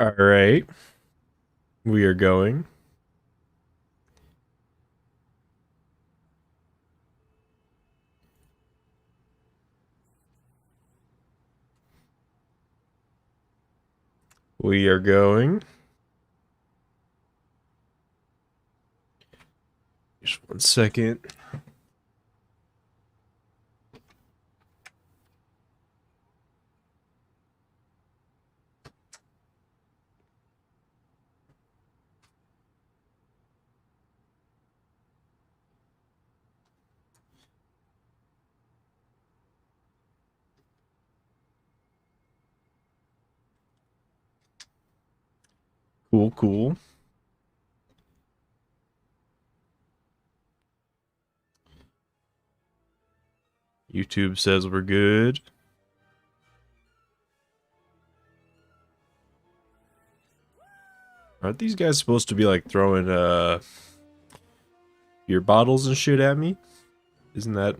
All right, we are going. We are going. Just 1 second. Cool, cool. YouTube says we're good. Aren't these guys supposed to be like throwing beer bottles and shit at me? Isn't that?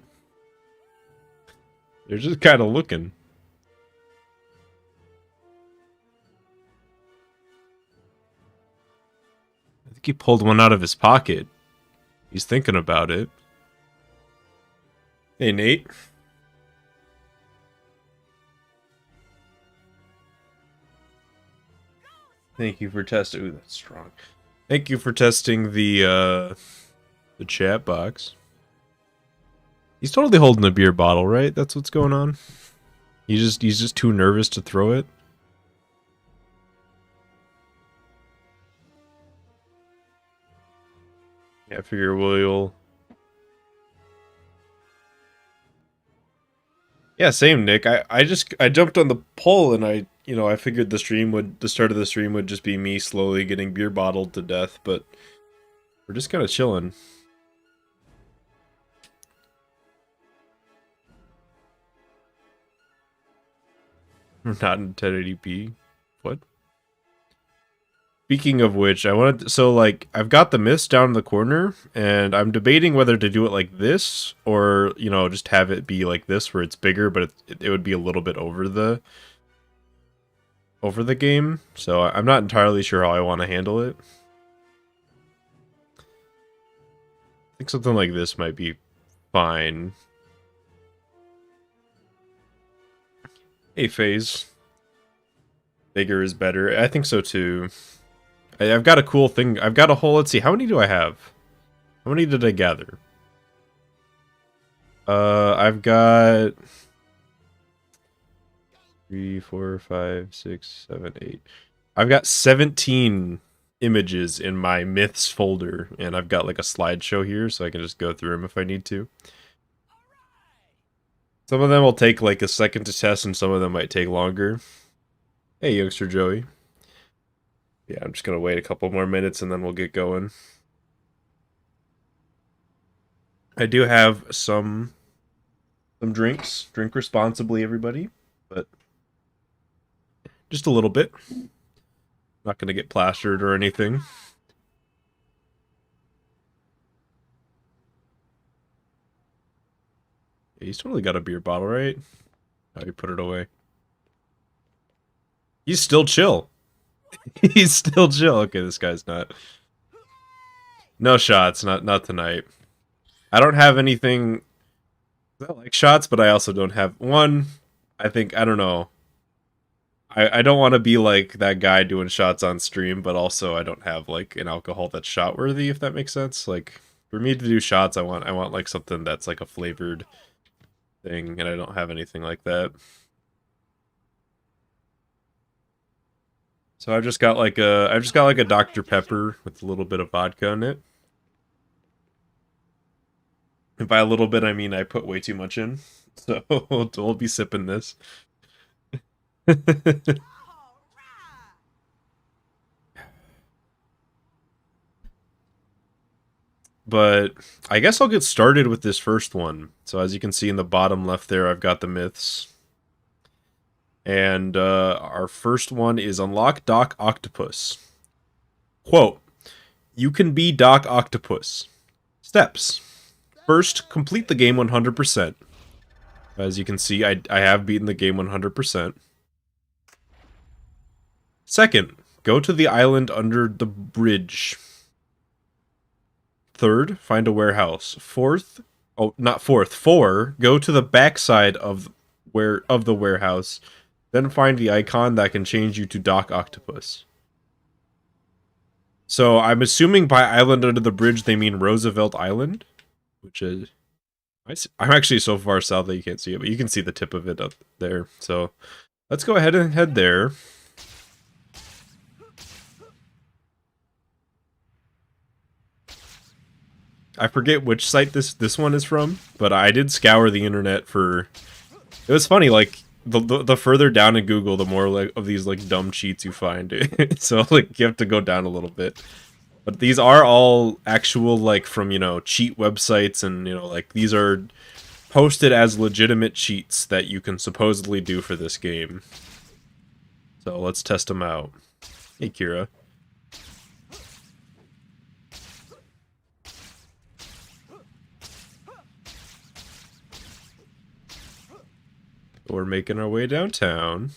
They're just kind of looking. I think he pulled one out of his pocket. He's thinking about it. Hey, Nate. Thank you for testing. Ooh, that's strong. Thank you for testing the chat box. He's totally holding a beer bottle, right? That's what's going on. He's just too nervous to throw it. Yeah, I figure we'll. Yeah, same, Nick. I jumped on the poll and I figured the start of the stream would just be me slowly getting beer bottled to death, but we're just kind of chilling. We're not in 1080p. What? Speaking of which, I've got the mist down in the corner, and I'm debating whether to do it like this, or, just have it be like this, where it's bigger, but it would be a little bit over the game. So I'm not entirely sure how I want to handle it. I think something like this might be fine. Hey, Phase. Bigger is better. I think so too. I've got a cool thing. I've got a whole. Let's see. How many do I have? How many did I gather? I've got 3, 4, 5, 6, 7, 8. I've got 17 images in my myths folder, and I've got like a slideshow here, so I can just go through them if I need to. Some of them will take like a second to test, and some of them might take longer. Hey, youngster Joey. Yeah, I'm just gonna wait a couple more minutes and then we'll get going. I do have some drinks. Drink responsibly, everybody, but just a little bit. Not gonna get plastered or anything. Yeah, he's totally got a beer bottle, right? How you put it away? He's still chill. He's still chill. Okay, this guy's not. No shots, not tonight. I don't have anything. I like shots, but I also don't have one. I don't know. I don't want to be like that guy doing shots on stream, but also I don't have like an alcohol that's shot worthy, if that makes sense. Like for me to do shots, I want like something that's like a flavored thing, and I don't have anything like that. So I've just got like a Dr. Pepper with a little bit of vodka in it. And by a little bit, I mean I put way too much in. So we'll be sipping this. But I guess I'll get started with this first one. So as you can see in the bottom left there, I've got the myths. And our first one is unlock Doc Octopus. Quote, you can be Doc Octopus. Steps. First, complete the game 100%. As you can see, I have beaten the game 100%. Second, go to the island under the bridge. Third, find a warehouse. Fourth, oh, not fourth. 4, go to the backside of the warehouse. Then find the icon that can change you to Dock Octopus. So I'm assuming by island under the bridge they mean Roosevelt Island, which is I'm actually so far south that you can't see it, but you can see the tip of it up there. So let's go ahead and head there. I forget which site this one is from, but I did scour the internet for. It was funny, like the further down in Google, the more like of these like dumb cheats you find. So like you have to go down a little bit. But these are all actual like from cheat websites, and like these are posted as legitimate cheats that you can supposedly do for this game. So let's test them out. Hey Kira. We're making our way downtown.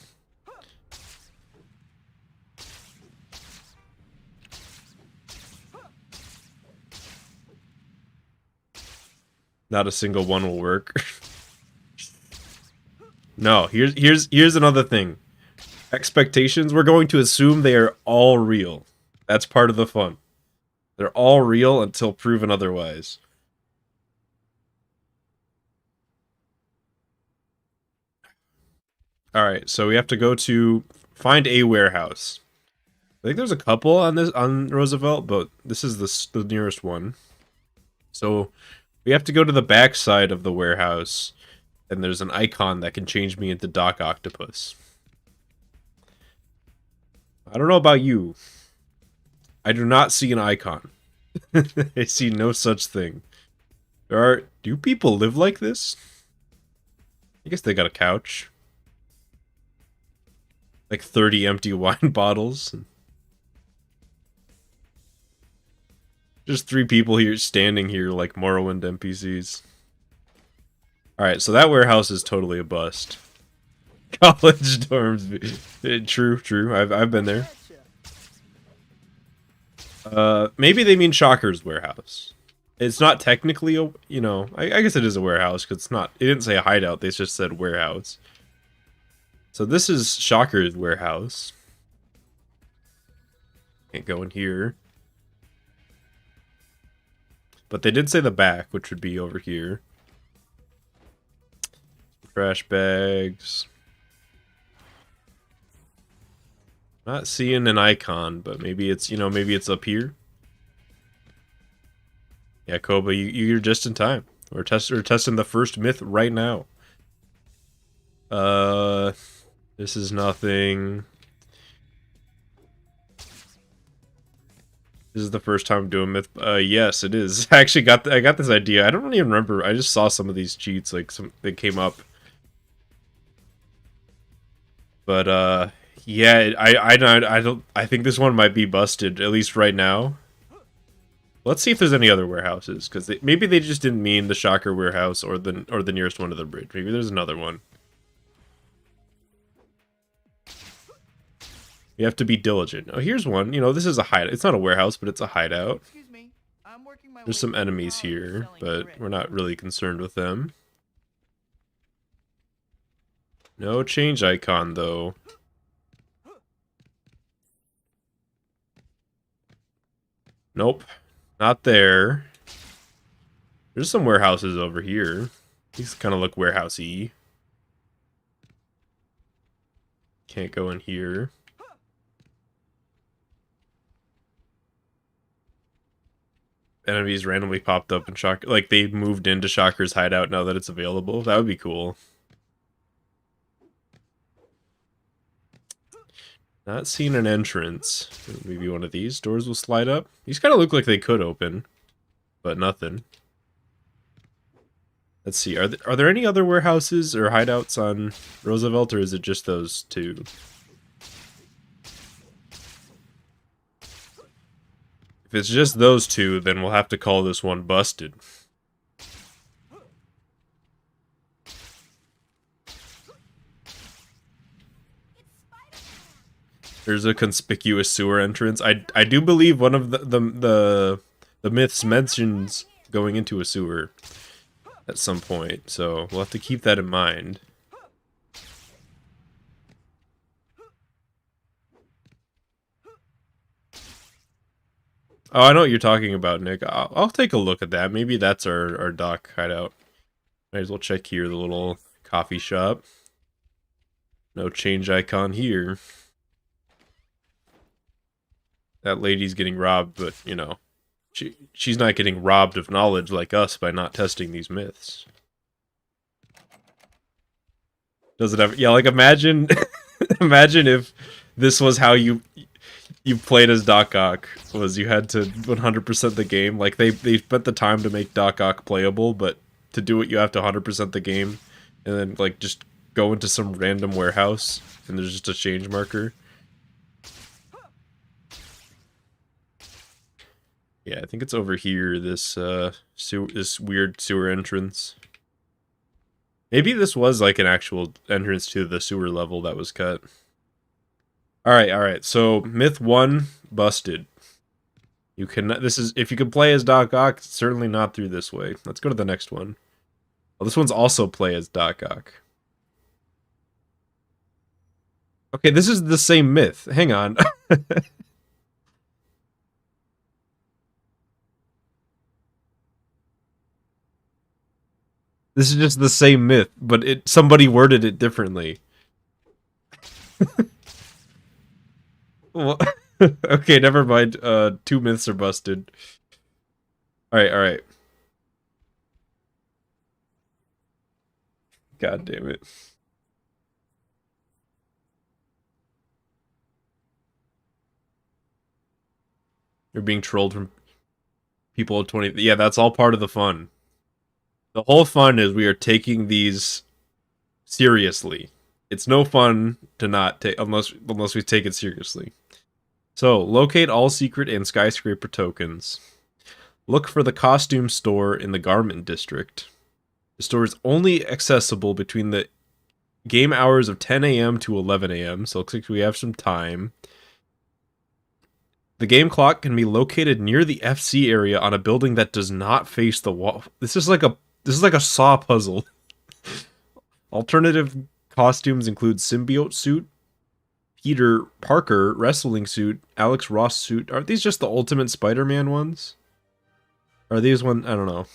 Not a single one will work. No, here's another thing. Expectations, we're going to assume they are all real. That's part of the fun. They're all real until proven otherwise. Alright, so we have to go to find a warehouse. I think there's a couple on Roosevelt, but this is the nearest one. So we have to go to the back side of the warehouse, and there's an icon that can change me into Dock Octopus. I don't know about you. I do not see an icon. I see no such thing. Do people live like this? I guess they got a couch. Like 30 empty wine bottles. Just 3 people here standing here like Morrowind NPCs. Alright, so that warehouse is totally a bust. College dorms. True. I've been there. Maybe they mean Shocker's warehouse. It's not technically a, I guess it is a warehouse, because it didn't say a hideout, they just said warehouse. So this is Shocker's warehouse. Can't go in here. But they did say the back, which would be over here. Trash bags. Not seeing an icon, but maybe it's, maybe it's up here. Yeah, Koba, you're just in time. We're testing the first myth right now. This is nothing. This is the first time doing myth. Yes, it is. I actually got this idea. I don't even remember. I just saw some of these cheats, like they came up. But yeah, I think this one might be busted, at least right now. Let's see if there's any other warehouses, because maybe they just didn't mean the Shocker warehouse or the nearest one to the bridge. Maybe there's another one. You have to be diligent. Oh, here's one. This is a hideout. It's not a warehouse, but it's a hideout. Excuse me. I'm working my There's some enemies here, but we're not really concerned with them. No change icon, though. Nope. Not there. There's some warehouses over here. These kind of look warehousey. Can't go in here. Enemies randomly popped up in Shocker. Like, they moved into Shocker's hideout now that it's available. That would be cool. Not seeing an entrance. Maybe one of these doors will slide up. These kind of look like they could open, but nothing. Let's see. Are there any other warehouses or hideouts on Roosevelt, or is it just those 2? If it's just those 2, then we'll have to call this one busted. There's a conspicuous sewer entrance. I do believe one of the myths mentions going into a sewer at some point, so we'll have to keep that in mind. Oh, I know what you're talking about, Nick. I'll take a look at that. Maybe that's our dock hideout. Might as well check here, the little coffee shop. No change icon here. That lady's getting robbed, but, you know, she's not getting robbed of knowledge like us by not testing these myths. Does it ever? Yeah, like imagine, imagine if this was how you played as Doc Ock, was you had to 100% the game. Like they spent the time to make Doc Ock playable, but to do it you have to 100% the game, and then like just go into some random warehouse and there's just a change marker. Yeah, I think it's over here. This this weird sewer entrance. Maybe this was like an actual entrance to the sewer level that was cut. All right. So myth 1 busted. You can. This is if you can play as Doc Ock. It's certainly not through this way. Let's go to the next one. Well, this one's also play as Doc Ock. Okay, this is the same myth. Hang on. This is just the same myth, but somebody worded it differently. Well, okay, never mind. 2 myths are busted. Alright. God damn it. You're being trolled from people at 20. Yeah, that's all part of the fun. The whole fun is we are taking these seriously. It's no fun to not take unless we take it seriously. So, locate all secret and skyscraper tokens. Look for the costume store in the garment district. The store is only accessible between the game hours of 10 a.m. to 11 a.m., so it looks like we have some time. The game clock can be located near the FC area on a building that does not face the wall. This is like a Saw puzzle. Alternative costumes include symbiote suit, Peter Parker wrestling suit, Alex Ross suit. Aren't these just the Ultimate Spider-Man ones? Are these one? I don't know.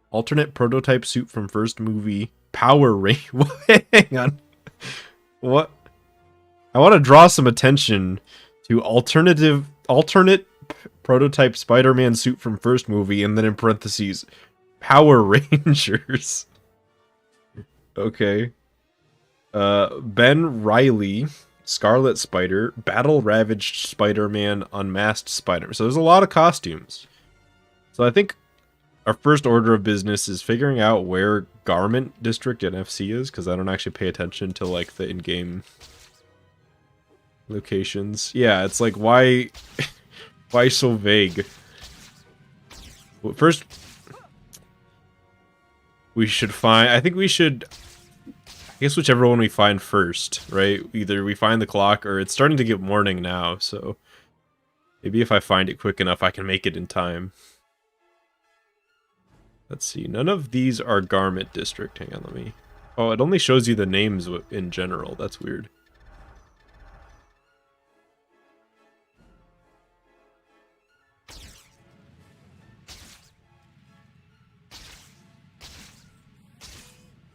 Alternate prototype suit from first movie. Power Range. Hang on. What? I want to draw some attention to alternate prototype Spider-Man suit from first movie, and then in parentheses, Power Rangers. Okay. Ben Reilly, Scarlet Spider, Battle Ravaged Spider-Man, Unmasked Spider-Man. So there's a lot of costumes. So I think our first order of business is figuring out where Garment District and FC is, because I don't actually pay attention to like the in-game locations. Yeah, it's like why so vague? Well, first we should find, I think we should, I guess whichever one we find first, right? Either we find the clock or it's starting to get morning now, so maybe if I find it quick enough I can make it in time. Let's see, none of these are Garment District. Hang on, let me... Oh, it only shows you the names in general. That's weird.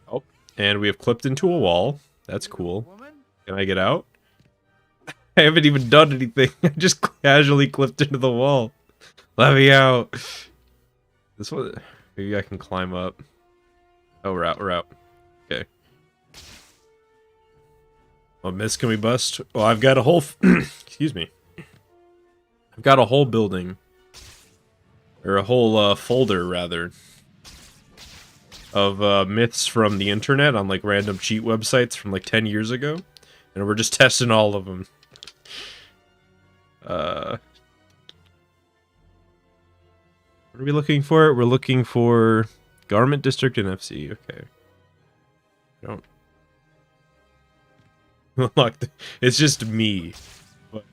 Oh, and we have clipped into a wall. That's cool. Can I get out? I haven't even done anything. I just casually clipped into the wall. Let me out. This one... Maybe I can climb up. Oh, we're out. Okay. What myths can we bust? Well, I've got a whole... Excuse me. I've got a whole building. Or a whole folder, rather. Of myths from the internet on, like, random cheat websites from, like, 10 years ago. And we're just testing all of them. What are we looking for? We're looking for Garment District and FC. Okay. I don't... It's just me. But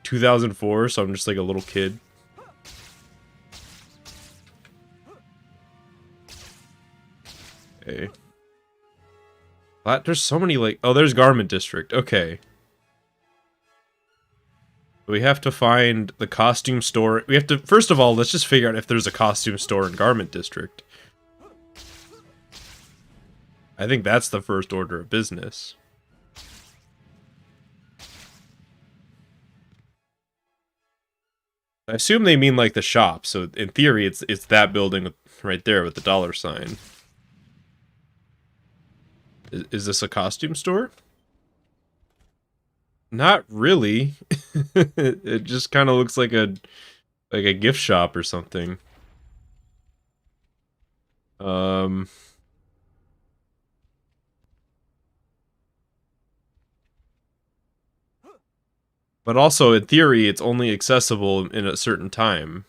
2004, so I'm just like a little kid. Okay. There's so many, like... Oh, there's Garment District. Okay. We have to find the costume store. We have to... First of all, let's just figure out if there's a costume store in Garment District. I think that's the first order of business. I assume they mean, like, the shop. So, in theory, it's that building right there with the dollar sign. Is this a costume store? Not really. It just kind of looks like a gift shop or something. But also, in theory, it's only accessible in a certain time.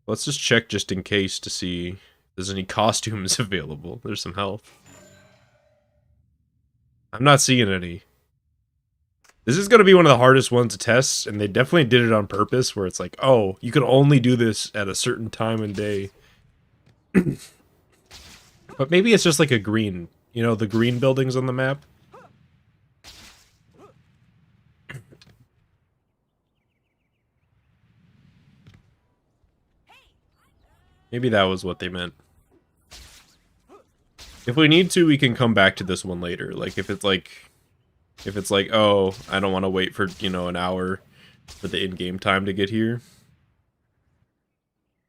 Let's just check just in case to see if there's any costumes available. There's some health. I'm not seeing any. This is going to be one of the hardest ones to test, and they definitely did it on purpose, where it's like, oh, you can only do this at a certain time and day. But maybe it's just like a green, you know, the green buildings on the map. Maybe that was what they meant. If we need to, we can come back to this one later. Like, if it's like, oh, I don't want to wait for, you know, an hour for the in-game time to get here.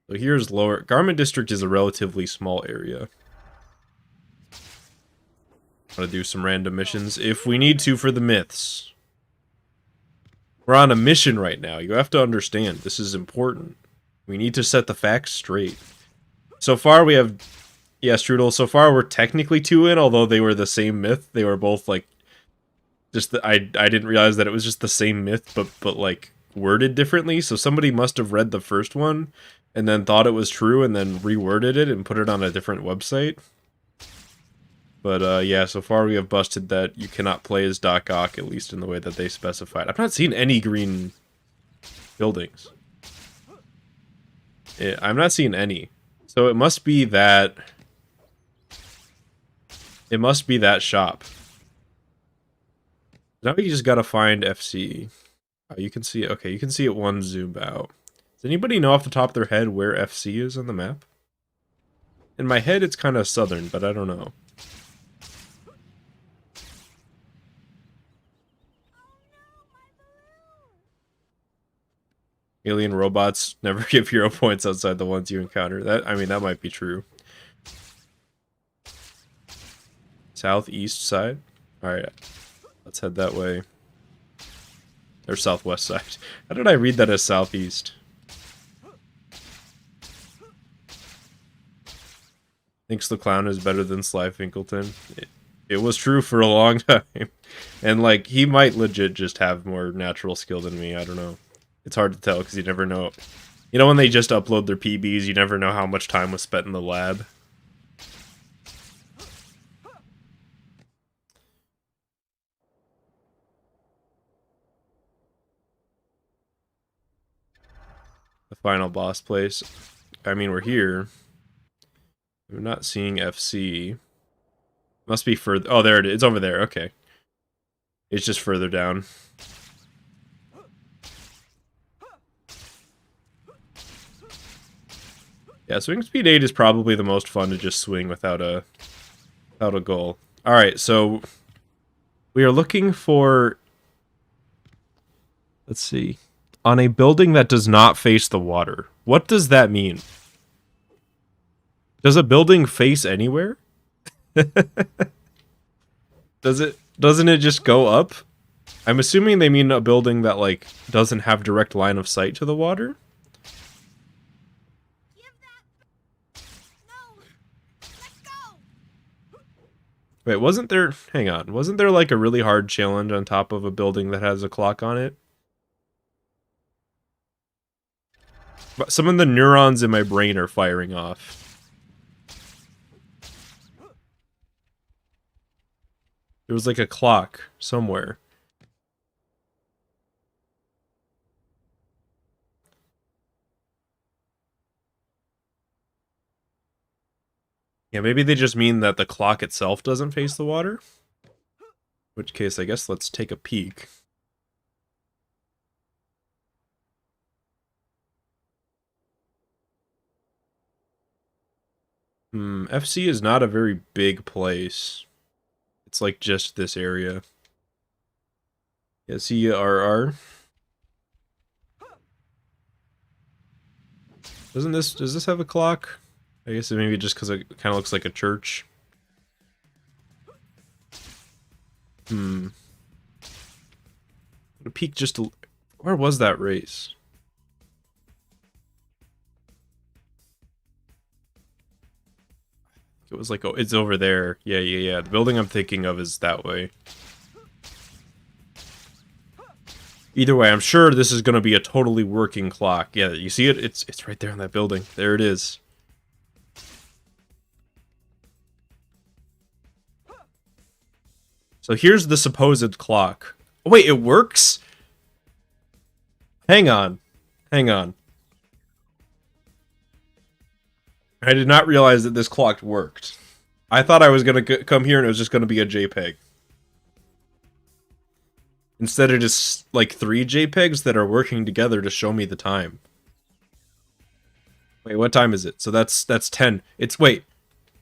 So here's lower. Garment District is a relatively small area. I'm gonna do some random missions if we need to for the myths. We're on a mission right now. You have to understand, this is important. We need to set the facts straight. So far we have... Yeah, Strudel, so far we're technically 2 in, although they were the same myth. They were both, like... Just I didn't realize that it was just the same myth, but like, worded differently. So somebody must have read the first one, and then thought it was true, and then reworded it and put it on a different website. But, yeah, so far we have busted that you cannot play as Doc Ock, at least in the way that they specified. I've not seen any green buildings. I'm not seeing any. So it must be that... It must be that shop. Now you just gotta find FC. Oh, you can see it. Okay, you can see it one zoom out. Does anybody know off the top of their head where FC is on the map? In my head, it's kind of southern, but I don't know. Alien robots never give hero points outside the ones you encounter. That, I mean, that might be true. Southeast side? Alright, let's head that way. Or southwest side. How did I read that as southeast? Thinks the clown is better than Slyfincleton. It was true for a long time. And, like, he might legit just have more natural skill than me. I don't know. It's hard to tell, because you never know. You know when they just upload their PBs, you never know how much time was spent in the lab. The final boss place. I mean, we're here. We're not seeing FC. Must be further. Oh, there it is. It's over there. Okay. It's just further down. Yeah, swing speed 8 is probably the most fun to just swing without a goal. Alright, so we are looking for... Let's see. On a building that does not face the water. What does that mean? Does a building face anywhere? Doesn't it just go up? I'm assuming they mean a building that, like, doesn't have direct line of sight to the water? Wait, wasn't there... Hang on. Wasn't there, like, a really hard challenge on top of a building that has a clock on it? But some of the neurons in my brain are firing off. There was like a clock somewhere. Yeah, maybe they just mean that the clock itself doesn't face the water. In which case, I guess let's take a peek. FC is not a very big place. It's like just this area. Yeah, CRR. Does this have a clock? I guess maybe just because it kind of looks like a church. A peek just to... Where was that race? It was like, oh, it's over there. Yeah. The building I'm thinking of is that way. Either way, I'm sure this is going to be a totally working clock. Yeah, you see it? It's right there in that building. There it is. So here's the supposed clock. Oh, wait, it works? Hang on. I did not realize that this clock worked. I thought I was going to come here and it was just going to be a JPEG. Instead of just, like, 3 JPEGs that are working together to show me the time. Wait, what time is it? So that's 10. Wait.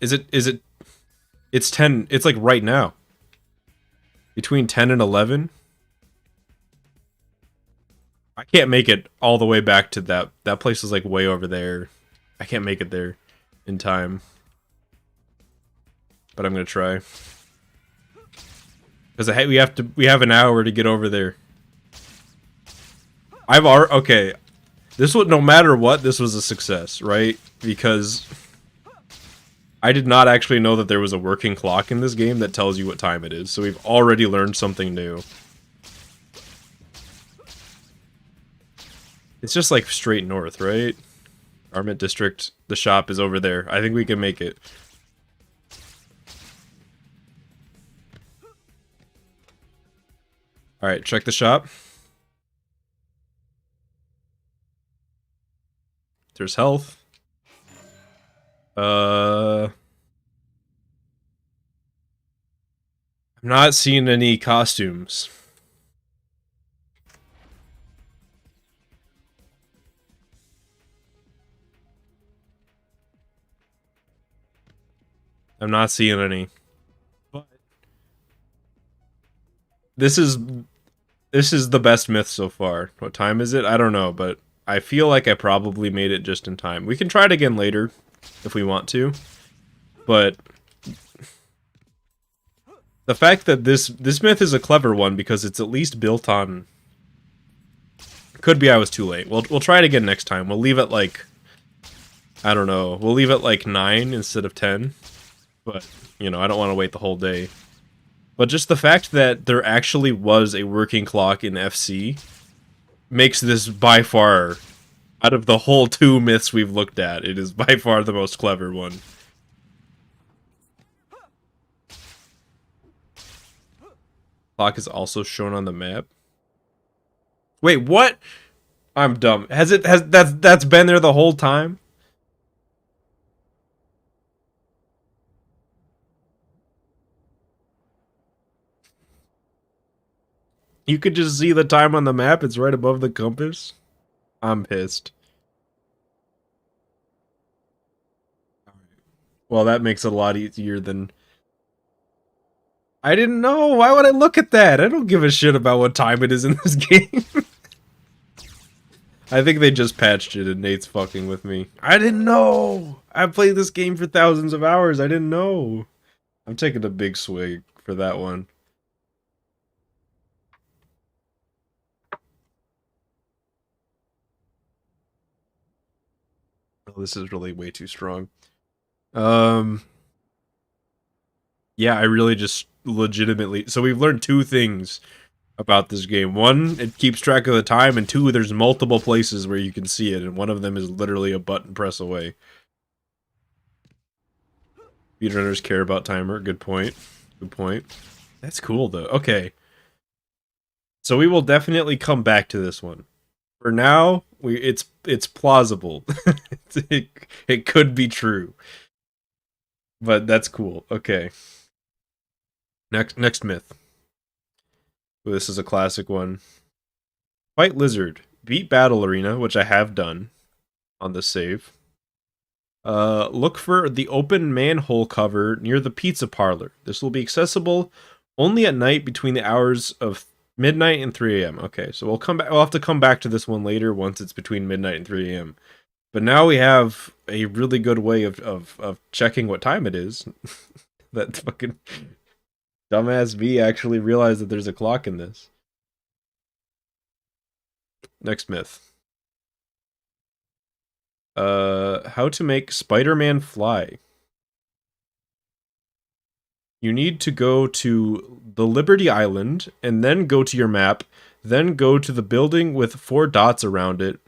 Is it... It's 10. It's, like, right now. Between 10 and 11? I can't make it all the way back to that. That place is, like, way over there. I can't make it there in time. But I'm gonna try. Because we have an hour to get over there. Okay. This was, no matter what, this was a success, right? Because I did not actually know that there was a working clock in this game that tells you what time it is. So we've already learned something new. It's just like straight north, right? Armament District, the shop is over there. I think we can make it. Alright, check the shop. There's health. I'm not seeing any costumes. I'm not seeing any. But this is the best myth so far. What time is it? I don't know, but I feel like I probably made it just in time. We can try it again later if we want to. But the fact that this myth is a clever one because it's at least built on... Could be I was too late. We'll try it again next time. We'll leave it like... I don't know. We'll leave it like 9 instead of 10. But, you know, I don't want to wait the whole day. But just the fact that there actually was a working clock in FC makes this by far, out of the whole 2 myths we've looked at, it is by far the most clever one. Clock is also shown on the map. Wait, what? I'm dumb. That's been there the whole time? You could just see the time on the map. It's right above the compass. I'm pissed. Well, that makes it a lot easier than... I didn't know. Why would I look at that? I don't give a shit about what time it is in this game. I think they just patched it and Nate's fucking with me. I didn't know. I've played this game for thousands of hours. I didn't know. I'm taking a big swig for that one. Oh, this is really way too strong. Yeah, I really just legitimately... So we've learned 2 things about this game. 1, it keeps track of the time, and 2, there's multiple places where you can see it, and one of them is literally a button press away. Speedrunners care about timer. Good point. Good point. That's cool though. Okay. So we will definitely come back to this one. For now, it's plausible. it, it could be true. But that's cool. Okay. Next myth. This is a classic one. Fight Lizard. Beat Battle Arena, which I have done on the save. Look for the open manhole cover near the pizza parlor. This will be accessible only at night between the hours of midnight and 3 a.m. Okay, so we'll come back. We'll have to come back to this one later once it's between midnight and 3 a.m. But now we have a really good way of checking what time it is. That fucking dumbass me actually realized that there's a clock in this. Next myth. How to make Spider-Man fly. You need to go to the Liberty Island, and then go to your map, then go to the building with 4 dots around it.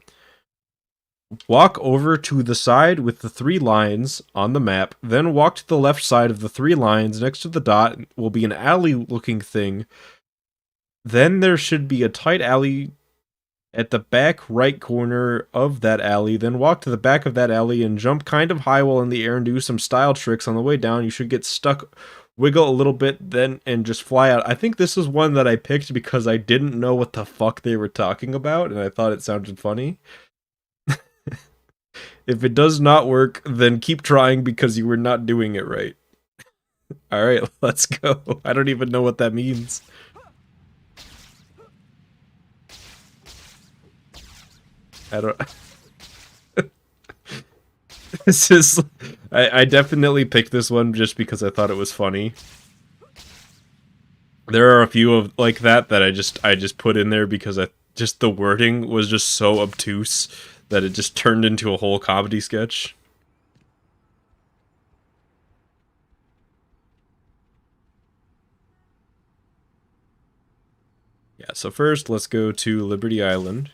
Walk over to the side with the 3 lines on the map, then walk to the left side of the 3 lines. Next to the dot will be an alley-looking thing. Then there should be a tight alley at the back right corner of that alley, then walk to the back of that alley and jump kind of high while in the air and do some style tricks on the way down. You should get stuck, wiggle a little bit, then and just fly out. I think this is one that I picked because I didn't know what the fuck they were talking about, and I thought it sounded funny. If it does not work, then keep trying because you were not doing it right. Alright, let's go. I don't even know what that means. I don't... This is... I definitely picked this one just because I thought it was funny. There are a few of like that I just put in there because just the wording was just so obtuse that it just turned into a whole comedy sketch. Yeah, so first let's go to Liberty Island.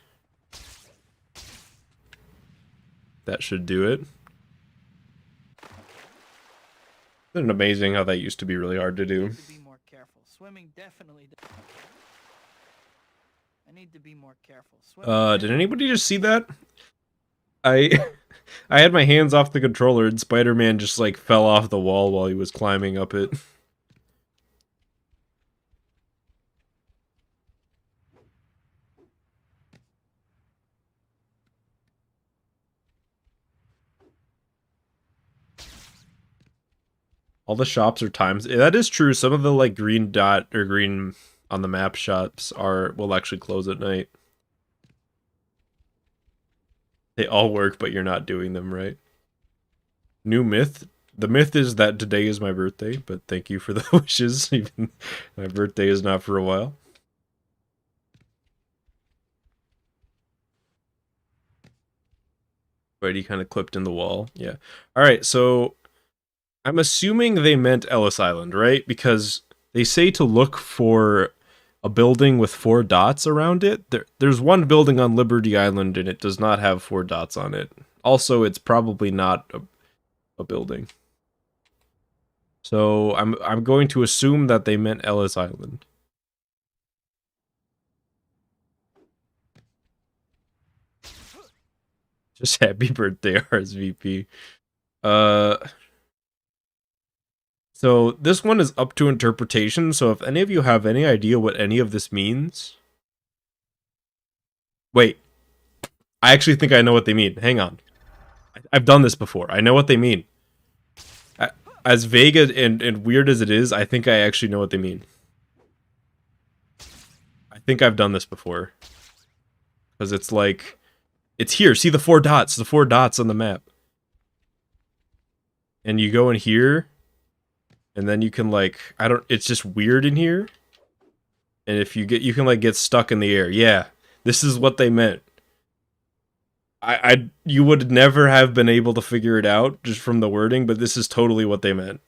That should do it. Isn't it amazing how that used to be really hard to do? Be more careful. Swimming definitely. I need to be more careful. Did anybody just see that? I had my hands off the controller and Spider-Man just like fell off the wall while he was climbing up it. All the shops are times. That is true. Some of the like green dot or green on the map shops will actually close at night. They all work, but you're not doing them right. New myth. The myth is that today is my birthday, but thank you for the wishes. Even my birthday is not for a while. But he kind of clipped in the wall. Yeah. All right, so I'm assuming they meant Ellis Island, right? Because they say to look for a building with 4 dots around it. There's one building on Liberty Island, and it does not have 4 dots on it. Also, it's probably not a building. So I'm going to assume that they meant Ellis Island. Just happy birthday, RSVP. So this one is up to interpretation, so if any of you have any idea what any of this means... Wait. I actually think I know what they mean. Hang on. I've done this before. I know what they mean. As vague and weird as it is, I think I actually know what they mean. I think I've done this before. Because it's like... It's here. See the 4 dots. The 4 dots on the map. And you go in here... And then you can like, it's just weird in here. And if you can like get stuck in the air. Yeah, this is what they meant. You would never have been able to figure it out just from the wording, but this is totally what they meant.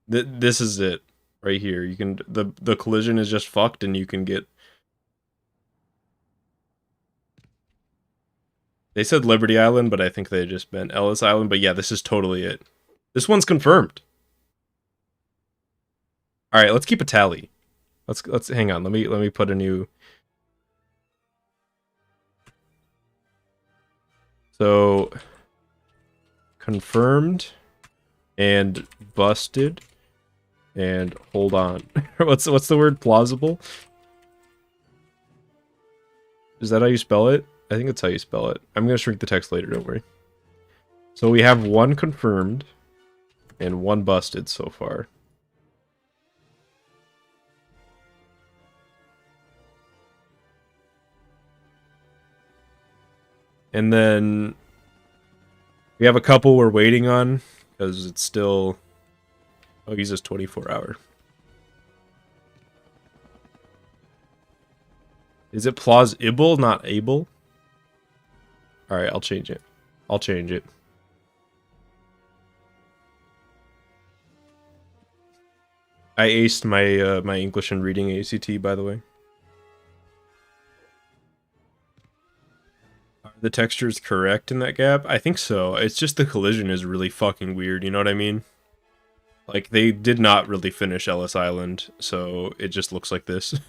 This is it right here. You can, the collision is just fucked and you can get... They said Liberty Island, but I think they just meant Ellis Island. But yeah, this is totally it. This one's confirmed. All right, let's keep a tally. Let's hang on. Let me put a new. So confirmed and busted and hold on. what's the word? Plausible? Is that how you spell it? I think that's how you spell it. I'm gonna shrink the text later, don't worry. So we have one confirmed and one busted so far. And then we have a couple we're waiting on because it's still. Oh, he's just 24 hour. Is it plausible, not able? All right, I'll change it. I'll change it. I aced my my English and reading ACT, by the way. Are the textures correct in that gap? I think so. It's just the collision is really fucking weird, you know what I mean? Like, they did not really finish Ellis Island, so it just looks like this.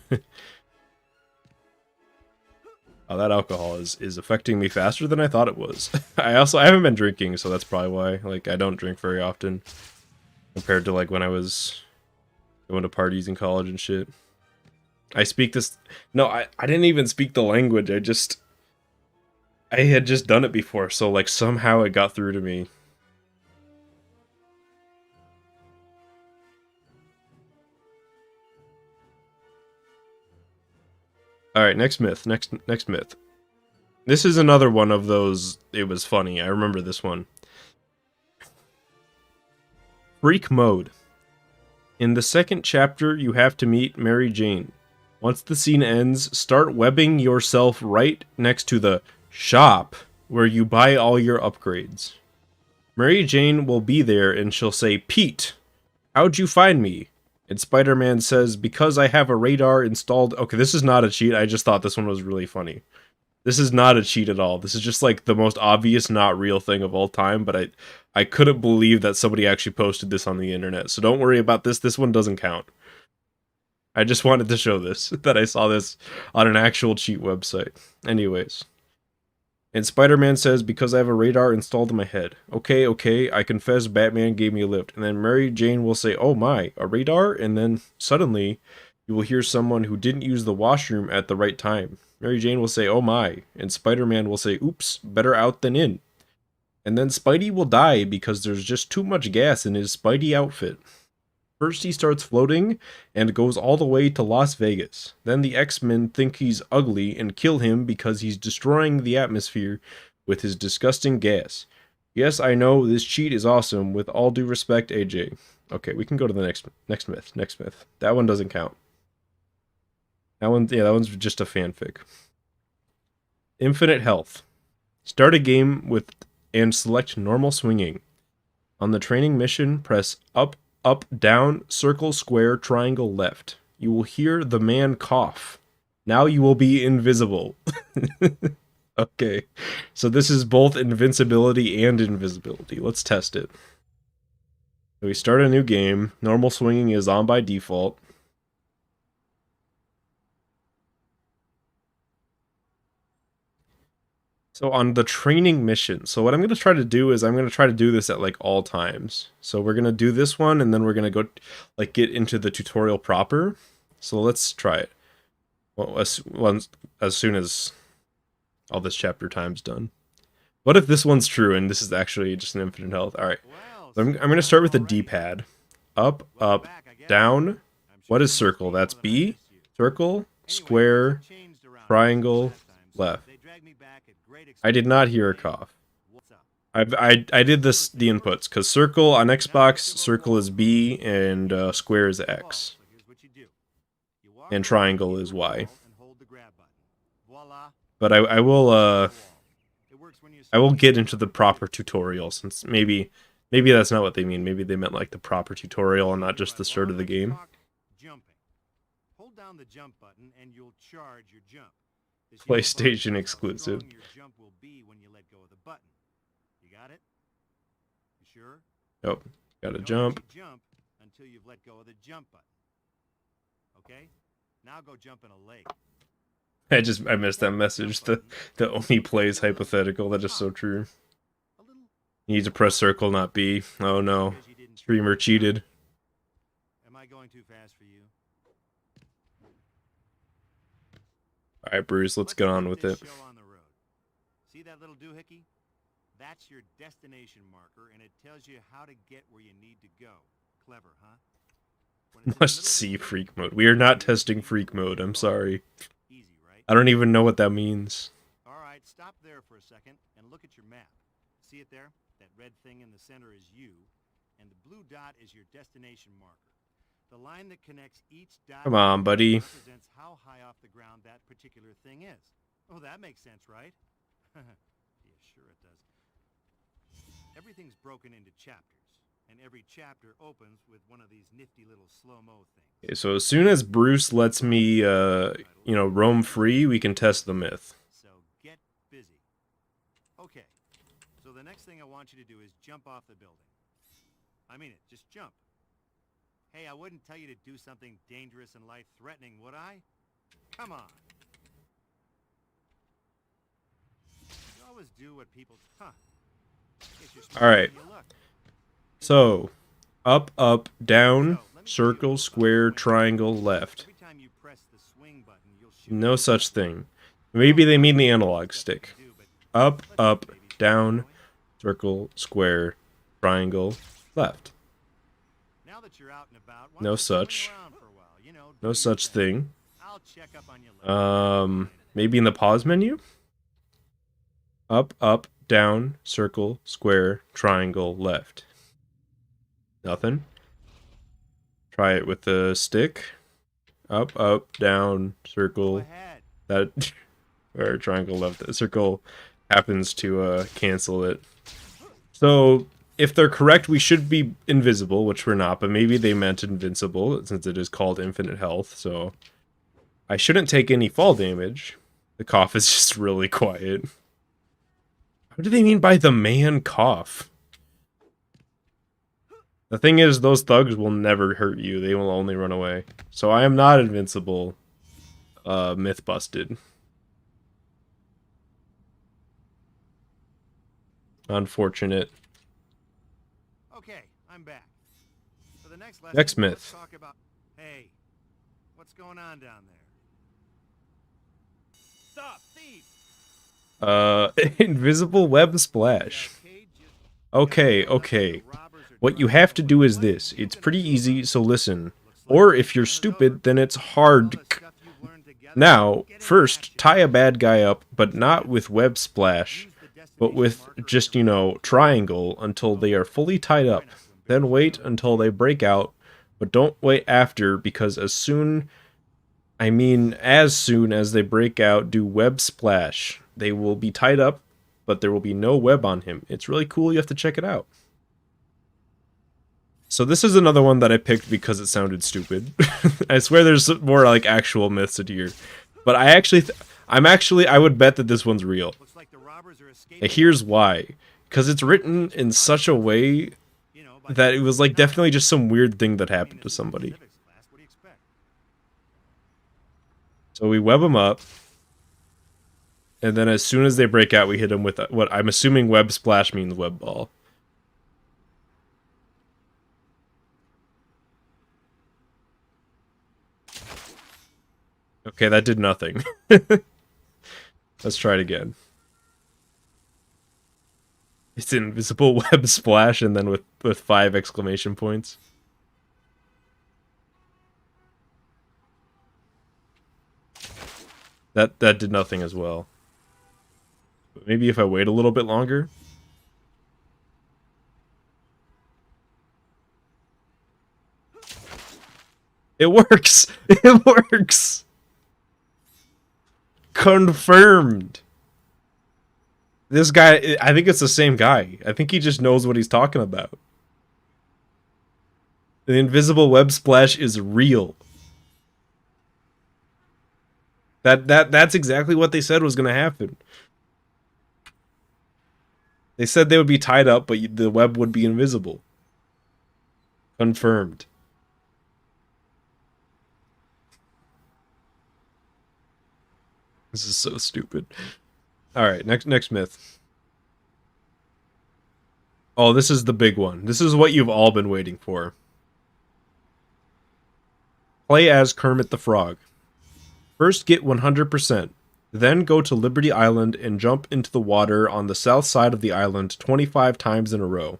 Oh, that alcohol is affecting me faster than I thought it was. I haven't been drinking, so that's probably why. Like, I don't drink very often compared to like when I was going to parties in college and shit. I speak this. No, I didn't even speak the language. I had just done it before, so like somehow it got through to me. All right, next myth. Next myth. This is another one of those. It was funny. I remember this one. Freak mode. In the second chapter, you have to meet Mary Jane. Once the scene ends, start webbing yourself right next to the shop where you buy all your upgrades. Mary Jane will be there and she'll say, "Pete, how'd you find me?" And Spider-Man says, "Because I have a radar installed." Okay, this is not a cheat. I just thought this one was really funny. This is not a cheat at all. This is just like the most obvious not real thing of all time, but I couldn't believe that somebody actually posted this on the internet. So don't worry about this. This one doesn't count. I just wanted to show this, that I saw this on an actual cheat website. Anyways. And Spider-Man says, "Because I have a radar installed in my head." Okay, I confess Batman gave me a lift. And then Mary Jane will say, "Oh my, a radar?" And then suddenly you will hear someone who didn't use the washroom at the right time. Mary Jane will say, "Oh my," and Spider-Man will say, "Oops, better out than in." And then Spidey will die because there's just too much gas in his Spidey outfit. First he starts floating and goes all the way to Las Vegas. Then the X-Men think he's ugly and kill him because he's destroying the atmosphere with his disgusting gas. Yes, I know, this cheat is awesome. With all due respect, AJ. Okay, we can go to the next myth. Next myth. That one doesn't count. That one's just a fanfic. Infinite health. Start a game with and select normal swinging. On the training mission, press up, down, circle, square, triangle, left. You will hear the man cough. Now you will be invisible. Okay, so this is both invincibility and invisibility. Let's test it. So we start a new game. Normal swinging is on by default. So on the training mission, so what I'm going to try to do is I'm going to try to do this at like all times. So we're going to do this one and then we're going to go like get into the tutorial proper. So let's try it. Well, as soon as all this chapter time's done. What if this one's true and this is actually just an infinite health? All right. So I'm going to start with the D-pad. Up, down. What is circle? That's B. Circle, square, triangle, left. I did not hear a cough. I did the inputs because circle on Xbox, circle is B and square is X, and triangle is Y. But I will get into the proper tutorial since maybe that's not what they mean. Maybe they meant like the proper tutorial and not just the start of the game. Hold down the jump button and you'll charge your jump. PlayStation exclusive. Your jump will be when you let go of the button. You got it? You sure? Nope. Gotta Don't jump. actually jump until you've let go of the jump button. Okay? Now go jump in a lake. I missed that message. The only plays hypothetical. That is so true. A little You need to press circle, not B. Oh no. because you didn't Streamer cheated. Am I going too fast for you? Alright, Bruce, let's get keep on with this it. show on the road. See that little doohickey? That's your destination marker, and it tells you how to get where you need to go. Clever, huh? When it's in the Must middle of see the freak field, mode. We are not you testing use freak the mode. I'm phone. sorry. Easy, right? I don't even know what that means. All right, stop there for a second and look at your map. See it there? That red thing in the center is you, and the blue dot is your destination marker. The line that connects each dot Come on, buddy. represents how high off the ground that particular thing is. Oh, that makes sense, right? Yeah, sure it does. Everything's broken into chapters, and every chapter opens with one of these nifty little slow-mo things. Okay, so as soon as Bruce lets me, roam free, we can test the myth. So get busy. Okay, so the next thing I want you to do is jump off the building. I mean it, just jump. Hey, I wouldn't tell you to do something dangerous and life-threatening, would I? Come on. You always do what people... Huh. Guess you're smarter All right. than you look. So, up, up, down, circle, square, triangle, left. Every time you press the swing button, you'll shoot No such thing. Maybe they mean the analog stick. do, but Up, up, down, circle, square, triangle, left. now that you're out and about, why No don't you swing such. around for a while, you know, do No your such thing. I'll check up on you later. Maybe in the pause menu? Up, up, down, circle, square, triangle, left. Nothing. Try it with the stick. Up, up, down, Go circle. ahead. That or triangle left. The circle happens to cancel it. So if they're correct, we should be invisible, which we're not, but maybe they meant invincible since it is called infinite health. So I shouldn't take any fall damage. The cough is just really quiet. What do they mean by the man cough? The thing is, those thugs will never hurt you. They will only run away. So I am not invincible. Myth busted. Unfortunate. Okay, I'm back. For the next lesson, Next myth. let's talk about... Hey, what's going on down there? Stop, thief! Invisible web splash. Okay. What you have to do is this. It's pretty easy, so listen. Or if you're stupid, then it's hard. Now, first, tie a bad guy up, but not with web splash, but with just, triangle until they are fully tied up. Then wait until they break out, but don't wait after, because as soon as they break out, do web splash. They will be tied up, but there will be no web on him. It's really cool. You have to check it out. So this is another one that I picked because it sounded stupid. I swear there's more like actual myths in here. But I would bet that this one's real. Looks like the robbers are escaping. And here's why. Because it's written in such a way that it was like definitely just some weird thing that happened to somebody. What do you expect? So we web them up. And then as soon as they break out, we hit them with what I'm assuming web splash means web ball. Okay, that did nothing. Let's try it again. It's invisible web splash and then with 5 exclamation points. That did nothing as well. But maybe if I wait a little bit longer. It works! It works! Confirmed! This guy, I think it's the same guy. I think he just knows what he's talking about. The invisible web splash is real. That's exactly what they said was going to happen. They said they would be tied up, but the web would be invisible. Confirmed. This is so stupid. Alright, next myth. Oh, this is the big one. This is what you've all been waiting for. Play as Kermit the Frog. First get 100%. Then go to Liberty Island and jump into the water on the south side of the island 25 times in a row.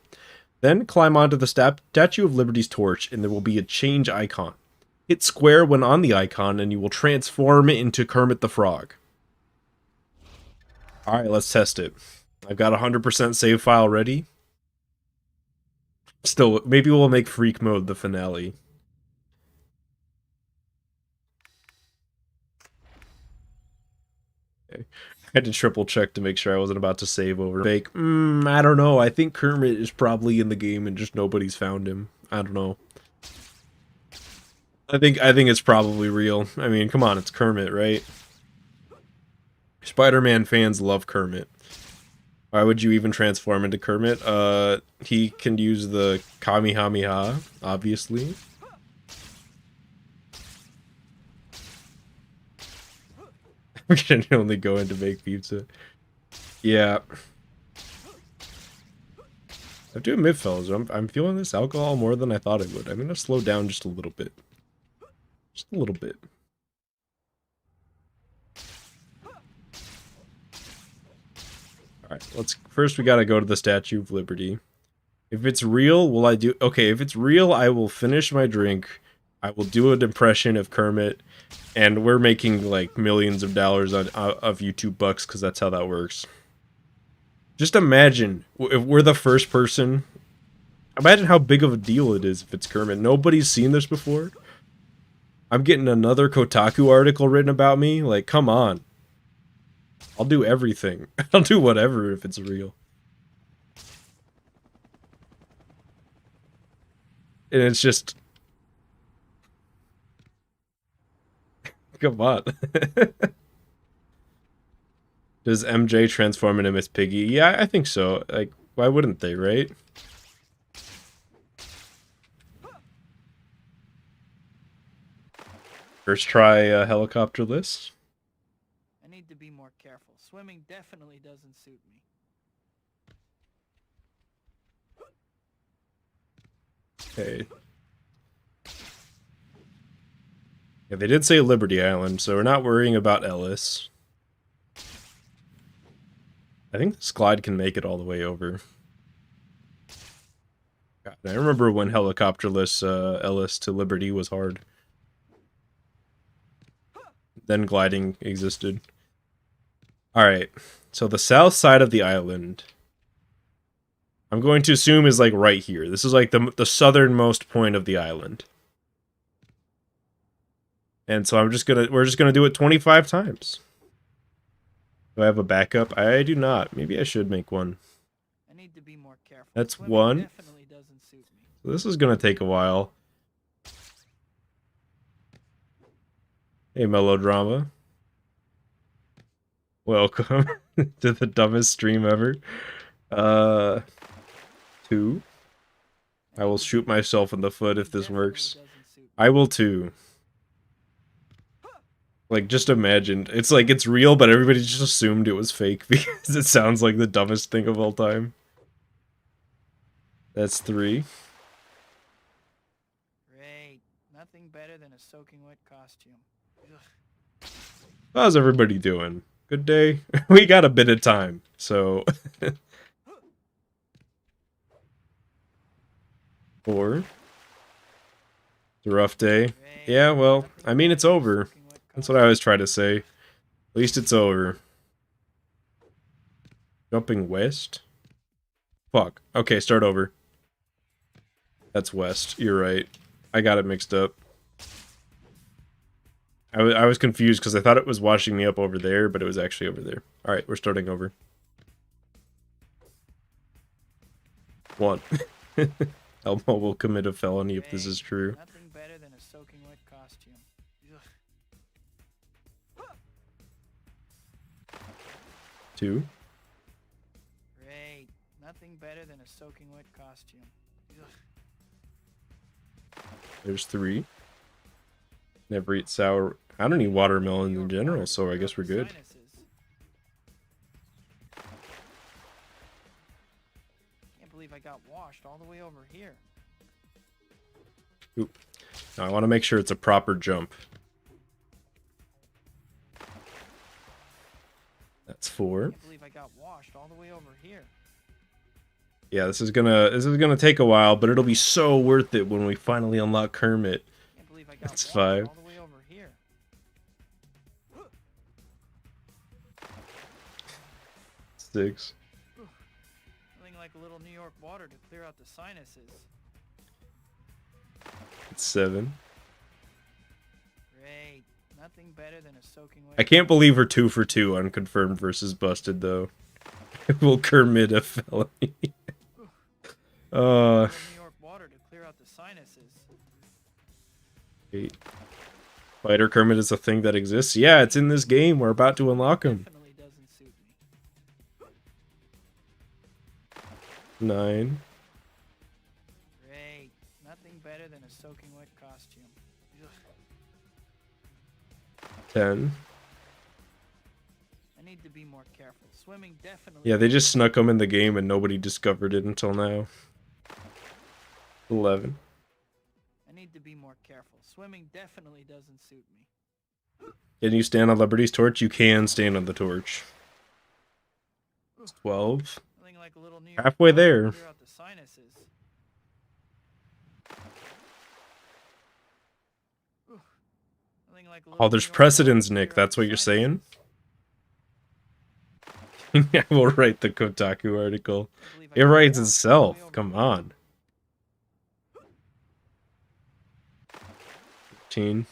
Then climb onto the Statue of Liberty's torch and there will be a change icon. Hit square when on the icon and you will transform into Kermit the Frog. Alright, let's test it. I've got 100% save file ready. Still, maybe we'll make Freak Mode the finale. Okay. I had to triple check to make sure I wasn't about to save over fake. I don't know. I think Kermit is probably in the game and just nobody's found him. I don't know. I think it's probably real. I mean, come on, it's Kermit, right? Spider-Man fans love Kermit. Why would you even transform into Kermit? He can use the Kamehameha, obviously. We can only go in to make pizza. Yeah. I'm doing mid, fellas. I'm feeling this alcohol more than I thought it would. I'm gonna slow down just a little bit. Just a little bit. Alright, first we gotta go to the Statue of Liberty. If it's real, will I do... Okay, if it's real, I will finish my drink. I will do an impression of Kermit. And we're making, like, millions of dollars of YouTube bucks, because that's how that works. Just imagine, if we're the first person... Imagine how big of a deal it is if it's Kermit. Nobody's seen this before. I'm getting another Kotaku article written about me. Like, come on. I'll do everything. I'll do whatever if it's real. And it's just... Come on. Does MJ transform into Miss Piggy? Yeah, I think so. Like, why wouldn't they, right? First try helicopterless. I need to be more careful. Swimming definitely doesn't suit me. Okay. Yeah, they did say Liberty Island, so we're not worrying about Ellis. I think this glide can make it all the way over. God, I remember when helicopterless Ellis to Liberty was hard. Then gliding existed. Alright, so the south side of the island, I'm going to assume is like right here. This is like the southernmost point of the island. And so we're just gonna do it 25 times. Do I have a backup? I do not. Maybe I should make one. I need to be more careful. That's Swimming one. definitely doesn't suit me. So this is gonna take a while. Hey, melodrama. Welcome to the dumbest stream ever. 2. I will shoot myself in the foot if this works. I will too. Like, just imagine. It's like, it's real, but everybody just assumed it was fake because it sounds like the dumbest thing of all time. That's 3. Great. Nothing better than a soaking wet costume. Ugh. How's everybody doing? Good day? We got a bit of time, so... 4. It's a rough day. Yeah, well, I mean, it's over. That's what I always try to say. At least it's over. Jumping west? Fuck. Okay, start over. That's west. You're right. I got it mixed up. I was confused because I thought it was washing me up over there, but it was actually over there. Alright, we're starting over. 1. Elmo will commit a felony if this is true. Nothing better than a soaking wet costume. Ugh. 2. Great. Nothing better than a soaking wet costume. Ugh. There's 3. Never eat sour. I don't eat watermelon in general, so I guess we're good. Can't believe I got washed all the way over here. Oop. Now I want to make sure it's a proper jump. That's 4. Can't believe I got washed all the way over here. Yeah, this is gonna take a while, but it'll be so worth it when we finally unlock Kermit. Can't believe I got That's washed 5. all the way over here. 6. Nothing like a little New York water to clear out the sinuses. It's 7. Great. Nothing better than a soaking wet. I can't believe we're 2 for 2 on confirmed versus busted though. Will Kermit a felony? Little New York water to clear out the sinuses. 8. Fighter Kermit is a thing that exists. Yeah, it's in this game. We're about to unlock him. Definitely doesn't suit me. 9. Great. Nothing better than a soaking wet costume. Ugh. 10. I need to be more careful. Swimming definitely. Yeah, they just snuck him in the game and nobody discovered it until now. 11. I need to be more careful. Swimming definitely doesn't suit me. Can you stand on Liberty's torch? You can stand on the torch. 12. Nothing like a little New York Halfway water to there. clear out the sinuses. Nothing like a little Oh, New there's York precedence, water to Nick. clear out That's the what you're saying? sinuses. Yeah, we'll write the Kotaku article. Can't believe I It got writes washed all the way itself. over Come here. on. 15.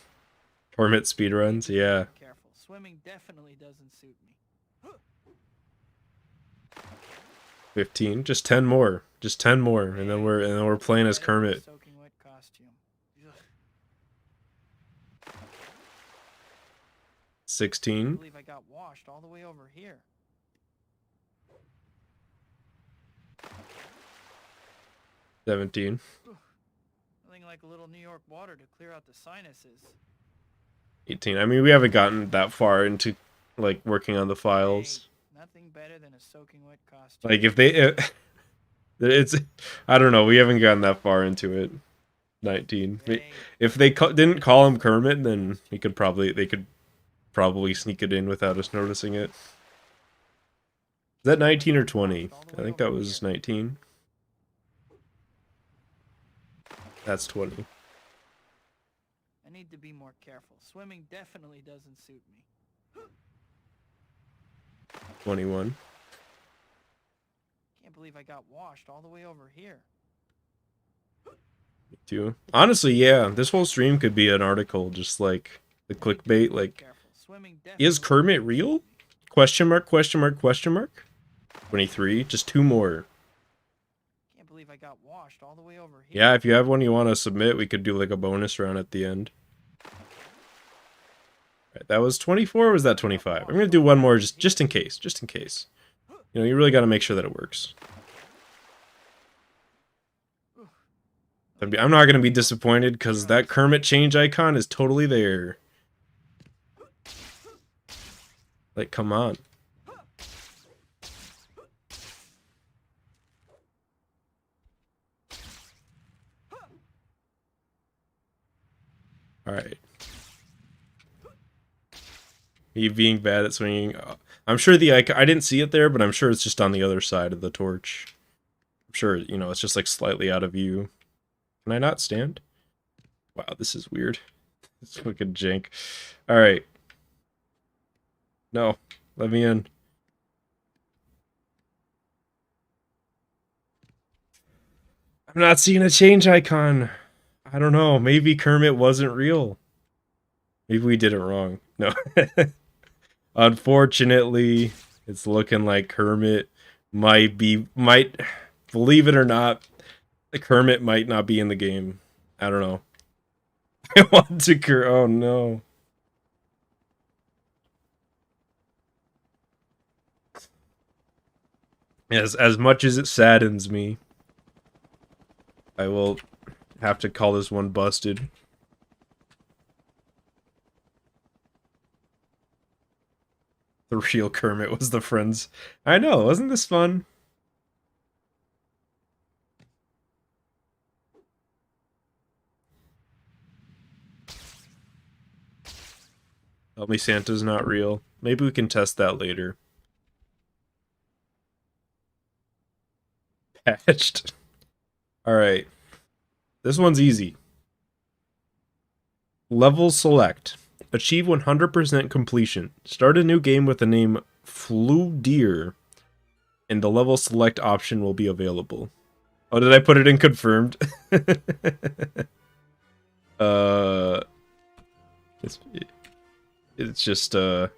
Torment speedruns. Yeah. Careful. Swimming definitely doesn't suit me. 15. Just 10 more. Just 10 more, and then we're playing as Kermit. Soaking wet costume. Ugh. 16. I believe I got washed all the way over here. 17. Nothing like a little New York water to clear out the sinuses. 18. I mean, we haven't gotten that far into like working on the files. Hey, nothing better than a soaking wet costume. Like if they, it's, I don't know. We haven't gotten that far into it. 19. Great. If they didn't call him Kermit, then they could probably sneak it in without us noticing it. Is that 19 or 20? I think that was 19. That's 20. I need to be more careful. Swimming definitely doesn't suit me. 21. Can't believe I got washed all the way over here. 2. Honestly, yeah, this whole stream could be an article, just like the clickbait. Like, Careful. Swimming is definitely Kermit doesn't real? suit me. Question mark, question mark, question mark. 23. Just 2 more. Can't believe I got washed all the way over here. Yeah, if you have one you want to submit, we could do like a bonus round at the end. Right, that was 24 or was that 25? I'm going to do one more just in case. Just in case. You know, you really got to make sure that it works. I'm not going to be disappointed because that Kermit change icon is totally there. Like, come on. Alright. Me being bad at swinging. I'm sure the icon, I didn't see it there, but I'm sure it's just on the other side of the torch. I'm sure, you know, it's just like slightly out of view. Can I not stand? Wow, this is weird. It's fucking jank. Alright. No, let me in. I'm not seeing a change icon. I don't know. Maybe Kermit wasn't real. Maybe we did it wrong. No. Unfortunately, it's looking like Kermit might, believe it or not, the Kermit might not be in the game. I don't know. I want to oh no. As much as it saddens me, I will have to call this one busted. The real Kermit was the friends. I know, wasn't this fun? Tell me Santa's not real. Maybe we can test that later. Patched. Alright. This one's easy. Level select. Achieve 100% completion. Start a new game with the name Flew Deer, and the level select option will be available. Oh, did I put it in confirmed? It's just the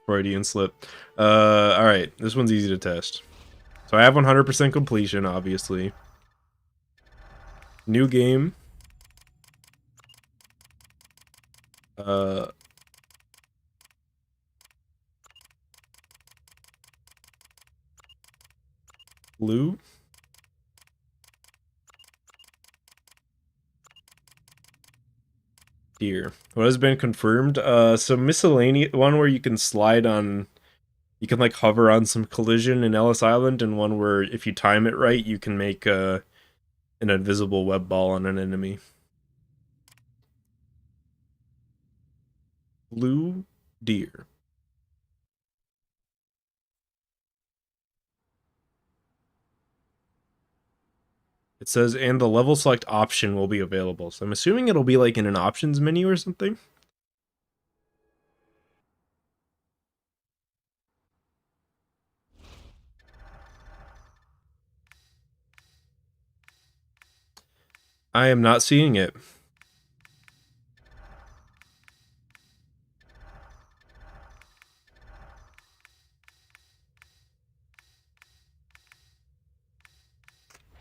Freudian slip. Alright, this one's easy to test. So I have 100% completion, obviously. New game. Blue. Deer. What has been confirmed? So miscellaneous one where you can slide on, you can like hover on some collision in Ellis Island, and one where if you time it right, you can make an invisible web ball on an enemy. Blue deer. It says, and the level select option will be available. So I'm assuming it'll be like in an options menu or something. I am not seeing it.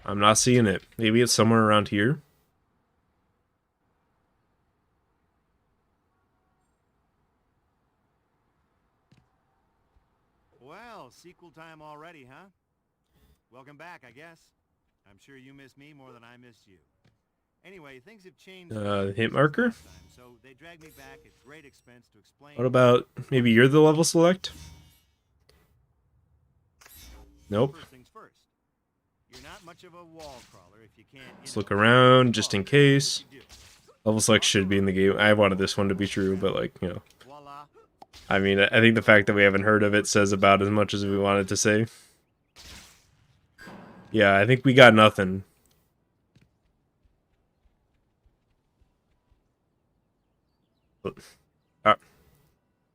I'm not seeing it. Maybe it's somewhere around here. Well, sequel time already, huh? Welcome back, I guess. I'm sure you miss me more than I missed you. Anyway, things have changed. Hit marker? Last time, so they dragged me back at great expense to explain. What about, maybe you're the level select? Nope. First things first. You're not much of a wall crawler if you can't. Let's look around just in case. Level select should be in the game. I wanted this one to be true, but like, you know. Voila. I mean, I think the fact that we haven't heard of it says about as much as we wanted to say. Yeah, I think we got nothing.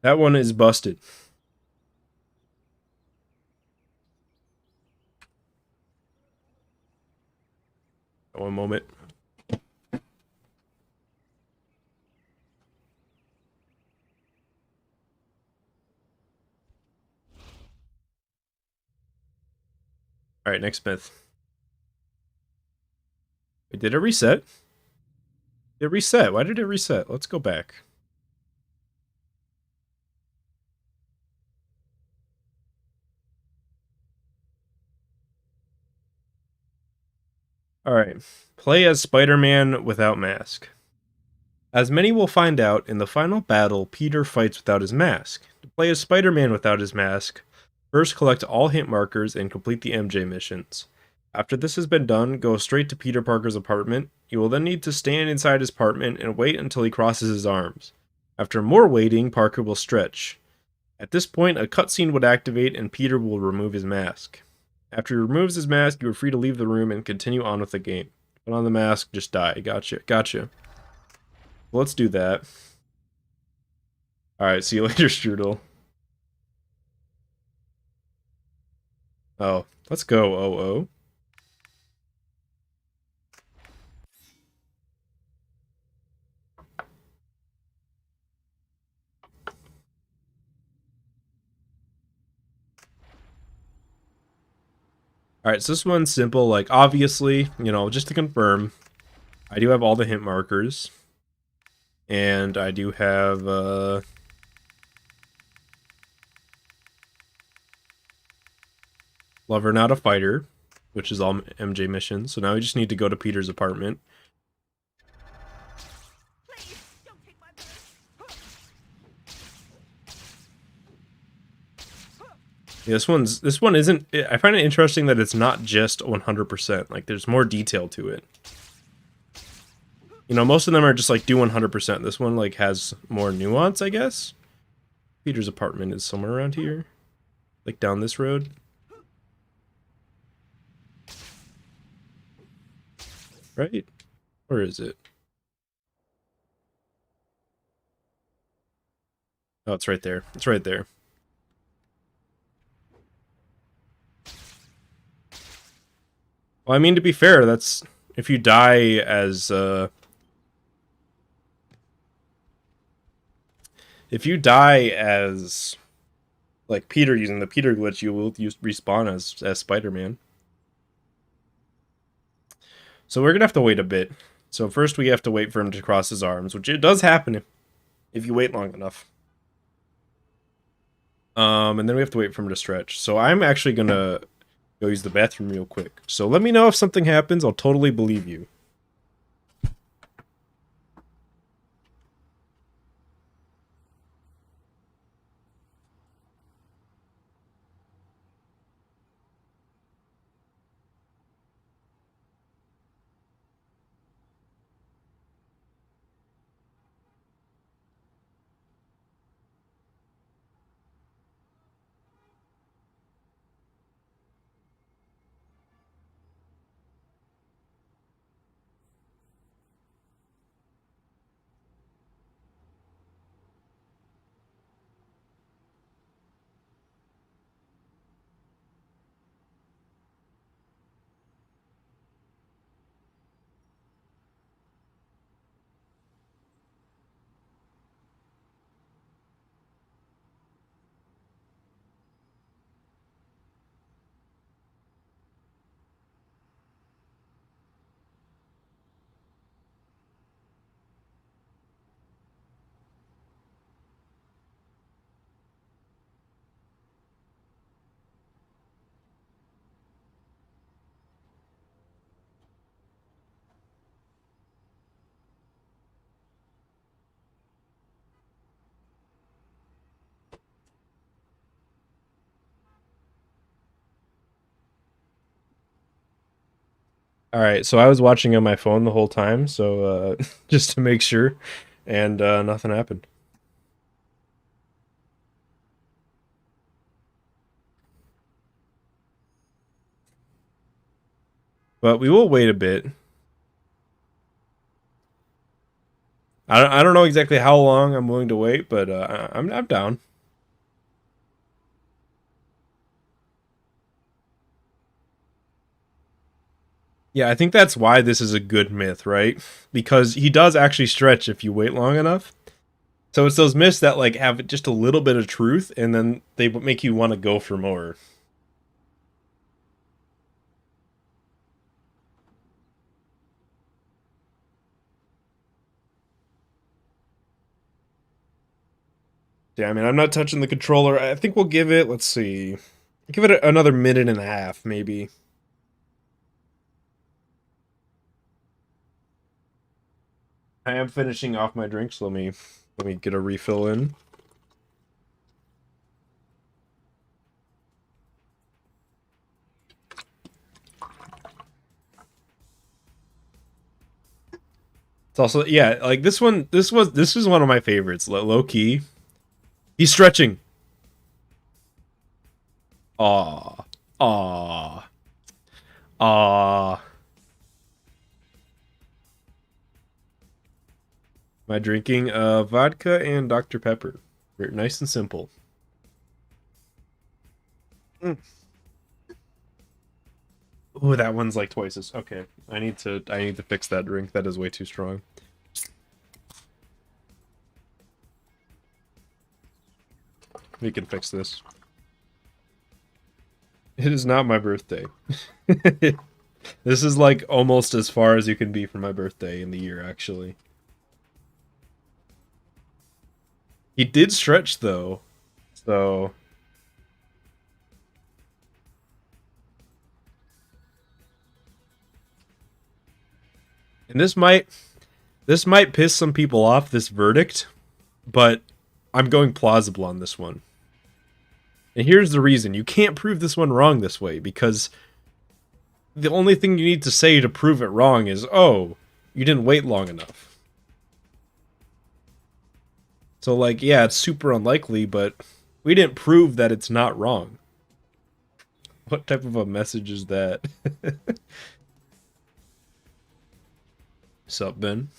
That one is busted. One moment. Alright, next myth. Wait, did it reset? It reset. Why did it reset? Let's go back. Alright. Play as Spider-Man without mask. As many will find out, in the final battle, Peter fights without his mask. To play as Spider-Man without his mask, first collect all hint markers and complete the MJ missions. After this has been done, go straight to Peter Parker's apartment. You will then need to stand inside his apartment and wait until he crosses his arms. After more waiting, Parker will stretch. At this point, a cutscene would activate and Peter will remove his mask. After he removes his mask, you are free to leave the room and continue on with the game. Put on the mask, just die. Gotcha. Let's do that. Alright, see you later, Strudel. Oh, let's go, OO. Alright, so this one's simple. Like, obviously, you know, just to confirm, I do have all the hint markers. And I do have, Lover Not a Fighter, which is all MJ missions. So now we just need to go to Peter's apartment. Yeah, this one isn't. I find it interesting that it's not just 100%. Like, there's more detail to it. You know, most of them are just like do 100%. This one like has more nuance, I guess. Peter's apartment is somewhere around here, like down this road. Right? Where is it? Oh, it's right there. It's right there. Well, I mean, to be fair, that's if you die as if you die as like Peter using the Peter glitch, you will respawn as Spider-Man. So we're gonna have to wait a bit. So first we have to wait for him to cross his arms, which it does happen if you wait long enough. And then we have to wait for him to stretch. So I'm actually gonna go use the bathroom real quick. So let me know if something happens. I'll totally believe you. All right, so I was watching on my phone the whole time, so just to make sure, and nothing happened. But we will wait a bit. I don't know exactly how long I'm willing to wait, but I'm down. Yeah, I think that's why this is a good myth, right? Because he does actually stretch if you wait long enough. So it's those myths that like have just a little bit of truth, and then they make you want to go for more. Yeah, I mean, I'm not touching the controller. I think we'll give it, let's see, give it another minute and a half, maybe. I am finishing off my drinks. Let me get a refill in. It's also, yeah, like this one. This is one of my favorites. Low key, he's stretching. Aw, aw, aw. My drinking vodka and Dr. Pepper. Very nice and simple. Mm. Ooh, that one's like twice as okay. I need to fix that drink. That is way too strong. We can fix this. It is not my birthday. This is like almost as far as you can be for my birthday in the year, actually. He did stretch though, so and this might piss some people off, this verdict, but I'm going plausible on this one. And here's the reason. You can't prove this one wrong this way, because the only thing you need to say to prove it wrong is, oh, you didn't wait long enough. So, like, yeah, it's super unlikely, but we didn't prove that it's not wrong. What type of a message is that? Sup, Ben?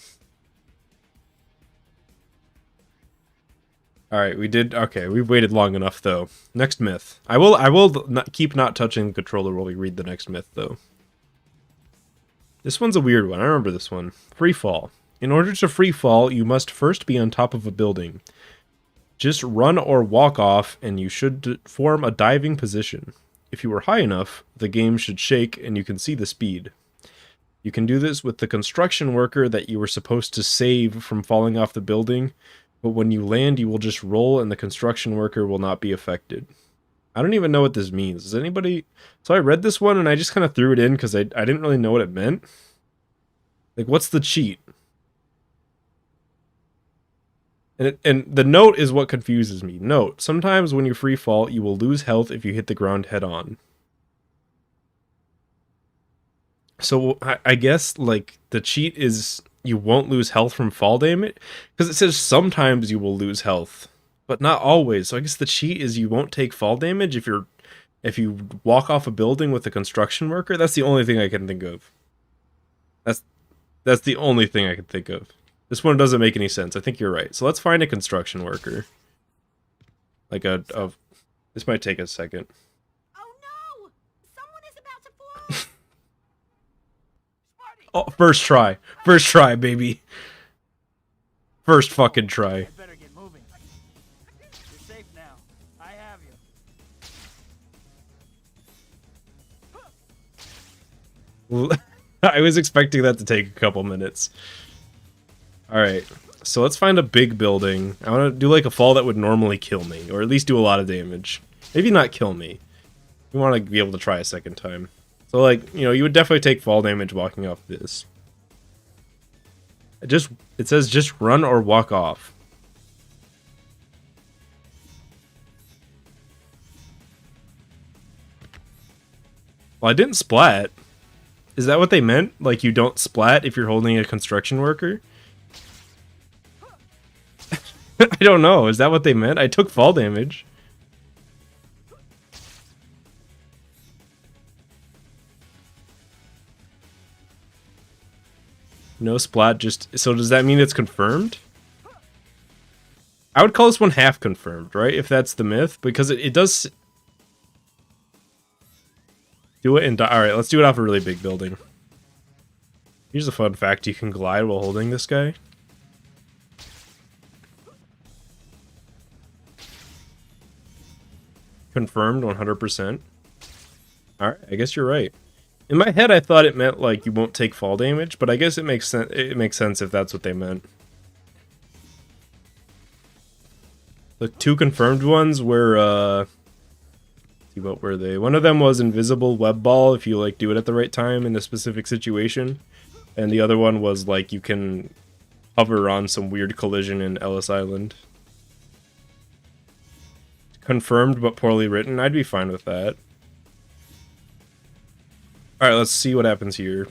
Alright, we did... Okay, we've waited long enough, though. Next myth. I will keep not touching the controller while we read the next myth, though. This one's a weird one. I remember this one. Free fall. In order to free fall, you must first be on top of a building. Just run or walk off, and you should form a diving position. If you are high enough, the game should shake, and you can see the speed. You can do this with the construction worker that you were supposed to save from falling off the building, but when you land, you will just roll and the construction worker will not be affected. I don't even know what this means. Does anybody... So I read this one and I just kind of threw it in because I didn't really know what it meant. Like, what's the cheat? And the note is what confuses me. Note, sometimes when you free fall, you will lose health if you hit the ground head on. So I guess, like, the cheat is you won't lose health from fall damage? Because it says sometimes you will lose health, but not always. So I guess the cheat is you won't take fall damage if you walk off a building with a construction worker. That's the only thing I can think of. That's the only thing I can think of. This one doesn't make any sense. I think you're right. So let's find a construction worker. Like this might take a second. Oh no! Someone is about to fall! Oh, first try. First try, baby. First fucking try. You better get moving. You're safe now. I have you. I was expecting that to take a couple minutes. Alright, so let's find a big building. I want to do like a fall that would normally kill me, or at least do a lot of damage. Maybe not kill me. We want to be able to try a second time. So, like, you know, you would definitely take fall damage walking off this. It says just run or walk off. Well, I didn't splat. Is that what they meant? Like, you don't splat if you're holding a construction worker? I don't know. Is that what they meant? I took fall damage. No splat, just... So does that mean it's confirmed? I would call this one half confirmed, right? If that's the myth. Because it does... Do it and die. Alright, let's do it off a really big building. Here's a fun fact. You can glide while holding this guy. Confirmed 100%. Alright, I guess you're right. In my head, I thought it meant, like, you won't take fall damage, but I guess it makes sense. It makes sense if that's what they meant. The two confirmed ones were, see, what were they? One of them was invisible web ball if you, like, do it at the right time in a specific situation. And the other one was, like, you can hover on some weird collision in Ellis Island. Confirmed but poorly written. I'd be fine with that. Alright, let's see what happens here.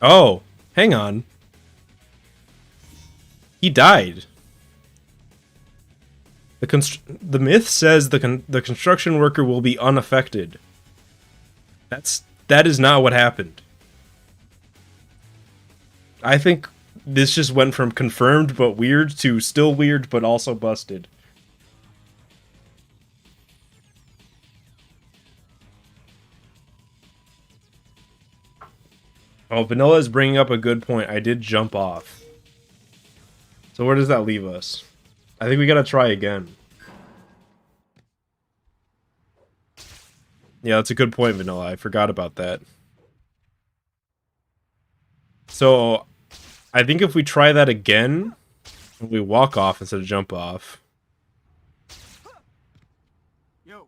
Oh, hang on. He died. The myth says the construction worker will be unaffected. That is not what happened. I think this just went from confirmed but weird to still weird but also busted. Oh, Vanilla is bringing up a good point. I did jump off. So where does that leave us? I think we gotta try again. Yeah, that's a good point, Vanilla. I forgot about that. So, I think if we try that again, we walk off instead of jump off. Yo.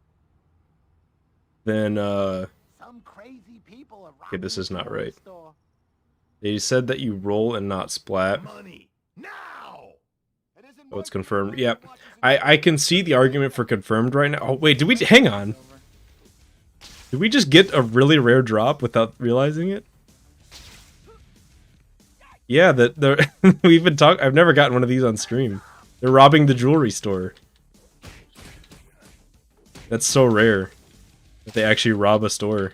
Then, Some crazy people are okay, this is not robbing the right. store. They said that you roll and not splat. Money now. It isn't Oh, it's confirmed. Yep. I can see the argument for confirmed right now. Oh, wait, did we... Hang on. Did we just get a really rare drop without realizing it? Yeah, we've been talking... I've never gotten one of these on stream. They're robbing the jewelry store. That's so rare. That they actually rob a store.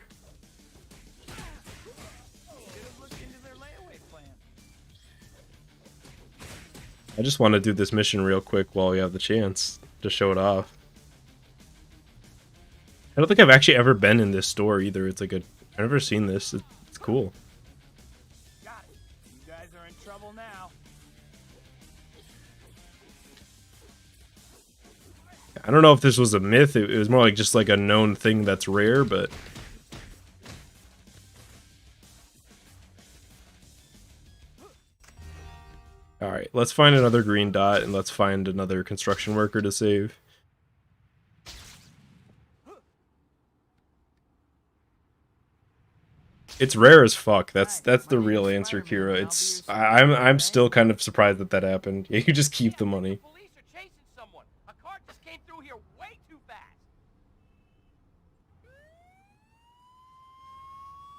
I just want to do this mission real quick while we have the chance to show it off. I don't think I've actually ever been in this store either. It's like I've never seen this. It's cool. Got it. You guys are in trouble now. I don't know if this was a myth. It was more like just like a known thing that's rare, but... Alright, let's find another green dot and let's find another construction worker to save. It's rare as fuck. That's the real answer, Kira. I'm still kind of surprised that happened. Yeah, you just keep the money. Police are chasing someone. A car just came through here way too fast.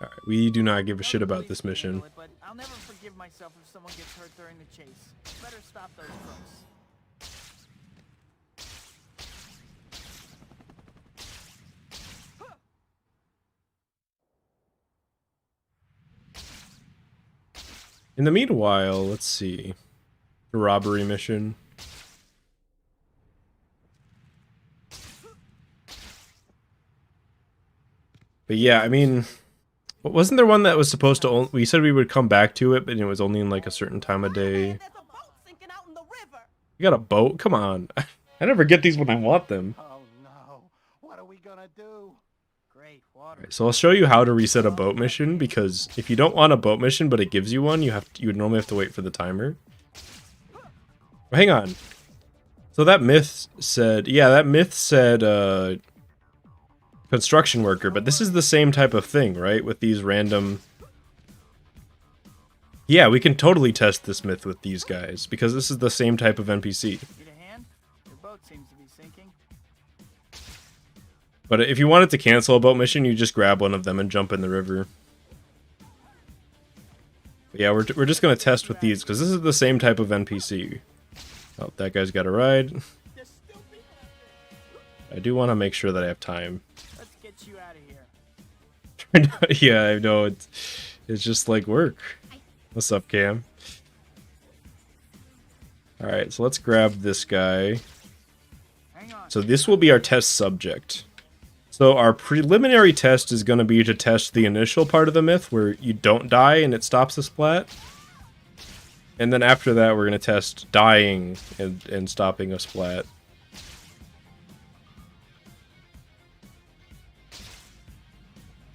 Alright, we do not give a shit about this mission. But I'll never forgive myself if someone gets hurt during the chase. Better stop those crooks. In the meanwhile, let's see. A robbery mission. But yeah, I mean... Wasn't there one that was supposed to... We said we would come back to it, but it was only in like a certain time of day. There's a boat sinking out in the river. You got a boat? Come on. I never get these when I want them. Oh no, what are we gonna do? Great water. Alright, so I'll show you how to reset a boat mission, because if you don't want a boat mission but it gives you one, you would normally have to wait for the timer. Oh, hang on. So that myth said... Yeah, that myth said, construction worker, but this is the same type of thing, right? With these random... Yeah, we can totally test this myth with these guys, because this is the same type of NPC. Need a hand? Your boat seems to be sinking. But if you wanted to cancel a boat mission, you just grab one of them and jump in the river. But yeah, we're just going to test with these, because this is the same type of NPC. Oh, that guy's got a ride. I do want to make sure that I have time. Let's get you out of here. Yeah, I know, it's just like work. What's up, Cam? Alright, so let's grab this guy. Hang on. So this will be our test subject. So our preliminary test is going to be to test the initial part of the myth where you don't die and it stops the splat. And then after that we're going to test dying and stopping a splat.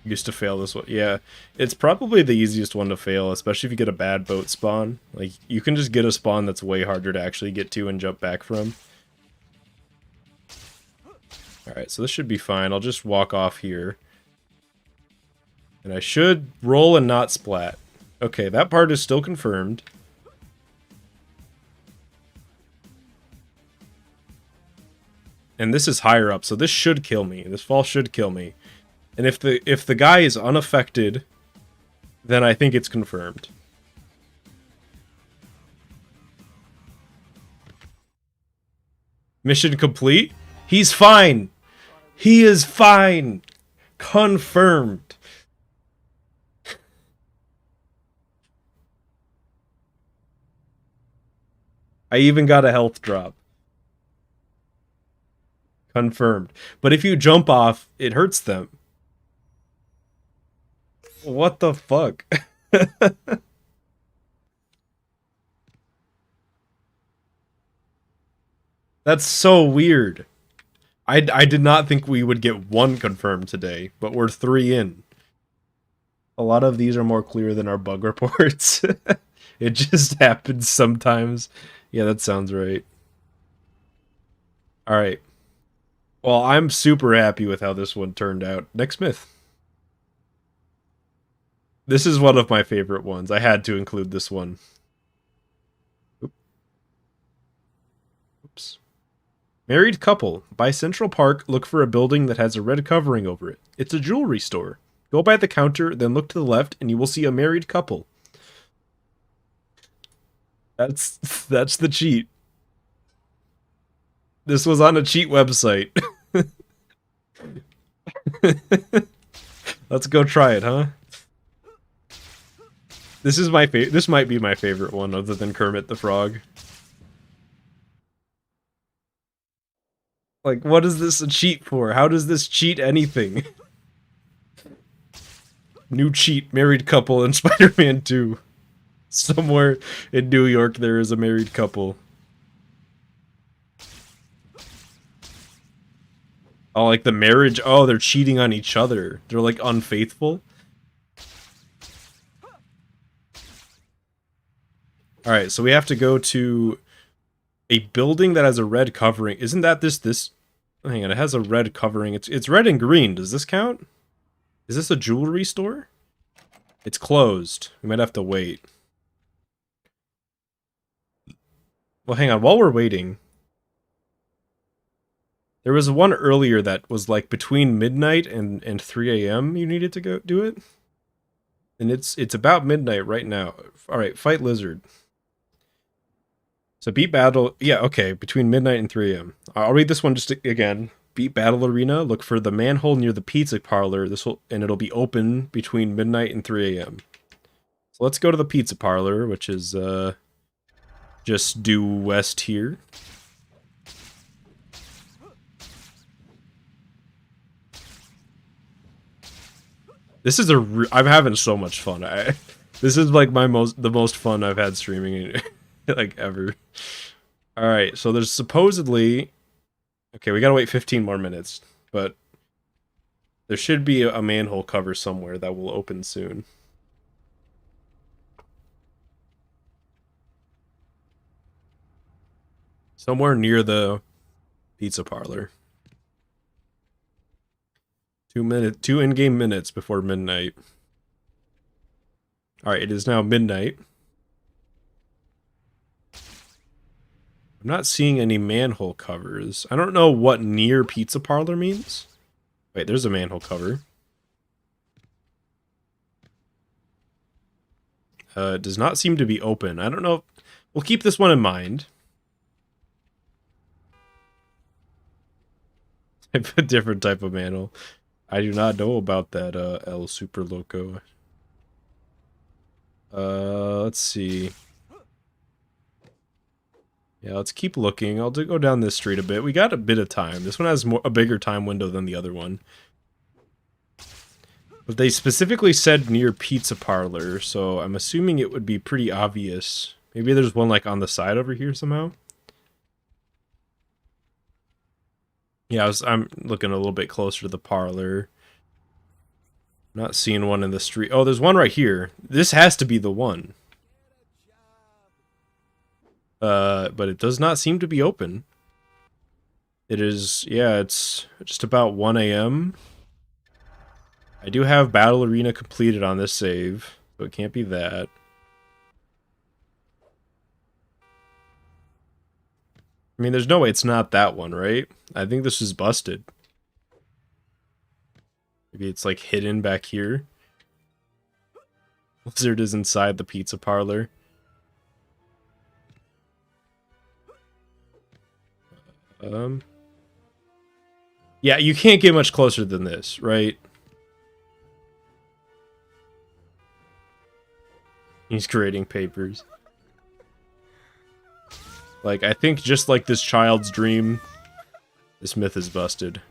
Used to fail this one. Yeah, it's probably the easiest one to fail, especially if you get a bad boat spawn. Like, you can just get a spawn that's way harder to actually get to and jump back from. Alright, so this should be fine. I'll just walk off here. And I should roll and not splat. Okay, that part is still confirmed. And this is higher up, so this should kill me. This fall should kill me. And if the guy is unaffected, then I think it's confirmed. Mission complete? He's fine! He is fine! Confirmed. I even got a health drop. Confirmed. But if you jump off, it hurts them. What the fuck? That's so weird. I did not think we would get one confirmed today, but we're 3 in. A lot of these are more clear than our bug reports. It just happens sometimes. Yeah, that sounds right. Alright. Well, I'm super happy with how this one turned out. Next myth. This is one of my favorite ones. I had to include this one. Oop. Oops. Married couple. By Central Park, look for a building that has a red covering over it. It's a jewelry store. Go by the counter, then look to the left, and you will see a married couple. That's the cheat. This was on a cheat website. Let's go try it, huh? This is my this might be my favorite one other than Kermit the Frog. Like, what is this a cheat for? How does this cheat anything? New cheat, married couple in Spider-Man 2. Somewhere in New York there is a married couple. Oh, like the marriage. Oh, they're cheating on each other. They're like unfaithful. Alright, so we have to go to a building that has a red covering. Isn't that this? Hang on, it has a red covering. It's red and green. Does this count? Is this a jewelry store? It's closed. We might have to wait. Well, hang on. While we're waiting, there was one earlier that was like between midnight and 3 a.m. you needed to go do it. And it's about midnight right now. Alright, fight lizard. So beat battle, yeah, okay, between midnight and 3 a.m. I'll read this one just again. Beat battle arena, look for the manhole near the pizza parlor. And it'll be open between midnight and 3 a.m. So let's go to the pizza parlor, which is just due west here. This is I'm having so much fun. This is like the most fun I've had streaming like ever. All right, so there's supposedly, okay, we gotta wait 15 more minutes, but there should be a manhole cover somewhere that will open soon. Somewhere near the pizza parlor. 2 in-game minutes before midnight. Alright, it is now midnight. I'm not seeing any manhole covers. I don't know what near pizza parlor means. Wait, there's a manhole cover. It does not seem to be open. I don't know. We'll keep this one in mind. A different type of manhole. I do not know about that, El Super Loco. Let's see. Yeah, let's keep looking. I'll go down this street a bit. We got a bit of time. This one has a bigger time window than the other one. But they specifically said near pizza parlor, so I'm assuming it would be pretty obvious. Maybe there's one like on the side over here somehow. Yeah, I'm looking a little bit closer to the parlor. Not seeing one in the street. Oh, there's one right here. This has to be the one. But it does not seem to be open. It is, yeah, it's just about 1 a.m. I do have Battle Arena completed on this save, so it can't be that. I mean, there's no way it's not that one, right? I think this is busted. Maybe it's like hidden back here. Lizard is inside the pizza parlor. Yeah, you can't get much closer than this, right? He's creating papers. Like, I think just like this child's dream, this myth is busted.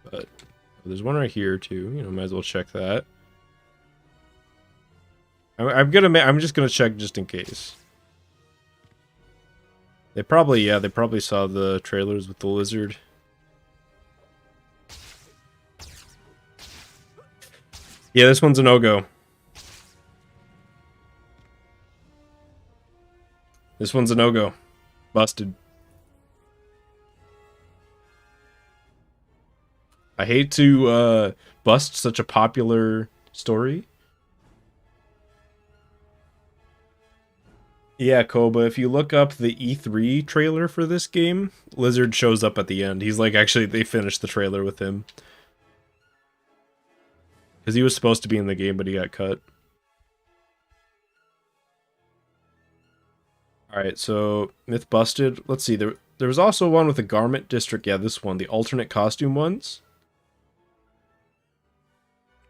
But there's one right here too. You know, might as well check that. I'm just gonna check just in case. They probably saw the trailers with the lizard. Yeah, this one's a no-go. This one's a no-go. Busted. I hate to bust such a popular story. Yeah, Koba, if you look up the E3 trailer for this game, Lizard shows up at the end. He's like, actually, they finished the trailer with him. Because he was supposed to be in the game, but he got cut. Alright, so Myth Busted. Let's see, there was also one with the Garment District. Yeah, this one, the alternate costume ones.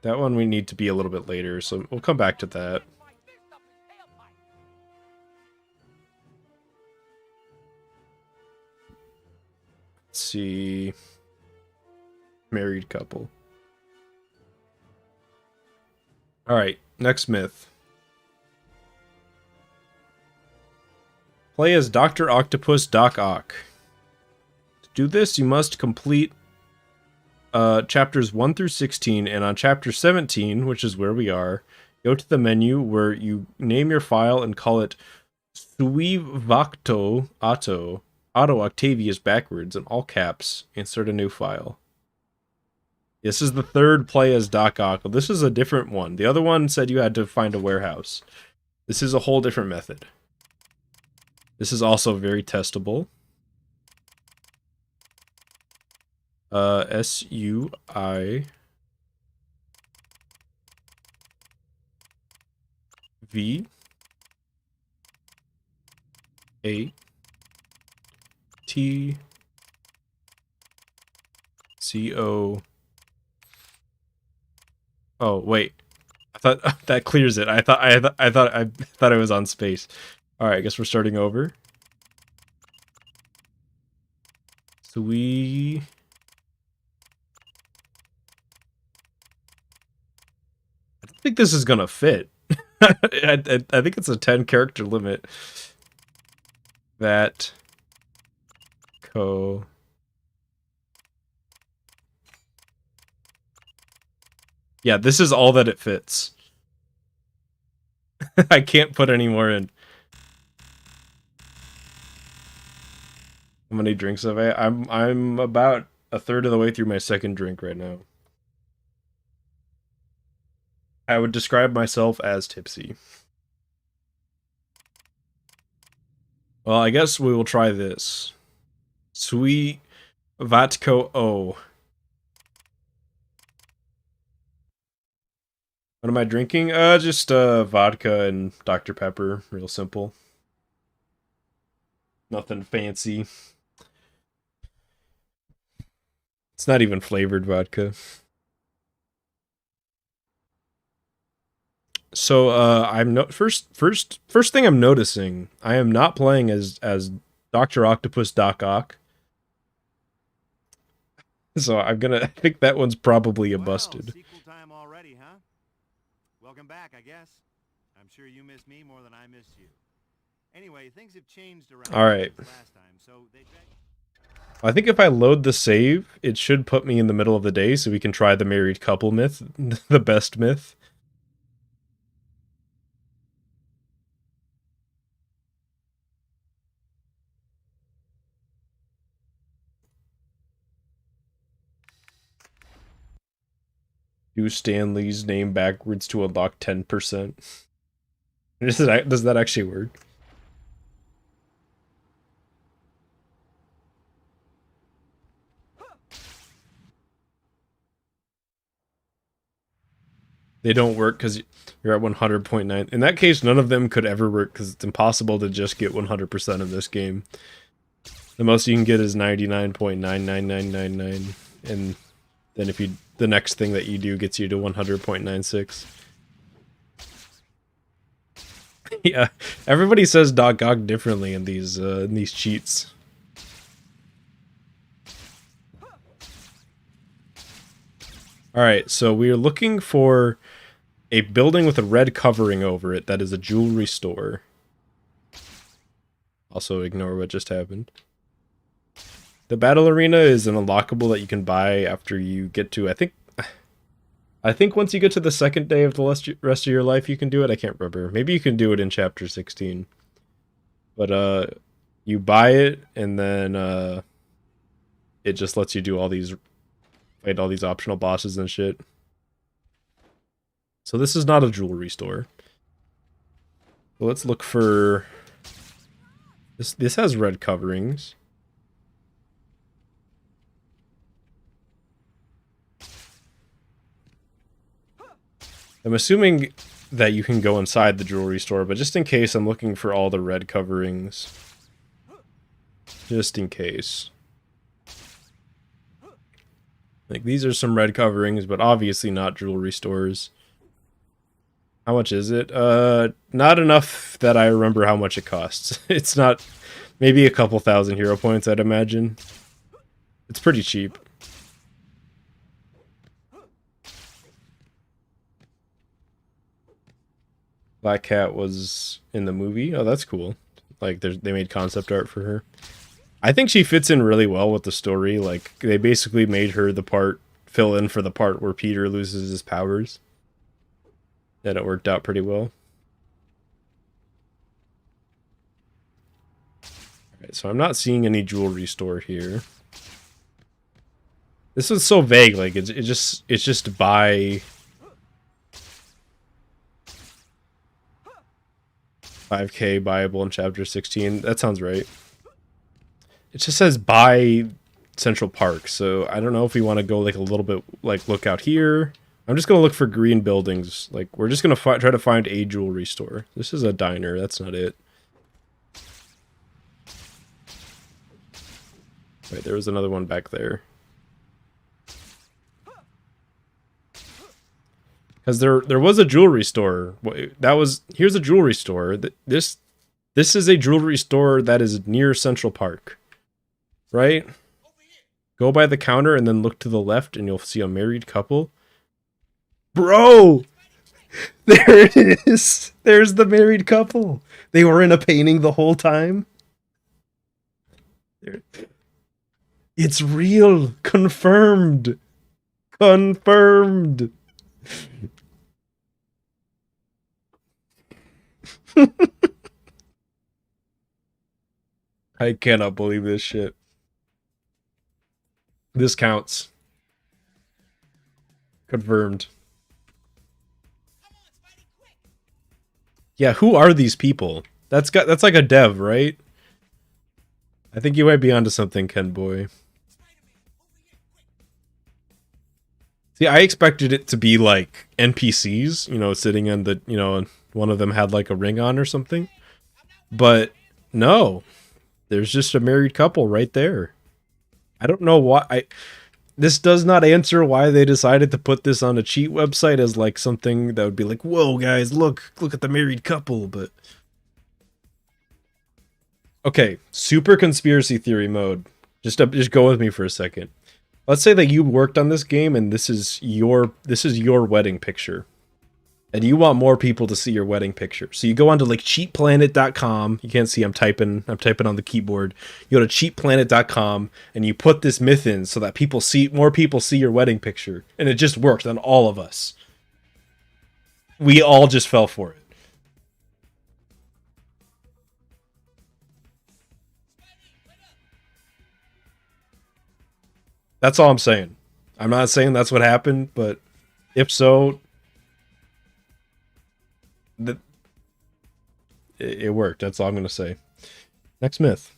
That one we need to be a little bit later, so we'll come back to that. My fist up his tailpipe. Let's see. Married couple. Alright, next myth. Play as Dr. Octopus Doc Ock. To do this, you must complete chapters 1 through 16, and on chapter 17, which is where we are, go to the menu where you name your file and call it Suivacto Auto. Auto Octavius backwards in all caps. Insert a new file. This is the third play as Doc Ock. This is a different one. The other one said you had to find a warehouse. This is a whole different method. This is also very testable. S-U-I... V... A... T... C-O... Oh, wait. I thought that clears it. I thought it was on space. All right, I guess we're starting over. So I don't think this is gonna fit. I think it's a 10 character limit. That co. Yeah, this is all that it fits. I can't put any more in. How many drinks have I? I'm about a third of the way through my second drink right now. I would describe myself as tipsy. Well, I guess we will try this. Sweet Vatko O. What am I drinking? Just vodka and Dr. Pepper. Real simple. Nothing fancy. It's not even flavored vodka. So first thing I'm noticing, I am not playing as Dr. Octopus Doc Ock. So I think that one's probably a busted. Sequel time already, huh? Welcome back, I guess. I'm sure you miss me more than I miss you. Anyway, things have changed around All right. last time, so they I think if I load the save, it should put me in the middle of the day so we can try the married couple myth, the best myth. Do Stanley's name backwards to unlock 10%. Does that actually work? They don't work because you're at 100.9. In that case, none of them could ever work because it's impossible to just get 100% of this game. The most you can get is 99.99999, and then the next thing that you do gets you to 100.96. Yeah, everybody says Doc Ock differently in these cheats. Alright, so we are looking for a building with a red covering over it that is a jewelry store. Also ignore what just happened. The battle arena is an unlockable that you can buy after you get to, I think once you get to the second day of the rest of your life you can do it. I can't remember. Maybe you can do it in chapter 16. But you buy it and then it just lets you do fight all these optional bosses and shit. So this is not a jewelry store. So let's look for This has red coverings. I'm assuming that you can go inside the jewelry store, but just in case, I'm looking for all the red coverings. Just in case. Like, these are some red coverings, but obviously not jewelry stores. How much is it? Not enough that I remember how much it costs. It's not... Maybe a couple thousand hero points, I'd imagine. It's pretty cheap. Black Cat was in the movie. Oh, that's cool. Like, they made concept art for her. I think she fits in really well with the story. Like, they basically made her the part, fill in for the part where Peter loses his powers. And it worked out pretty well. Alright, so I'm not seeing any jewelry store here. This is so vague, like, it's just buy... 5K buyable in chapter 16. That sounds right. It just says buy Central Park, so I don't know if we want to go like a little bit, like look out here. I'm just going to look for green buildings. Like, we're just going to try to find a jewelry store. This is a diner, that's not it. Wait, there was another one back there. Because there was a jewelry store. Here's a jewelry store. This is a jewelry store that is near Central Park. Right? Go by the counter and then look to the left and you'll see a married couple. Bro! There it is! There's the married couple! They were in a painting the whole time. It's real! Confirmed! Confirmed! I cannot believe this shit. This counts. Confirmed. Yeah, who are these people? That's like a dev, right? I think you might be onto something, Ken Boy. See, I expected it to be like NPCs, you know, sitting on the, you know, one of them had like a ring on or something. But no, there's just a married couple right there. I don't know why. This does not answer why they decided to put this on a cheat website as like something that would be like, whoa, guys, look at the married couple. But okay, super conspiracy theory mode. Just go with me for a second. Let's say that you worked on this game and this is your wedding picture. And you want more people to see your wedding picture. So you go onto like cheatplanet.com. You can't see I'm typing on the keyboard. You go to cheatplanet.com and you put this myth in so that more people see your wedding picture. And it just worked on all of us. We all just fell for it. That's all I'm saying. I'm not saying that's what happened, but if so, it worked. That's all I'm going to say. Next myth.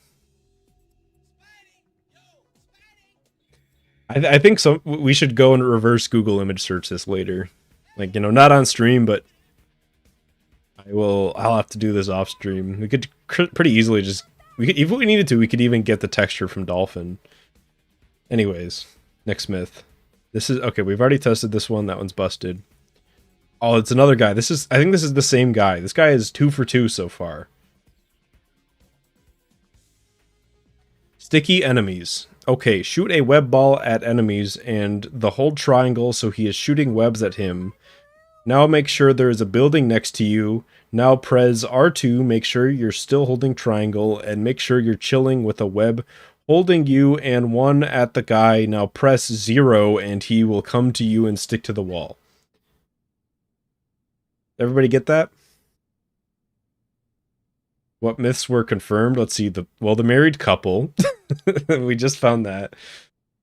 I think we should go and reverse Google image search this later. Like, you know, not on stream, but I'll have to do this off stream. We could pretty easily if we needed to, we could even get the texture from Dolphin. Anyways, next myth. This is okay, we've already tested this one. That one's busted. Oh, it's another guy. I think this is the same guy. This guy is 2 for 2 so far. Sticky enemies. Okay, shoot a web ball at enemies and the hold triangle so he is shooting webs at him. Now make sure there is a building next to you. Now press R2, make sure you're still holding triangle, and make sure you're chilling with a web holding you and one at the guy. Now press 0 and he will come to you and stick to the wall. Everybody get that? What myths were confirmed? Let's see. The married couple. We just found that.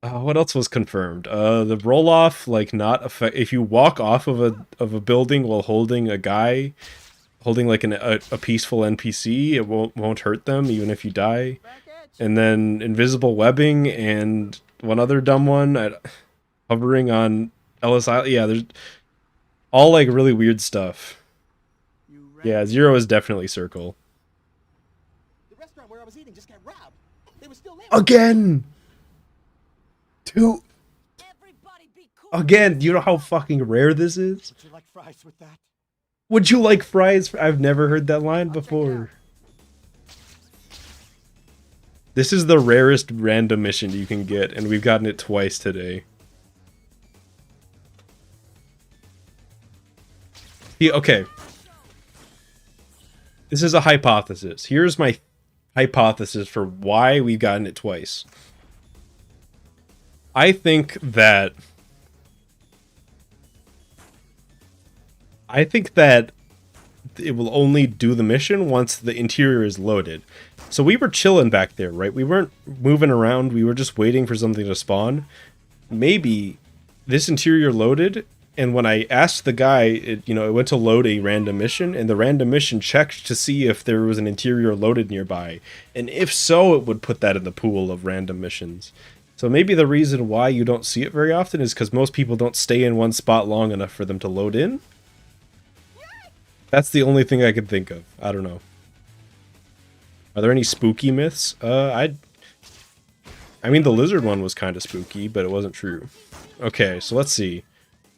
What else was confirmed? The roll off, like, not affect if you walk off of a building while holding holding like a peaceful NPC. It won't hurt them even if you die. Back at you. And then invisible webbing and one other dumb one, hovering on Ellis Island. Yeah, there's all like really weird stuff. You Yeah, ready? 0 is definitely circle. The restaurant where I was eating just got robbed. They were still there. Again! Two. Everybody be cool. Again, do you know how fucking rare this is? Would you like fries with that? Would you like fries? I've never heard that line before. This is the rarest random mission you can get, and we've gotten it twice today. Yeah, okay. This is a hypothesis. Here's my hypothesis for why we've gotten it twice. I think that it will only do the mission once the interior is loaded. So we were chilling back there, right? We weren't moving around. We were just waiting for something to spawn. Maybe this interior loaded, and when I asked the guy, it went to load a random mission, and the random mission checked to see if there was an interior loaded nearby. And if so, it would put that in the pool of random missions. So maybe the reason why you don't see it very often is because most people don't stay in one spot long enough for them to load in. That's the only thing I could think of. I don't know. Are there any spooky myths? I mean, the lizard one was kind of spooky, but it wasn't true. Okay, so let's see.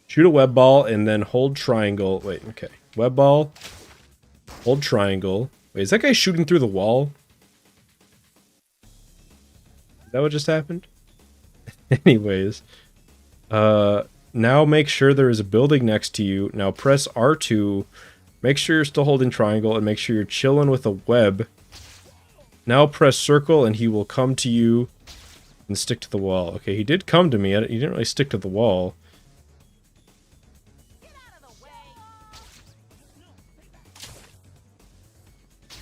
Shoot a web ball and then hold triangle. Wait, okay. Web ball. Hold triangle. Wait, is that guy shooting through the wall? Is that what just happened? Anyways. Now make sure there is a building next to you. Now press R2. Make sure you're still holding triangle and make sure you're chilling with a web. Now press circle and he will come to you and stick to the wall. Okay, he did come to me. He didn't really stick to the wall. Get out of the way.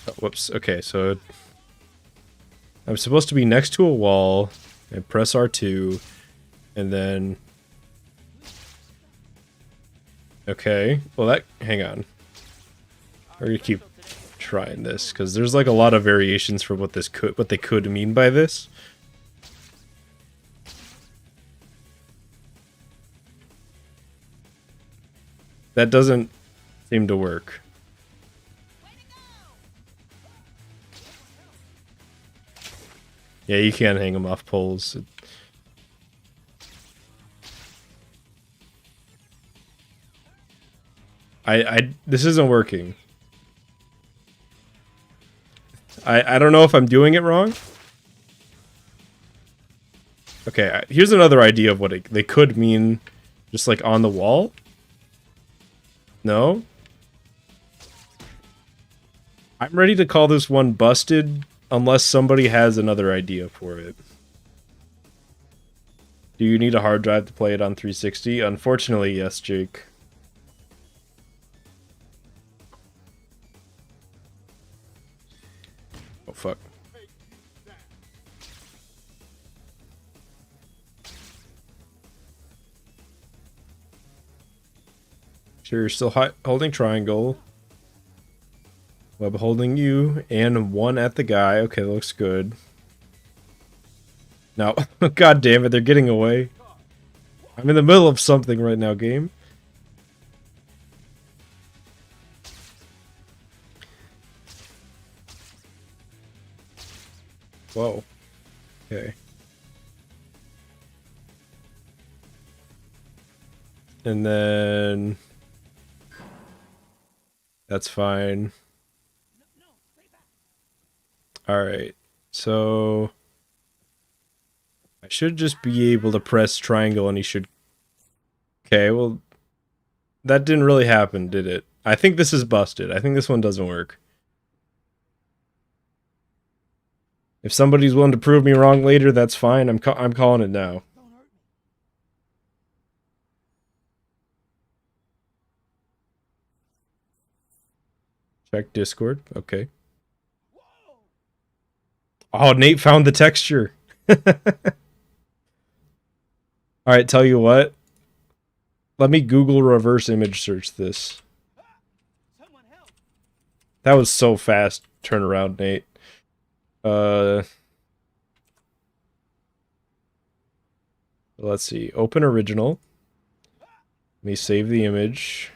Oh, whoops. Okay, so I'm supposed to be next to a wall and press R2 and then... Okay, well hang on. We're gonna keep trying this because there's like a lot of variations for what they could mean by this. That doesn't seem to work. Yeah, you can't hang them off poles. This isn't working. I don't know if I'm doing it wrong. Okay, here's another idea of what they could mean, just like on the wall. No? I'm ready to call this one busted, unless somebody has another idea for it. Do you need a hard drive to play it on 360? Unfortunately, yes, Jake. Oh, fuck. Sure, you're still holding triangle. Web holding you, and one at the guy. Okay, that looks good. Now, god damn it, they're getting away. I'm in the middle of something right now, game. Whoa. Okay. And then... That's fine. Alright, so... I should just be able to press triangle and he should... Okay, well... That didn't really happen, did it? I think this is busted. I think this one doesn't work. If somebody's willing to prove me wrong later, that's fine. I'm calling it now. Check Discord. Okay. Oh, Nate found the texture. Alright, tell you what. Let me Google reverse image search this. Someone help. That was so fast. Turn around, Nate. Let's see. Open original. Let me save the image.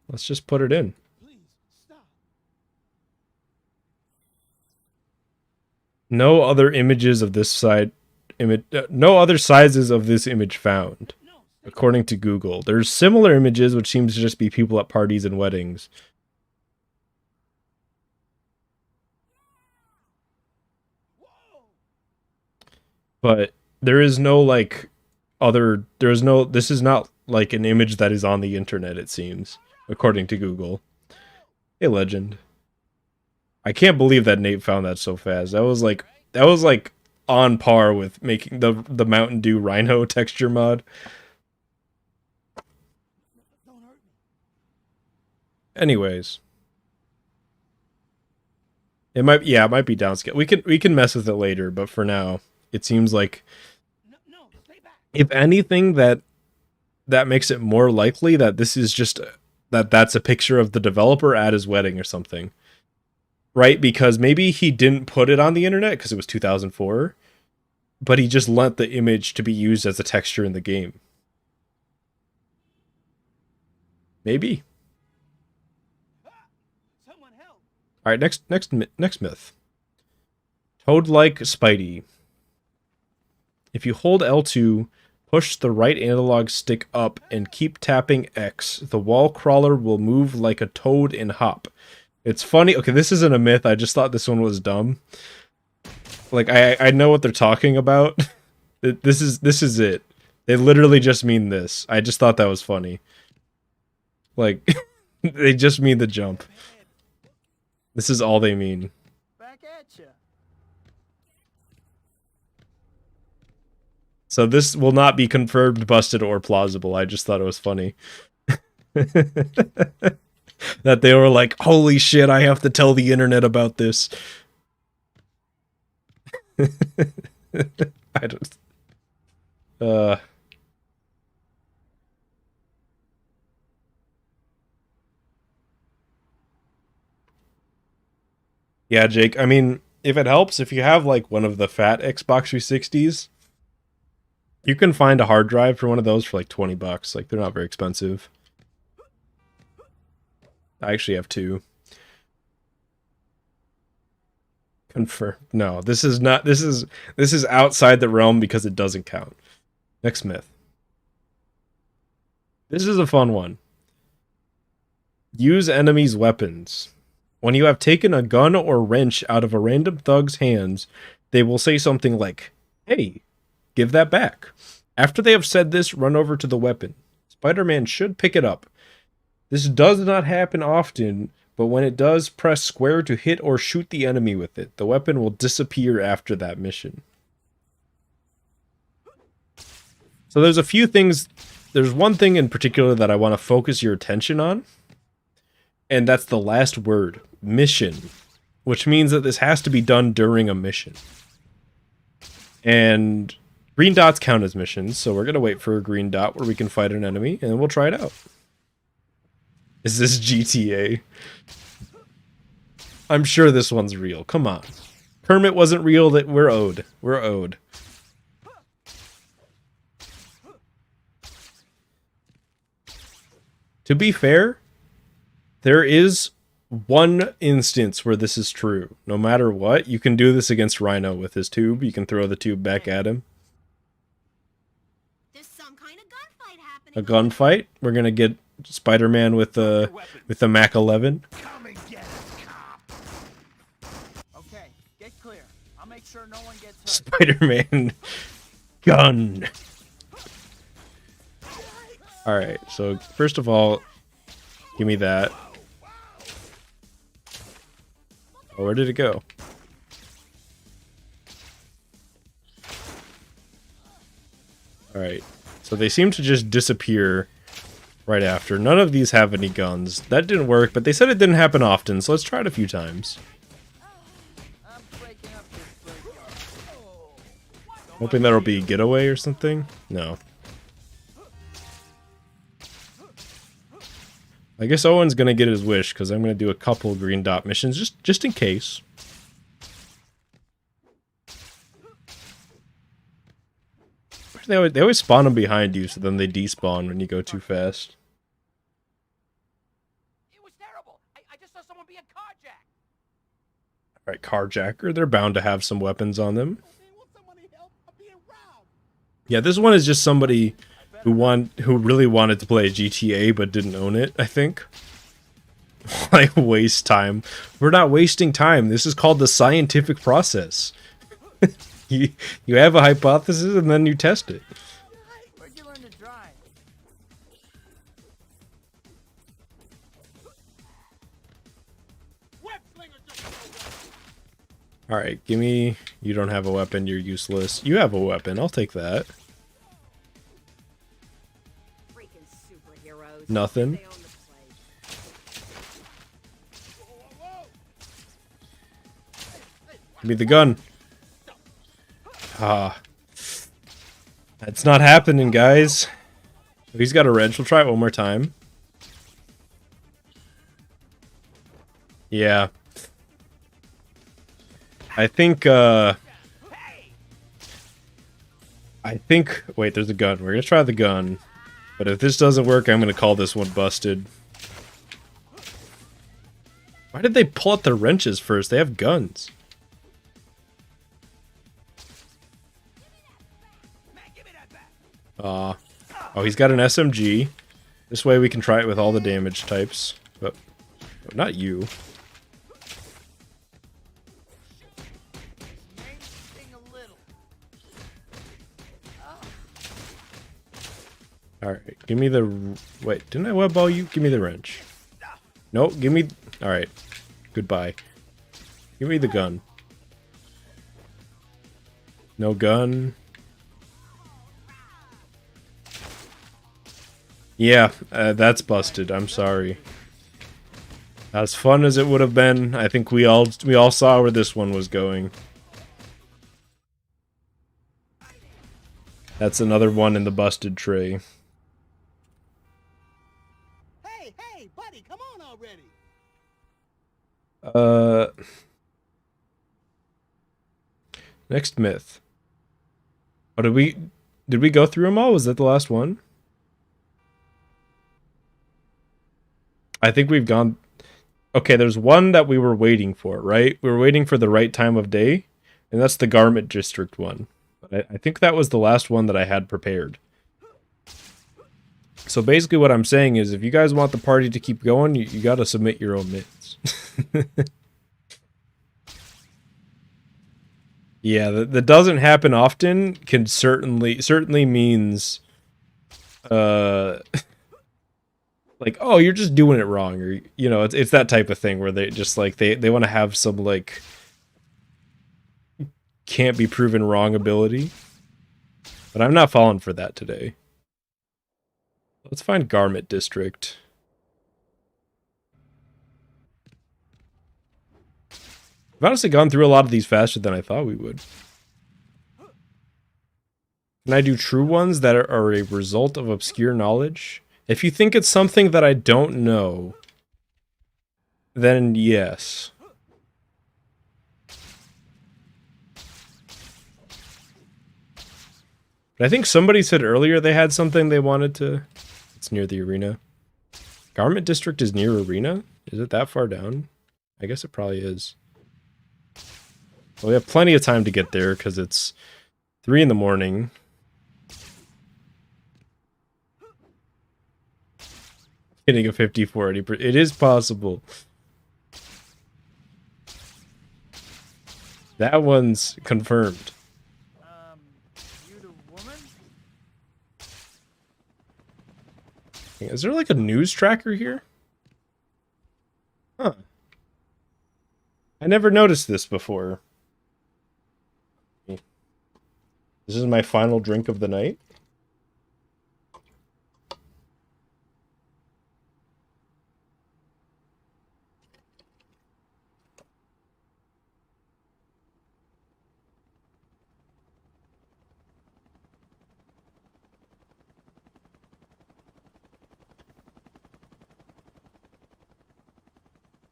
Let's just put it in. Please, stop. No other images of this side no other sizes of this image found, according to Google. There's similar images, which seems to just be people at parties and weddings. But there is no like this is not like an image that is on the internet, it seems, according to Google. Hey, legend. I can't believe that Nate found that so fast. That was like on par with making the Mountain Dew Rhino texture mod. Don't hurt me. Anyways. It might be downscale. We can mess with it later, but for now, it seems like No, stay back. if anything that makes it more likely that this is just that's a picture of the developer at his wedding or something. Right? Because maybe he didn't put it on the internet because it was 2004, but he just lent the image to be used as a texture in the game. Maybe. Someone help. All right, next myth. Toad-like Spidey. If you hold L2, push the right analog stick up, and keep tapping X, the wall crawler will move like a toad and hop. It's funny. Okay, this isn't a myth. I just thought this one was dumb. Like, I know what they're talking about. This is it. They literally just mean this. I just thought that was funny. Like, they just mean the jump. This is all they mean. Back at ya. So this will not be confirmed, busted, or plausible. I just thought it was funny. That they were like, holy shit, I have to tell the internet about this. I don't... Yeah, Jake, I mean, if it helps, if you have like one of the fat Xbox 360s, you can find a hard drive for one of those for like $20. Like, they're not very expensive. I actually have two. Confirm. No, this is not. This is outside the realm because it doesn't count. Next myth. This is a fun one. Use enemies' weapons. When you have taken a gun or wrench out of a random thug's hands, they will say something like, "Hey, give that back." After they have said this, run over to the weapon. Spider-Man should pick it up. This does not happen often, but when it does, press square to hit or shoot the enemy with it. The weapon will disappear after that mission. So there's a few things. There's one thing in particular that I want to focus your attention on, and that's the last word, mission, which means that this has to be done during a mission. And green dots count as missions, so we're going to wait for a green dot where we can fight an enemy, and then we'll try it out. Is this GTA? I'm sure this one's real. Come on. Kermit wasn't real, that we're owed. We're owed. To be fair, there is one instance where this is true. No matter what, you can do this against Rhino with his tube. You can throw the tube back at him. There's some kind of gunfight happening. A gunfight. We're gonna get Spider-Man with the Mac 11. Come and get us, cop. Okay, get clear. I'll make sure no one gets hurt. Spider-Man gun. All right. So first of all, give me that. Oh, where did it go? All right. So they seem to just disappear right after. None of these have any guns. That didn't work, but they said it didn't happen often, so let's try it a few times. I'm breaking up this breakup. Hoping that'll be getaway or something. No. I guess Owen's gonna get his wish, because I'm gonna do a couple green dot missions, just in case. They always spawn them behind you, so then they despawn when you go too fast. It was terrible. I just saw someone being carjacked. Alright, carjacker, they're bound to have some weapons on them. Hey, won't somebody help? I'm being robbed. Yeah, this one is just somebody who really wanted to play GTA but didn't own it, I think. Like, waste time. We're not wasting time. This is called the scientific process. You have a hypothesis and then you test it. Where'd you learn to drive? Alright, give me... You don't have a weapon, you're useless. You have a weapon, I'll take that. Freaking superheroes. Nothing. They own the place. Give me the gun. Ah. That's not happening, guys. If he's got a wrench, we'll try it one more time. Yeah. I think, wait, there's a gun. We're gonna try the gun. But if this doesn't work, I'm gonna call this one busted. Why did they pull out their wrenches first? They have guns. Oh, he's got an SMG. This way we can try it with all the damage types. But not you. Alright, give me the... Wait, didn't I web ball you? Give me the wrench. Nope, give me... Alright, goodbye. Give me the gun. No gun. Yeah, that's busted. I'm sorry. As fun as it would have been, I think we all saw where this one was going. That's another one in the busted tray. Hey, buddy, come on already. Next myth. Oh, did we go through them all? Was that the last one? I think we've gone... Okay, there's one that we were waiting for, right? We were waiting for the right time of day, and that's the Garment District one. But I think that was the last one that I had prepared. So basically what I'm saying is, if you guys want the party to keep going, you gotta submit your own myths. Yeah, that doesn't happen often, can certainly means... like, oh, you're just doing it wrong, or, you know, it's that type of thing where they just, like, they want to have some, like, can't be proven wrong ability. But I'm not falling for that today. Let's find Garment District. I've honestly gone through a lot of these faster than I thought we would. Can I do true ones that are a result of obscure knowledge? If you think it's something that I don't know, then yes. But I think somebody said earlier they had something they wanted to... It's near the arena. Garment District is near arena? Is it that far down? I guess it probably is. Well, we have plenty of time to get there because it's 3 in the morning. Getting a 50-40. It is possible. That one's confirmed. You the woman? Is there like a news tracker here? Huh. I never noticed this before. This is my final drink of the night.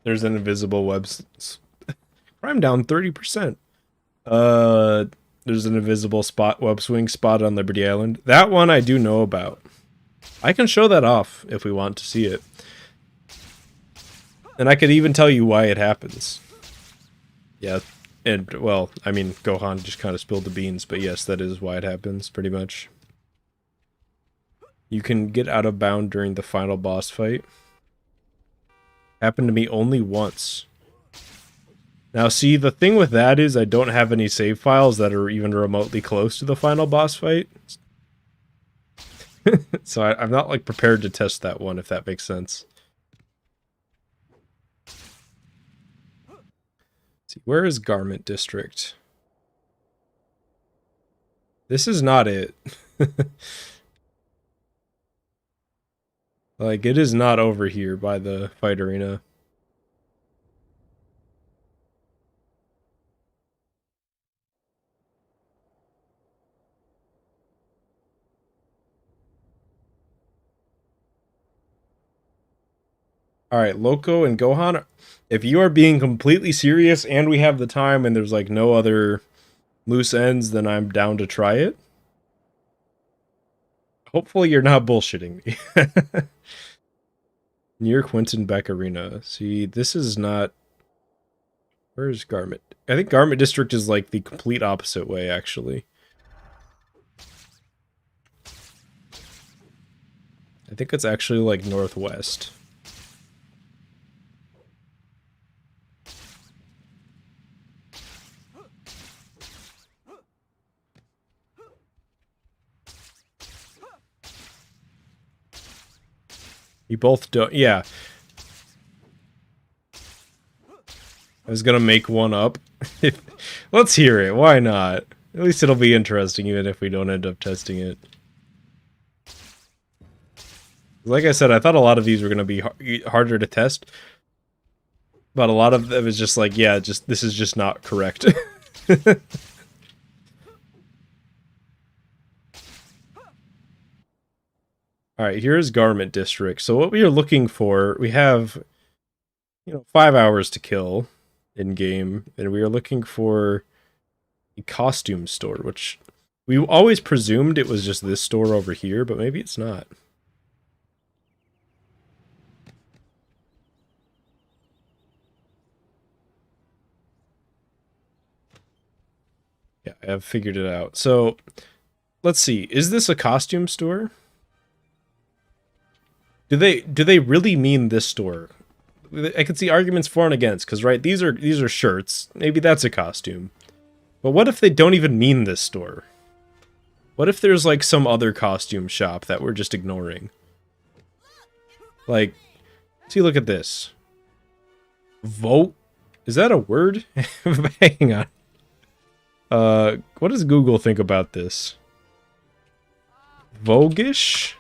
There's an invisible web. Crime down 30%. There's an invisible web swing spot on Liberty Island. That one I do know about. I can show that off if we want to see it. And I could even tell you why it happens. Yeah, and, well, I mean, Gohan just kind of spilled the beans, but yes, that is why it happens, pretty much. You can get out of bound during the final boss fight. Happened to me only once. Now, see, the thing with that is I don't have any save files that are even remotely close to the final boss fight. So I'm not, like, prepared to test that one, if that makes sense. Let's see, where is Garment District? This is not it. Like, it is not over here by the fight arena. Alright, Loco and Gohan, if you are being completely serious and we have the time and there's like no other loose ends, then I'm down to try it. Hopefully you're not bullshitting me. Near Quentin Beck Arena. See, this is not... Where's Garment? I think Garment District is like the complete opposite way, actually. I think it's actually like northwest. You both don't... Yeah. I was gonna make one up. Let's hear it. Why not? At least it'll be interesting, even if we don't end up testing it. Like I said, I thought a lot of these were gonna be harder to test. But a lot of them is just like, yeah, just this is just not correct. Alright, here's Garment District. So what we are looking for, we have, 5 hours to kill in-game, and we are looking for a costume store, which we always presumed it was just this store over here, but maybe it's not. Yeah, I've figured it out. So, let's see. Is this a costume store? Do they really mean this store? I can see arguments for and against, because right, these are shirts. Maybe that's a costume. But what if they don't even mean this store? What if there's like some other costume shop that we're just ignoring? Like, see, look at this. Vote? Is that a word? Hang on. What does Google think about this? Voguish?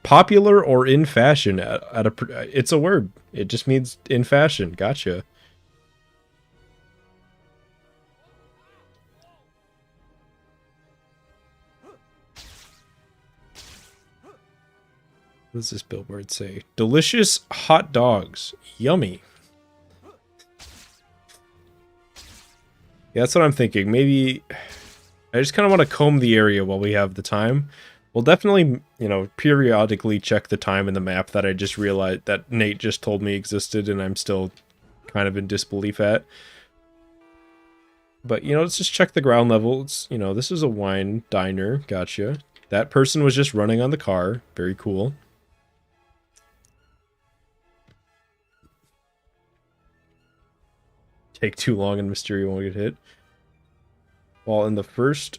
Popular or in fashion it's a word. It just means in fashion. Gotcha. What does this billboard say? Delicious hot dogs. Yummy. Yeah, that's what I'm thinking. Maybe I just kind of want to comb the area while we have the time. We'll definitely, periodically check the time in the map that I just realized that Nate just told me existed and I'm still kind of in disbelief at. But, let's just check the ground level. It's, this is a wine diner. Gotcha. That person was just running on the car. Very cool. Take too long and Mysterio won't get hit. While in the first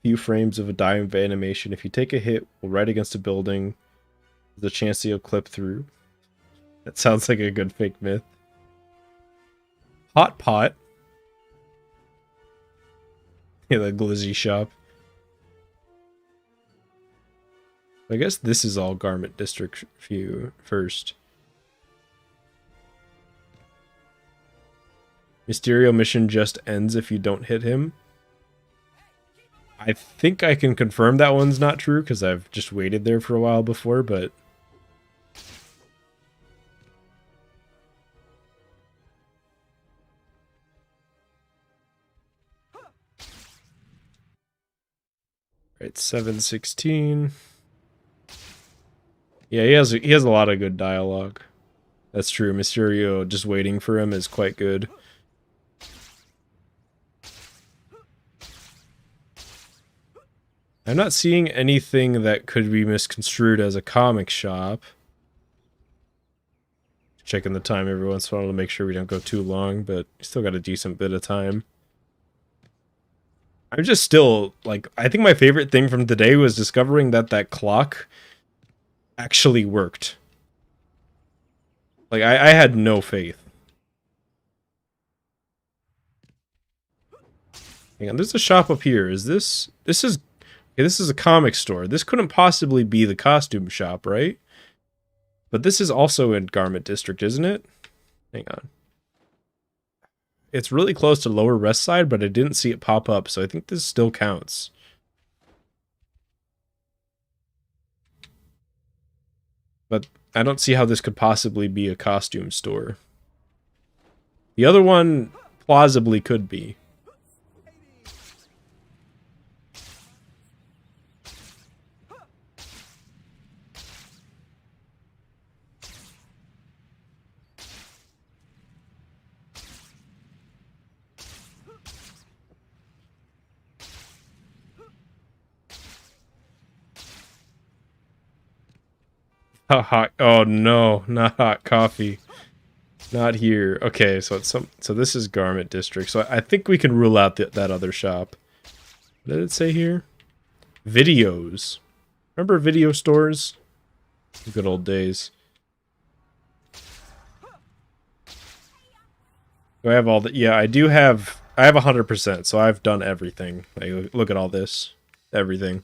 few frames of a dive animation, if you take a hit while right against a building, there's a chance that you'll clip through. That sounds like a good fake myth. Hot pot. Yeah, the glizzy shop. I guess this is all Garment District view first. Mysterio mission just ends if you don't hit him. I think I can confirm that one's not true, because I've just waited there for a while before, but... Right, 716. Yeah, he has a lot of good dialogue. That's true. Mysterio just waiting for him is quite good. I'm not seeing anything that could be misconstrued as a comic shop. Checking the time every once in a while to make sure we don't go too long, but still got a decent bit of time. I'm just still, like, I think my favorite thing from today was discovering that that clock actually worked. Like, I had no faith. Hang on, there's a shop up here. Is this... This is... Okay, this is a comic store. This couldn't possibly be the costume shop, right? But this is also in Garment District, isn't it? Hang on. It's really close to Lower West Side, but I didn't see it pop up, so I think this still counts. But I don't see how this could possibly be a costume store. The other one plausibly could be. Hot. Oh no, not hot coffee. Not here. Okay, so it's so this is Garment District. So I think we can rule out that other shop. What did it say here? Videos. Remember video stores? Good old days. Do I have all the... Yeah, I do have... I have 100%, so I've done everything. Like, look at all this. Everything.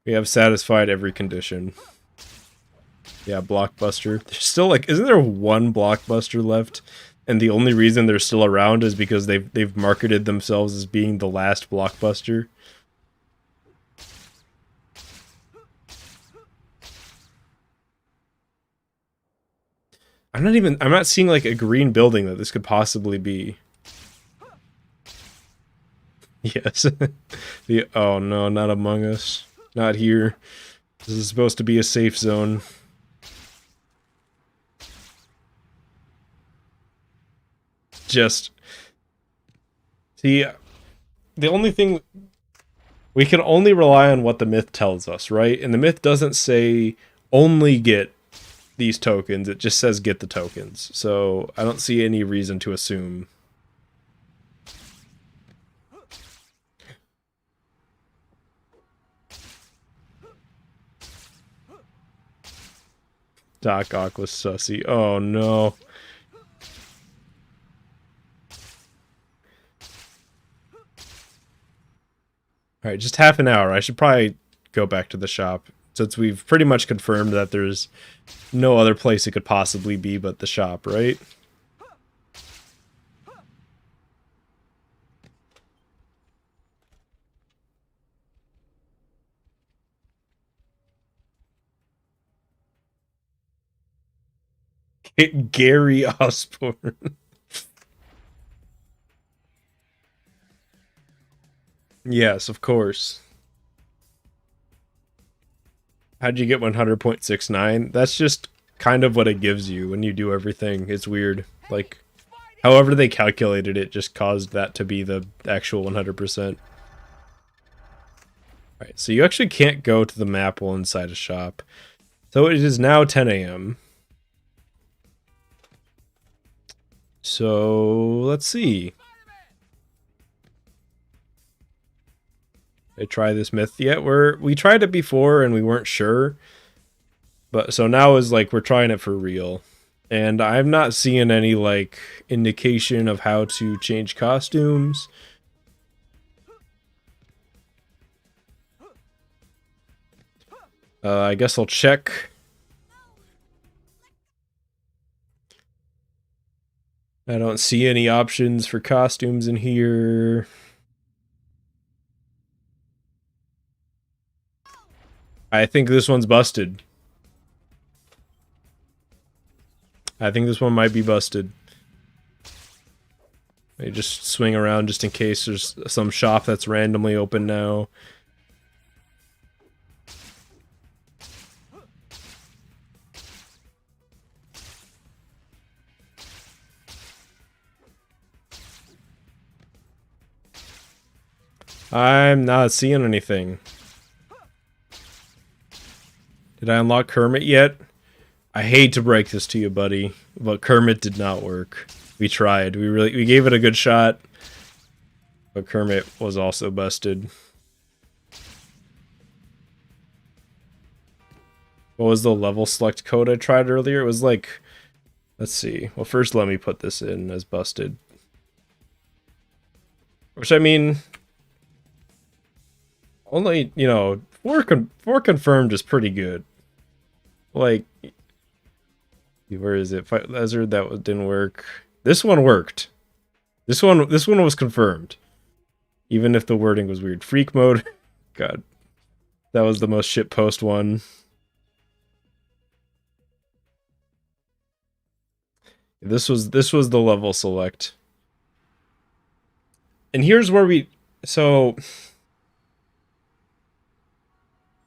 We have satisfied every condition. Yeah, Blockbuster. There's still, like, isn't there one Blockbuster left? And the only reason they're still around is because they've marketed themselves as being the last Blockbuster. I'm not seeing, like, a green building that this could possibly be. Yes. Oh no, not Among Us. Not here. This is supposed to be a safe zone. Just... See, the only thing... We can only rely on what the myth tells us, right? And the myth doesn't say only get these tokens, it just says get the tokens. So I don't see any reason to assume. Doc Ock was sussy. Oh no. Alright, just half an hour. I should probably go back to the shop, since we've pretty much confirmed that there's no other place it could possibly be but the shop, right? Gary Osborne. Yes, of course. How'd you get 100.69? That's just kind of what it gives you when you do everything. It's weird. Like, however they calculated it just caused that to be the actual 100%. Alright, so you actually can't go to the map while inside a shop. So it is now 10 a.m. So, let's see. I try this myth yet? We tried it before and we weren't sure. But so now is like we're trying it for real. And I'm not seeing any like indication of how to change costumes. I guess I'll check. I don't see any options for costumes in here. I think this one's busted. I think this one might be busted. Maybe just swing around just in case there's some shop that's randomly open now. I'm not seeing anything. Did I unlock Kermit yet? I hate to break this to you, buddy, but Kermit did not work. We tried. We gave it a good shot, but Kermit was also busted. What was the level select code I tried earlier? It was like, let's see. Well, first let me put this in as busted. Which, I mean, only, you know, four confirmed is pretty good. Like, where is it? Fight Lizard, that didn't work. This one worked. This one was confirmed. Even if the wording was weird. Freak mode. God. That was the most shitpost one. This was the level select. And here's where so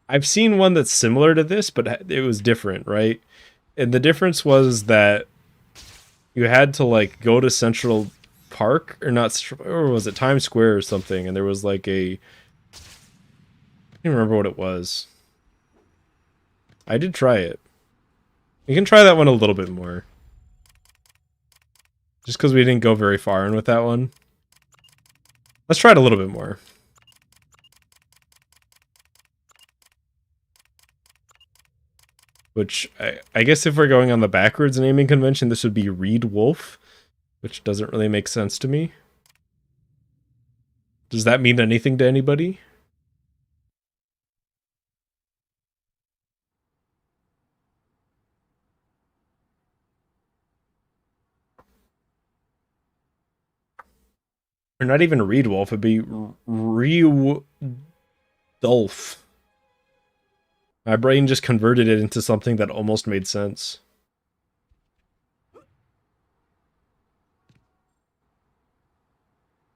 I've seen one that's similar to this, but it was different, right? And the difference was that you had to like go to Central Park or was it Times Square or something, and there was like I don't remember what it was. I did try it. You can try that one a little bit more. Just because we didn't go very far in with that one. Let's try it a little bit more. Which, I guess if we're going on the backwards naming convention, this would be Reed Wolf. Which doesn't really make sense to me. Does that mean anything to anybody? Or not even Reed Wolf, it'd be Reedolf. My brain just converted it into something that almost made sense. Let's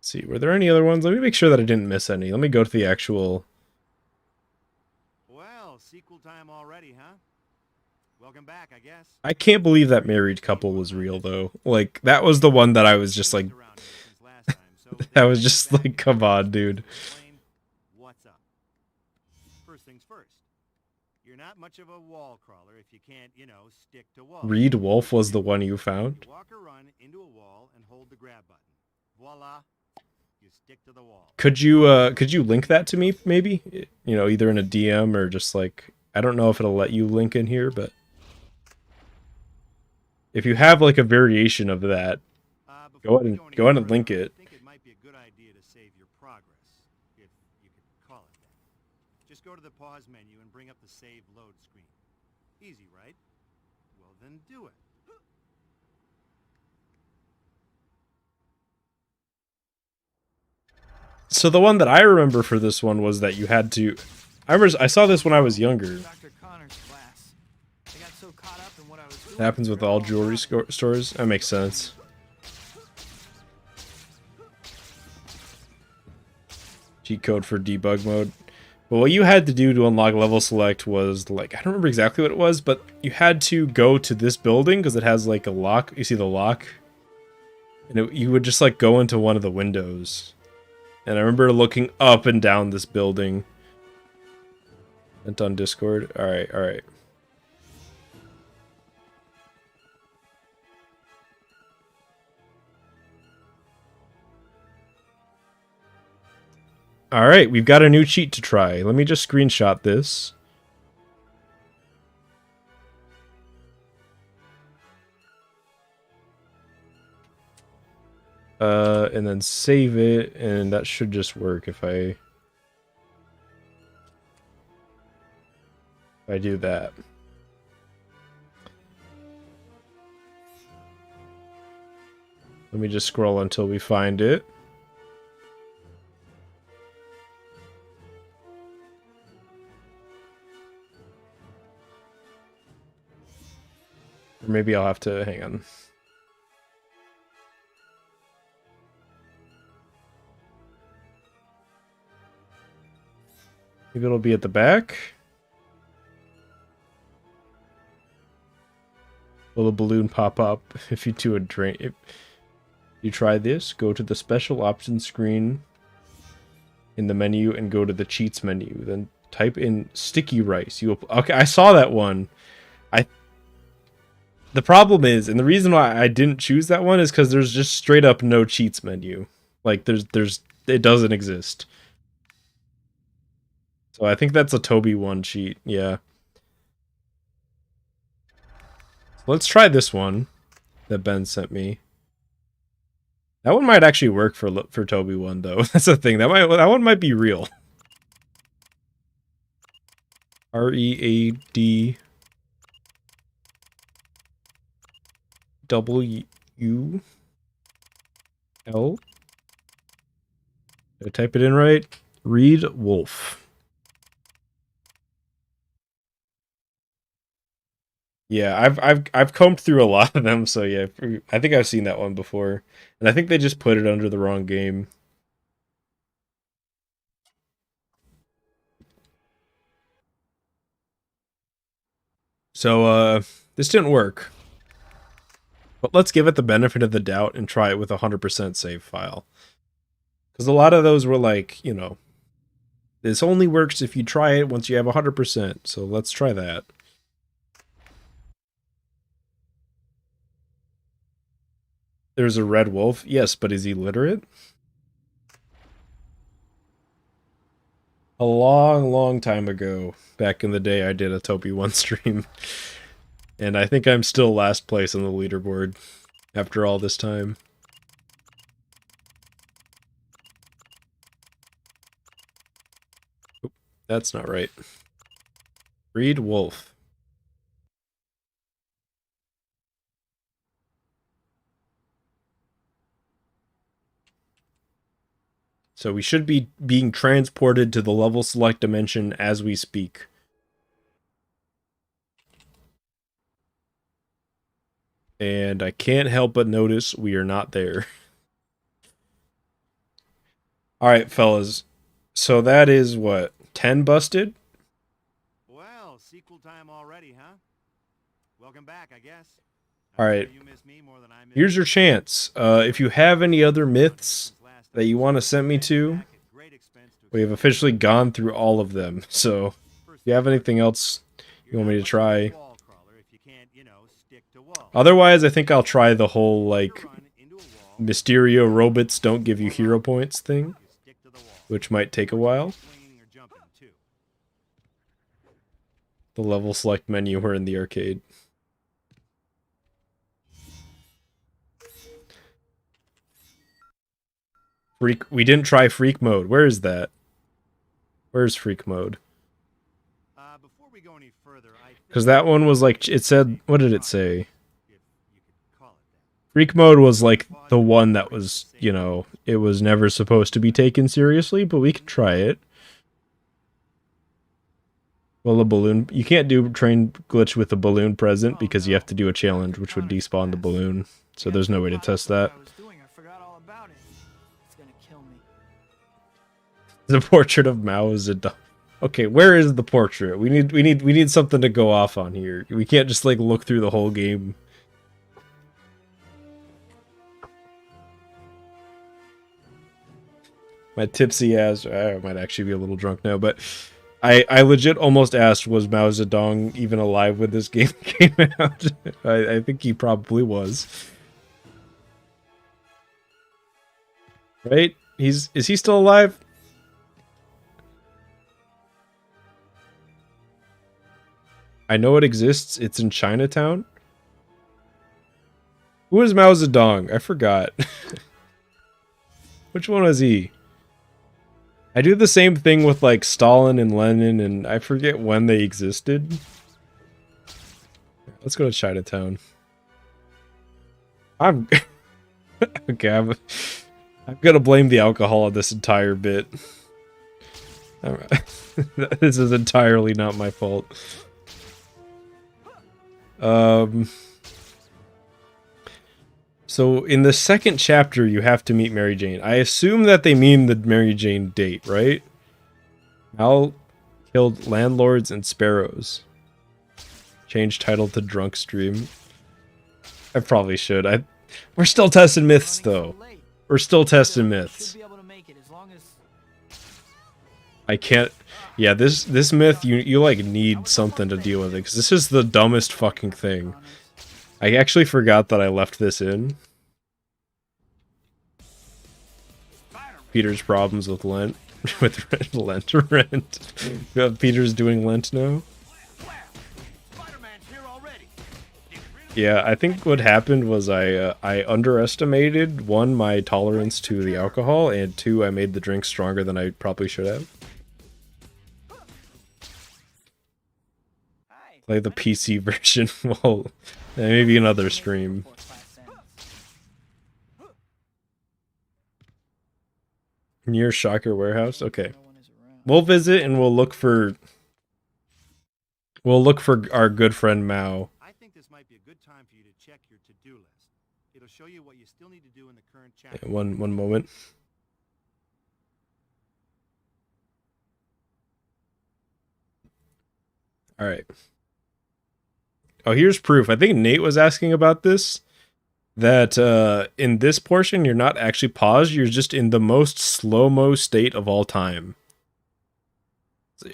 see, were there any other ones? Let me make sure that I didn't miss any. Let me go to the actual... Well, sequel time already, huh? Welcome back, I guess. I can't believe that married couple was real, though. Like, that was the one that I was just like... I was just like, come on, dude. What's up? First things first. You're not much of a wall crawler if you can't, you know, stick to walls. Reed Wolf was the one you found? You walk or run into a wall and hold the grab button. Voila. You stick to the wall. Could you link that to me, maybe? You know, either in a DM or just like... I don't know if it'll let you link in here, but... If you have like a variation of that, go ahead and link it. I think it might be a good idea to save your progress, if you could call it that. Just go to the pause menu and bring up the save load screen. Easy, right? Well, then do it. So the one that I remember for this one was that you had to... I saw this when I was younger. Dr. Connor's class. I got so caught up in what I was doing. It happens with all jewelry stores. That makes sense. Cheat code for debug mode. But what you had to do to unlock level select was, like, I don't remember exactly what it was, but you had to go to this building because it has, like, a lock. You see the lock? And you would just, like, go into one of the windows. And I remember looking up and down this building. Went on Discord. Alright, alright. Alright, we've got a new cheat to try. Let me just screenshot this. And then save it, and that should just work if I do that. Let me just scroll until we find it. Or maybe I'll have to hang on. Maybe it'll be at the back. Will the balloon pop up if you do a drain? If you try this, go to the special options screen in the menu and go to the cheats menu. Then type in sticky rice. Okay, I saw that one. The problem is, and the reason why I didn't choose that one is because there's just straight up no cheats menu. Like it doesn't exist. So I think that's a Toby one cheat. Yeah. Let's try this one that Ben sent me. That one might actually work for Toby one though. That's the thing. That one might be real. READ WUL. Did I type it in right? Read Wolf. Yeah, I've combed through a lot of them, so yeah, I think I've seen that one before, and I think they just put it under the wrong game. So this didn't work. But let's give it the benefit of the doubt and try it with a 100% save file. Because a lot of those were like, you know, this only works if you try it once you have 100%. So let's try that. There's a red wolf. Yes, but is he literate? A long, long time ago, back in the day, I did a Toby 1 stream. And I think I'm still last place on the leaderboard after all this time. Oop, that's not right. Read Wolf. So we should be being transported to the level select dimension as we speak. And I can't help but notice we are not there. Alright, fellas. So that is what? 10 busted? Well, sequel time already, huh? Welcome back, I guess. Alright. You miss me more than I miss Here's your chance. If you have any other myths that you want to send me to, we have officially gone through all of them. So if you have anything else you want me to try. Otherwise, I think I'll try the whole, like, Mysterio robots don't give you hero points thing, which might take a while. The level select menu were in the arcade. We didn't try freak mode. Where is that? Where's freak mode? Because that one was like, it said, what did it say? Freak mode was like the one that was, you know, it was never supposed to be taken seriously, but we can try it. Well, the balloon, you can't do train glitch with the balloon present because you have to do a challenge, which would despawn the balloon. So there's no way to test that. The portrait of Mao Zedong. Okay, where is the portrait? We need something to go off on here. We can't just like look through the whole game. My tipsy ass. I might actually be a little drunk now, but I legit almost asked, was Mao Zedong even alive when this game came out? I think he probably was. Right? Is he still alive? I know it exists. It's in Chinatown. Who is Mao Zedong? I forgot. Which one was he? I do the same thing with like Stalin and Lenin, and I forget when they existed. Let's go to Chinatown. I'm okay. I'm gonna blame the alcohol on this entire bit. This is entirely not my fault. So in the second chapter, you have to meet Mary Jane. I assume that they mean the Mary Jane date, right? Mal killed landlords and sparrows. Change title to drunk stream. I probably should. We're still testing myths, though. We're still testing myths. Should be able to make it as long as I can't. Yeah, this myth, you like need something to deal with it, because this is the dumbest fucking thing. I actually forgot that I left this in. Peter's problems with Lent. With Lent rent. Peter's doing Lent now. Yeah, I think what happened was I underestimated, one, my tolerance to the alcohol, and two, I made the drink stronger than I probably should have. Play the PC version while maybe another stream. Near Shocker Warehouse? Okay. We'll visit and we'll look for our good friend Mao. I think this might be a good time for you to check your to-do list. It'll show you what you still need to do in the current chapter. One moment. All right. Oh, here's proof. I think Nate was asking about this. That in this portion, you're not actually paused. You're just in the most slow-mo state of all time.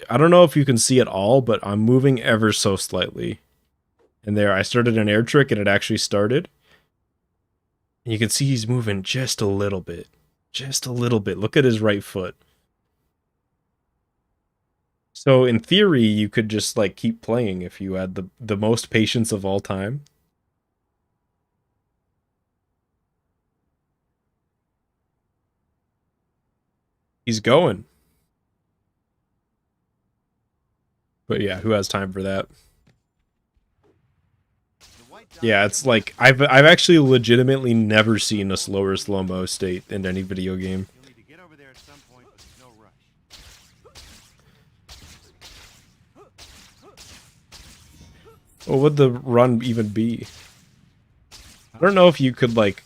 I don't know if you can see it all, but I'm moving ever so slightly. And there, I started an air trick and it actually started. And you can see he's moving just a little bit. Just a little bit. Look at his right foot. So in theory, you could just like keep playing if you had the most patience of all time. He's going. But yeah, who has time for that? Yeah, it's like I've actually legitimately never seen a slower slow-mo state in any video game. You'll need to get over there at some point, but there's no rush. What would the run even be? I don't know if you could like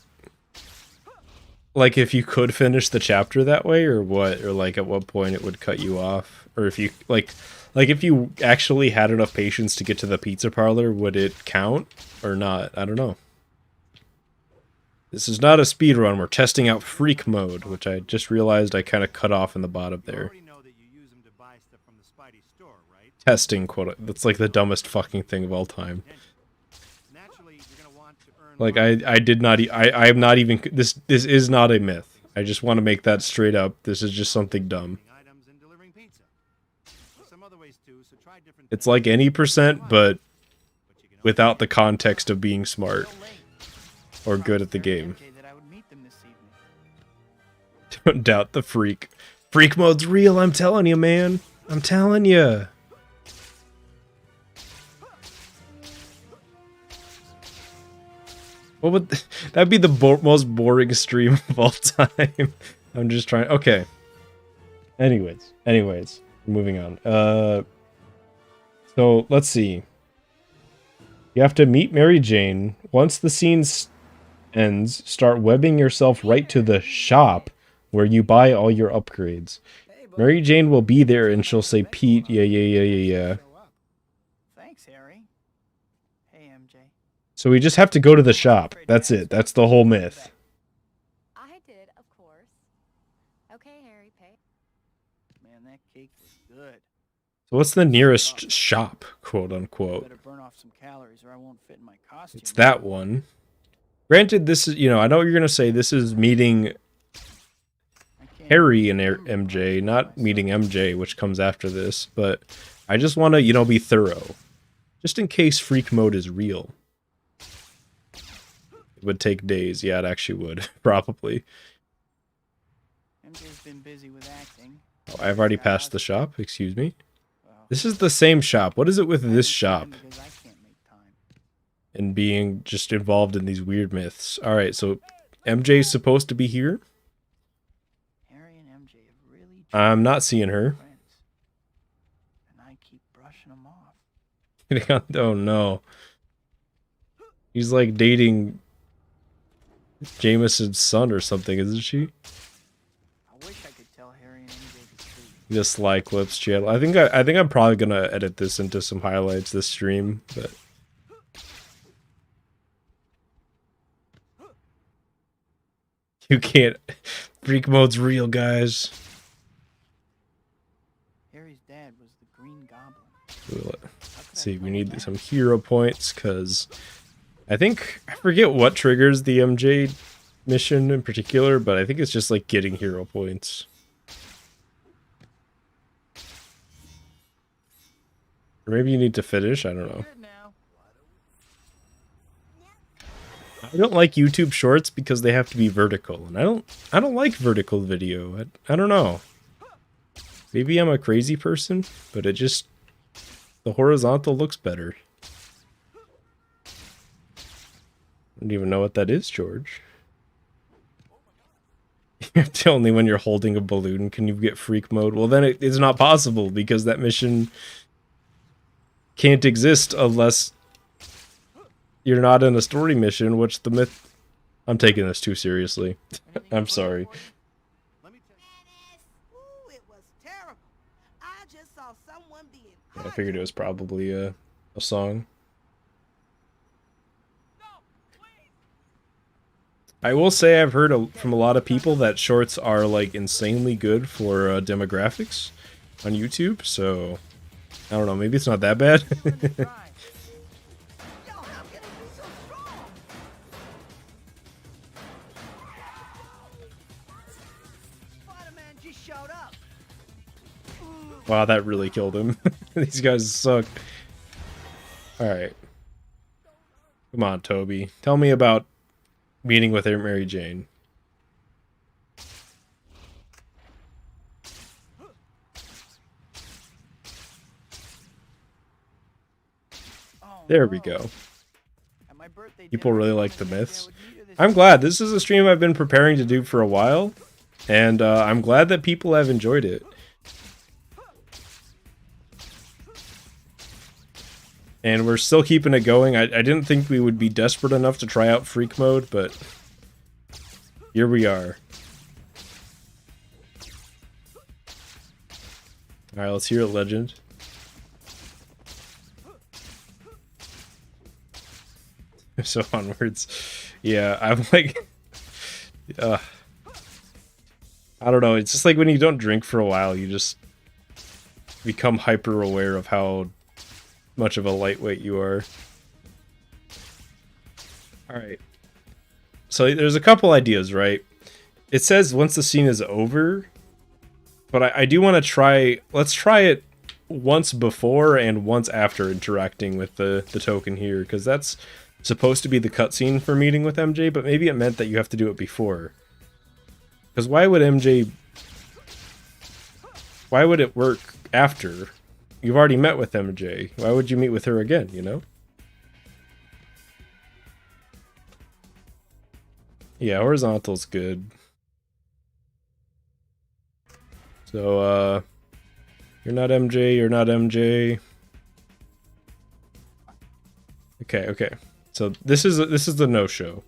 if you could finish the chapter that way or what, or like at what point it would cut you off, or if you like if you actually had enough patience to get to the pizza parlor, would it count or not? I don't know. This is not a speed run. We're testing out freak mode, which I just realized I kind of cut off in the bottom You there. already know that you use them to buy stuff from the Spidey store, right? Testing quote. That's like the dumbest fucking thing of all time. Naturally, you're gonna want to earn Like money. I did not. I am not even. This is not a myth. I just want to make that straight up. This is just something dumb. Items and delivering pizza. There's some other ways too, so try different It's things. like any percent, but But you can without the context of being smart or good at the game. that I would meet them this evening. Don't doubt the freak. Freak mode's real. I'm telling you, man. I'm telling you. What would that'd be the most boring stream of all time? I'm just trying. Okay. Anyways, moving on. So let's see. You have to meet Mary Jane. Once the scene ends, start webbing yourself right to the shop where you buy all your upgrades. Mary Jane will be there and she'll say, Pete, yeah. Thanks, Harry. Hey, MJ. So we just have to go to the shop. That's it. That's the whole myth. I did, of course. Okay, Harry, pay. Man, that cake was good. So what's the nearest shop, quote unquote? Better burn off some calories or I won't fit in my costume. It's that one. Granted, this is, I know what you're going to say. This is meeting I can't Harry and remember MJ, much not about meeting myself. MJ, which comes after this. But I just want to, be thorough. Just in case freak mode is real. It would take days. Yeah, it actually would. Probably. MJ's been busy with acting. Oh, I've already passed the shop. Excuse me. Well, This is the same shop. What is it with I this haven't shop? seen him because I can't make time. And being just involved in these weird myths. Alright, so MJ's supposed to be here. Harry and MJ have really I'm tried not to seeing be her. friends, and I keep brushing them off. Oh no. He's like dating Jameson's son or something, isn't she? I wish I could tell Harry and MJ the truth. The Sly Clips channel. I think I'm probably gonna edit this into some highlights this stream, but you can't. Freak mode's real, guys. Harry's dad was the Green Goblin. Let's see, we need some hero points because I forget what triggers the MJ mission in particular, but I think it's just like getting hero points. Or maybe you need to finish, I don't know. Good now. I don't like YouTube shorts because they have to be vertical, and I don't like vertical video. I don't know. Maybe I'm a crazy person, but it just, the horizontal looks better. I don't even know what that is, George. Only when you're holding a balloon can you get freak mode. Well, then it's not possible because that mission can't exist unless you're not in a story mission, which the myth... I'm taking this too seriously. I'm sorry. Let me tell you. Ooh, it was terrible. I just saw someone being I figured it was probably a song. I will say I've heard from a lot of people that shorts are like insanely good for demographics on YouTube, so I don't know, maybe it's not that bad. Yo, how can it be so strong? Spider-Man just showed up. Wow, that really killed him. These guys suck. Alright. Come on, Toby. Tell me about meeting with Mary Jane. There we go. At my birthday People dinner, really I like promised the MJ I myths. would meet her this I'm year. glad. This is a stream I've been preparing to do for a while, and I'm glad that people have enjoyed it. And we're still keeping it going. I didn't think we would be desperate enough to try out Freak Mode, but here we are. Alright, let's hear it, Legend. So onwards. Yeah, I'm like... I don't know, it's just like when you don't drink for a while, you just become hyper aware of how much of a lightweight you are. Alright. So there's a couple ideas, right? It says once the scene is over, but I do want to try... Let's try it once before and once after interacting with the token here, because that's supposed to be the cutscene for meeting with MJ, but maybe it meant that you have to do it before. Because why would MJ... Why would it work after? You've already met with MJ. Why would you meet with her again, you know? Yeah, horizontal's good. So, you're not MJ, you're not MJ. Okay. So this is the no-show.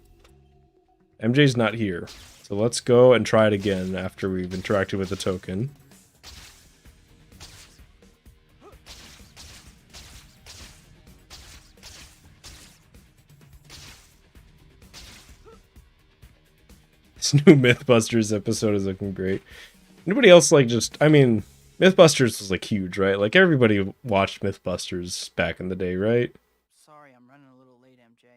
MJ's not here. So let's go and try it again after we've interacted with the token. This new Mythbusters episode is looking great. Anybody else like just... I mean, Mythbusters was like huge, right? Like everybody watched Mythbusters back in the day, right? Sorry, I'm running a little late, MJ.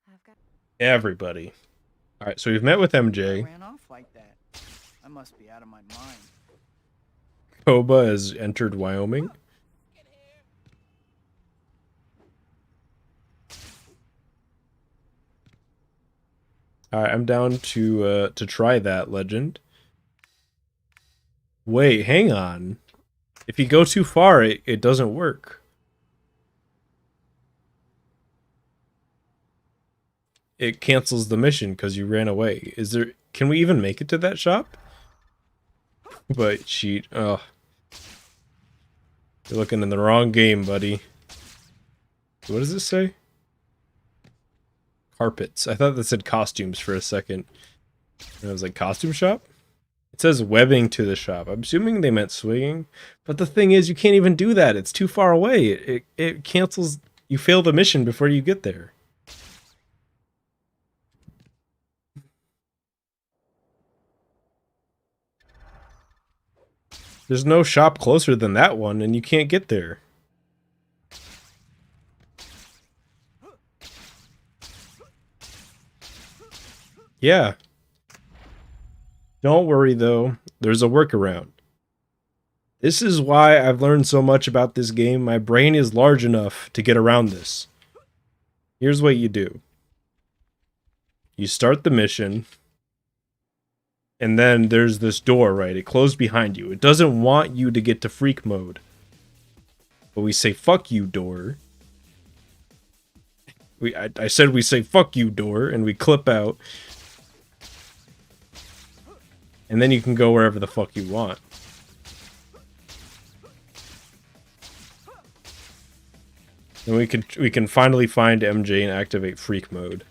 I've got Everybody. Alright, so we've met with I MJ. ran off like that. I must be out of my mind. Koba has entered Wyoming. Alright, I'm down to try that, Legend. Wait, hang on. If you go too far, it doesn't work. It cancels the mission because you ran away. Can we even make it to that shop? But cheat. Oh. You're looking in the wrong game, buddy. What does this say? Carpets. I thought that said costumes for a second. And I was like, costume shop? It says webbing to the shop. I'm assuming they meant swinging. But the thing is, you can't even do that. It's too far away. It cancels. You fail the mission before you get there. There's no shop closer than that one, and you can't get there. Yeah. Don't worry, though. There's a workaround. This is why I've learned so much about this game. My brain is large enough to get around this. Here's what you do. You start the mission, and then there's this door, right? It closed behind you. It doesn't want you to get to freak mode. But we say, fuck you, door. I said we say, fuck you, door, and we clip out. And then you can go wherever the fuck you want. And we can finally find MJ and activate freak mode.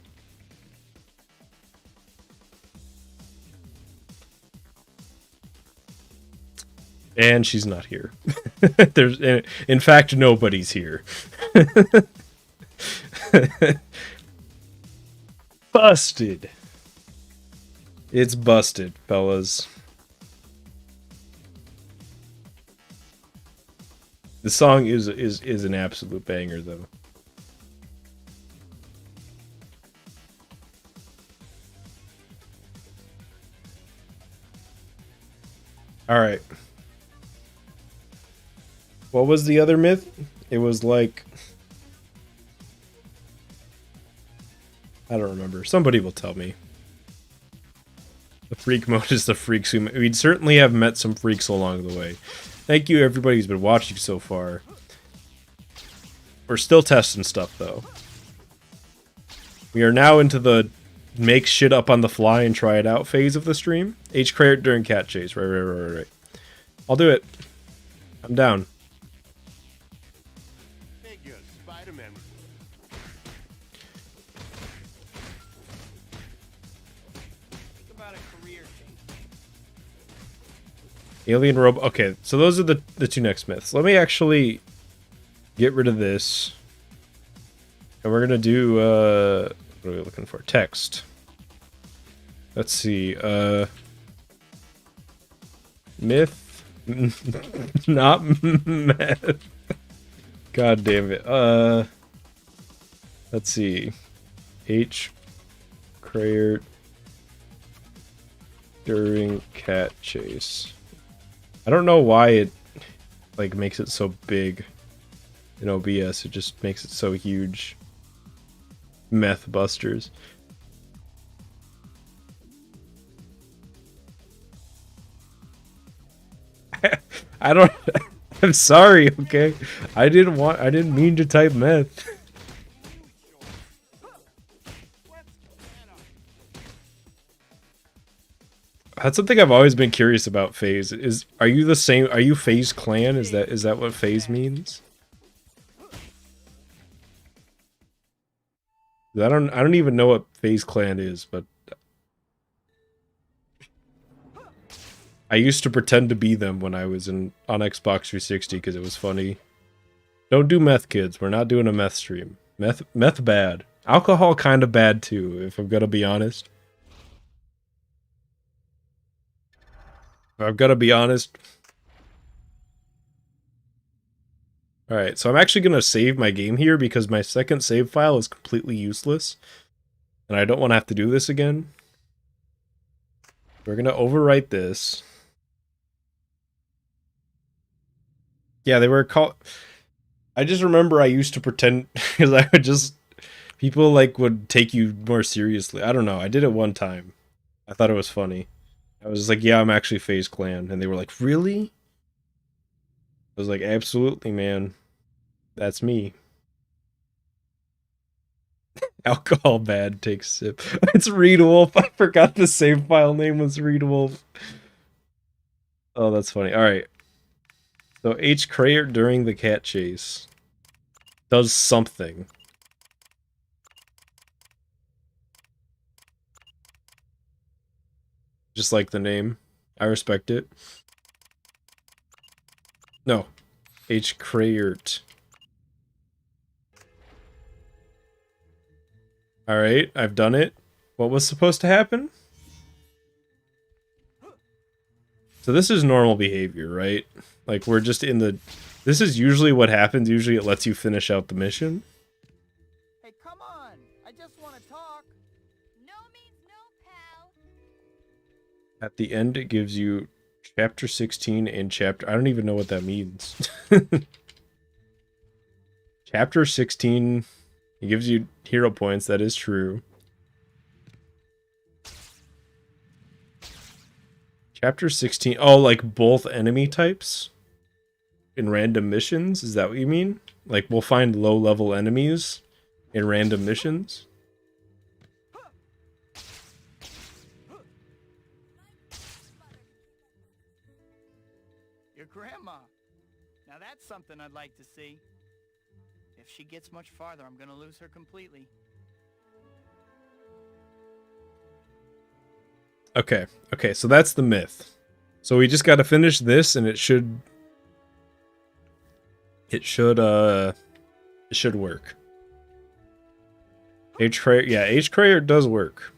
And she's not here. There's, in fact, nobody's here. Busted. It's busted, fellas. The song is an absolute banger, though. All right. What was the other myth? It was like, I don't remember. Somebody will tell me. The freak mode is the freaks we'd certainly have met some freaks along the way. Thank you, everybody who's been watching so far. We're still testing stuff, though. We are now into the make shit up on the fly and try it out phase of the stream. H. Crate during cat chase. Right. I'll do it. I'm down. Hey, good Spider-Man. Think about a career change. Alien robot. Okay, so those are the two next myths. Let me actually get rid of this. And we're gonna do what are we looking for? Text. Let's see. Myth. Not meth. God damn it. Let's see. H. Crayer during cat chase. I don't know why it like makes it so big in OBS. It just makes it so huge. Mythbusters. I don't. I'm sorry. Okay, I didn't mean to type meth. That's something I've always been curious about. FaZe is. Are you the same? Are you FaZe Clan? Is that what FaZe means? I don't even know what FaZe Clan is, but I used to pretend to be them when I was on Xbox 360 because it was funny. Don't do meth, kids. We're not doing a meth stream. Meth bad. Alcohol kind of bad too, if I'm gonna be honest. If I've got to be honest. Alright, so I'm actually going to save my game here because my second save file is completely useless. And I don't want to have to do this again. We're going to overwrite this. Yeah, they were called... I just remember I used to pretend... because I would just... People, like, would take you more seriously. I don't know. I did it one time. I thought it was funny. I was like, yeah, I'm actually FaZe Clan. And they were like, really? I was like, absolutely, man. That's me. Alcohol bad, takes sip. It's Reed Wolf. I forgot the save file name was Reed Wolf. Oh, that's funny. Alright. So H. Crayer during the cat chase does something. Just like the name. I respect it. No. H. Crayert. Alright, I've done it. What was supposed to happen? So this is normal behavior, right? Like, we're just in the... This is usually what happens. Usually it lets you finish out the mission. Hey, come on! I just want to talk. No means no, pal. At the end, it gives you chapter 16 and chapter... I don't even know what that means. Chapter 16, it gives you hero points. That is true. Chapter 16... Oh, like both enemy types? In random missions? Is that what you mean? Like, we'll find low-level enemies in random missions? Your grandma. Now that's something I'd like to see. If she gets much farther, I'm gonna lose her completely. Okay, okay, so that's the myth. So we just gotta finish this, and it should work. H-Crayer does work.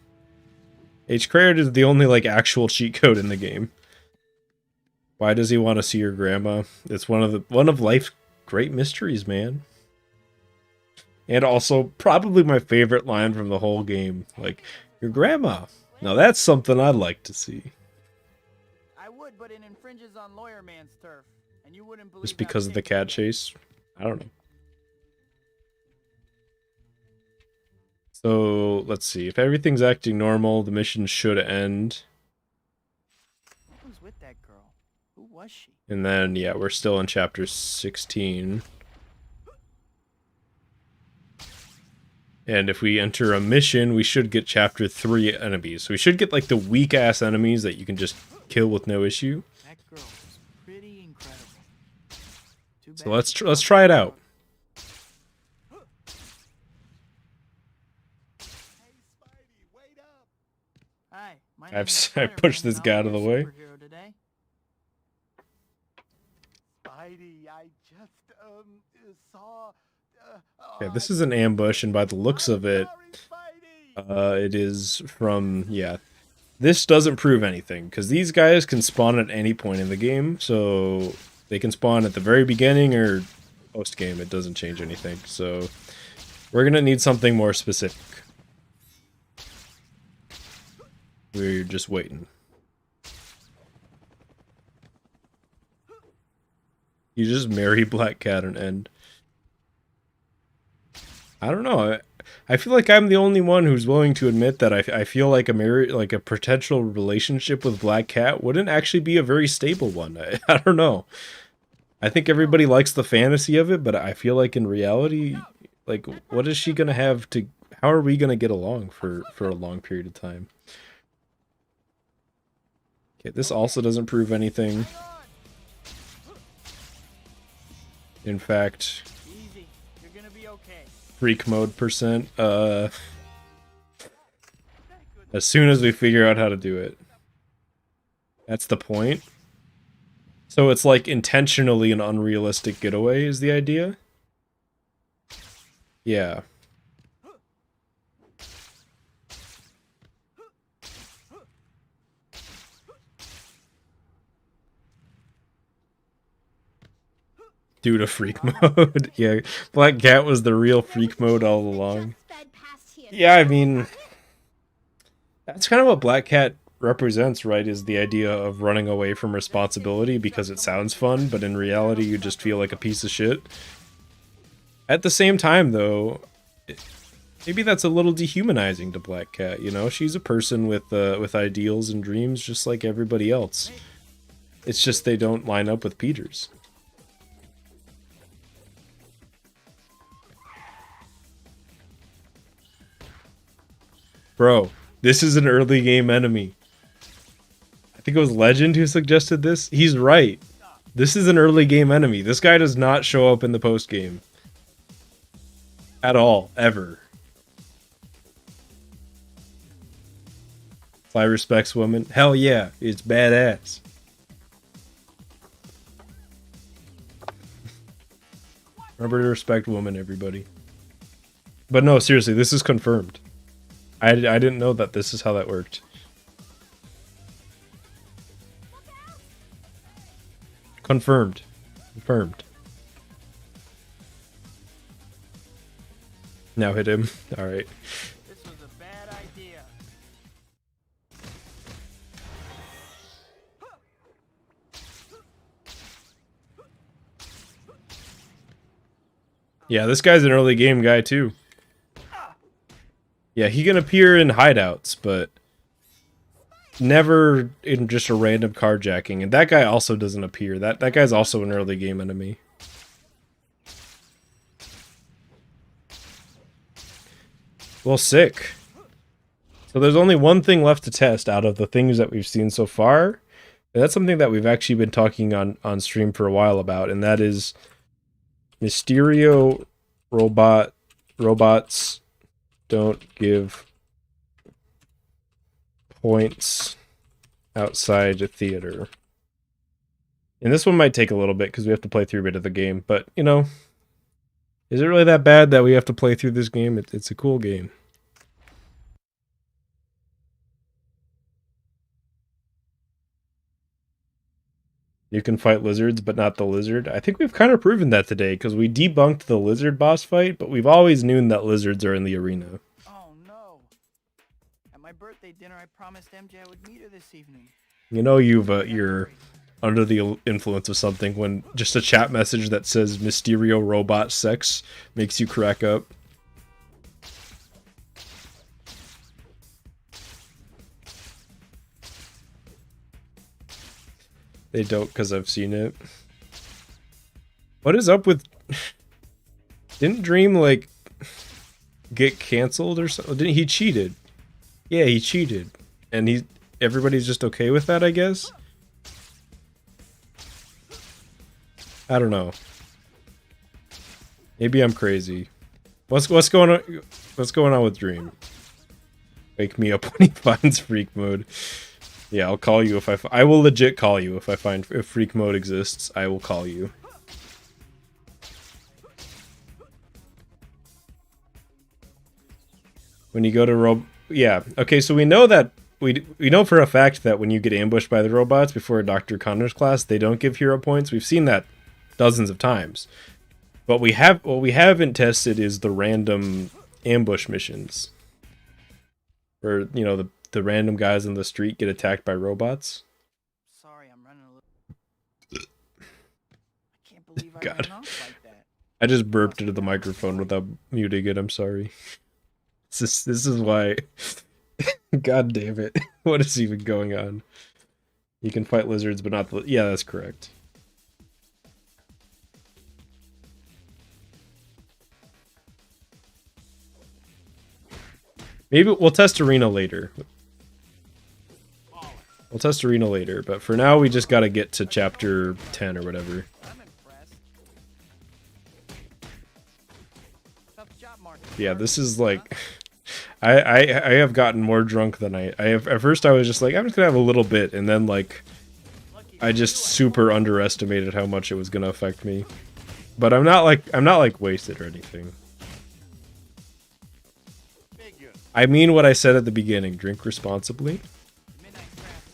H-Crayer is the only, like, actual cheat code in the game. Why does he want to see your grandma? It's one of life's great mysteries, man. And also, probably my favorite line from the whole game. Like, your grandma. Now that's something I'd like to see. I would, but it infringes on Lawyer Man's turf, and you wouldn't believe. Just because of the cat chase? I don't know. So, let's see. If everything's acting normal, the mission should end. Who's with that girl? Who was she? And then, yeah, we're still in chapter 16. And if we enter a mission, we should get chapter 3 enemies. So we should get, like, the weak-ass enemies that you can just kill with no issue. That girl was pretty incredible. So let's try it out. Hi, my I name is Spider-Man, pushed this and guy I'll out be of the your way. superhero today. Spidey, I just saw. Yeah, this is an ambush, and by the looks of it, Sorry, Spidey. it is from, yeah. This doesn't prove anything, because these guys can spawn at any point in the game, so they can spawn at the very beginning or post-game. It doesn't change anything, so we're going to need something more specific. We're just waiting. You just marry Black Cat and end. I don't know. I feel like I'm the only one who's willing to admit that I feel like a potential relationship with Black Cat wouldn't actually be a very stable one. I don't know. I think everybody likes the fantasy of it, but I feel like in reality, like, what is she gonna have to? How are we gonna get along for a long period of time? Okay, this also doesn't prove anything. In fact, Easy, you're gonna be okay. freak mode percent, as soon as we figure out how to do it. That's the point. So it's like intentionally an unrealistic getaway is the idea? Yeah. Due to freak mode. Yeah, Black Cat was the real freak mode all along. Yeah, I mean, that's kind of what Black Cat represents, right? Is the idea of running away from responsibility because it sounds fun, but in reality you just feel like a piece of shit. At the same time, though, maybe that's a little dehumanizing to Black Cat, you know? She's a person with ideals and dreams just like everybody else. It's just they don't line up with Peter's. Bro, this is an early game enemy. I think it was Legend who suggested this. He's right. This is an early game enemy. This guy does not show up in the post game. At all. Ever. Fly respects woman. Hell yeah, it's badass. Remember to respect woman, everybody. But no, seriously, this is confirmed. I didn't know that this is how that worked. Confirmed. Confirmed. Now hit him. Alright. This was a bad idea. Yeah, this guy's an early game guy too. Yeah, he can appear in hideouts, but never in just a random carjacking. And that guy also doesn't appear. That guy's also an early game enemy. Well, sick. So there's only one thing left to test out of the things that we've seen so far. And that's something that we've actually been talking on stream for a while about, and that is Mysterio robots don't give points outside a theater. And this one might take a little bit because we have to play through a bit of the game, but you know, is it really that bad that we have to play through this game? It's a cool game. You can fight lizards, but not the lizard. I think we've kind of proven that today, because we debunked the lizard boss fight, but we've always known that lizards are in the arena. Oh no. At my birthday dinner, I promised MJ I would meet her this evening. You know you're under the influence of something when just a chat message that says Mysterio robot sex makes you crack up. They don't, because I've seen it. What is up with... Didn't Dream, like, get canceled or something? Didn't he cheated? Yeah, he cheated. And everybody's just okay with that, I guess? I don't know. Maybe I'm crazy. What's going on? What's going on with Dream? Wake me up when he finds freak mode. Yeah, I'll call you if I will legit call you if if freak mode exists. I will call you. When you go to yeah, okay, so we know that we know for a fact that when you get ambushed by the robots before a Dr. Connor's class, they don't give hero points. We've seen that dozens of times. But what we haven't tested is the random ambush missions. Where, you know, the random guys on the street get attacked by robots. Sorry, I'm running a little... I can't believe I God. ran off like that. I just burped into the microphone without muting it, I'm sorry. This is why... God damn it. What is even going on? You can fight lizards, but not the... Yeah, that's correct. Maybe we'll test Arena later. We'll test Arena later, but for now we just gotta get to chapter 10 or whatever. I'm impressed. Tough job, Mark. Yeah, this is like... I have gotten more drunk than I have. At first I was just like, I'm just gonna have a little bit, and then like... I just super underestimated how much it was gonna affect me. But I'm not like wasted or anything. I mean what I said at the beginning, drink responsibly.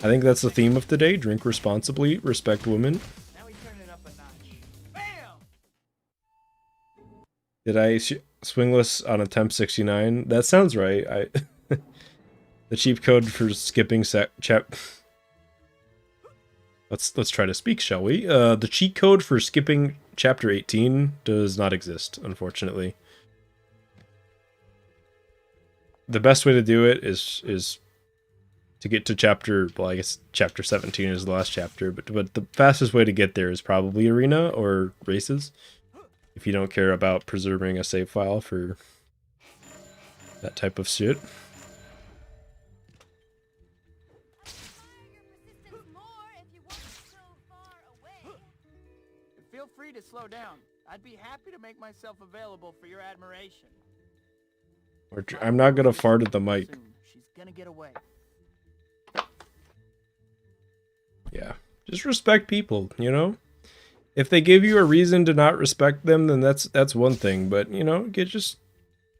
I think that's the theme of today, drink responsibly, respect women. Now we turn it up a notch. Bam! Did I swingless on attempt 69? That sounds right. The cheap code for skipping Let's try to speak, shall we? The cheat code for skipping chapter 18 does not exist, unfortunately. The best way to do it is to get to chapter, well, I guess chapter 17 is the last chapter, but the fastest way to get there is probably arena or races, if you don't care about preserving a save file for that type of shit. Feel free to slow down. I'd be happy to make myself available for your admiration. I'm not gonna fart at the mic. Soon. She's gonna get away. Just respect people, you know? If they give you a reason to not respect them, then that's one thing. But, you know, you just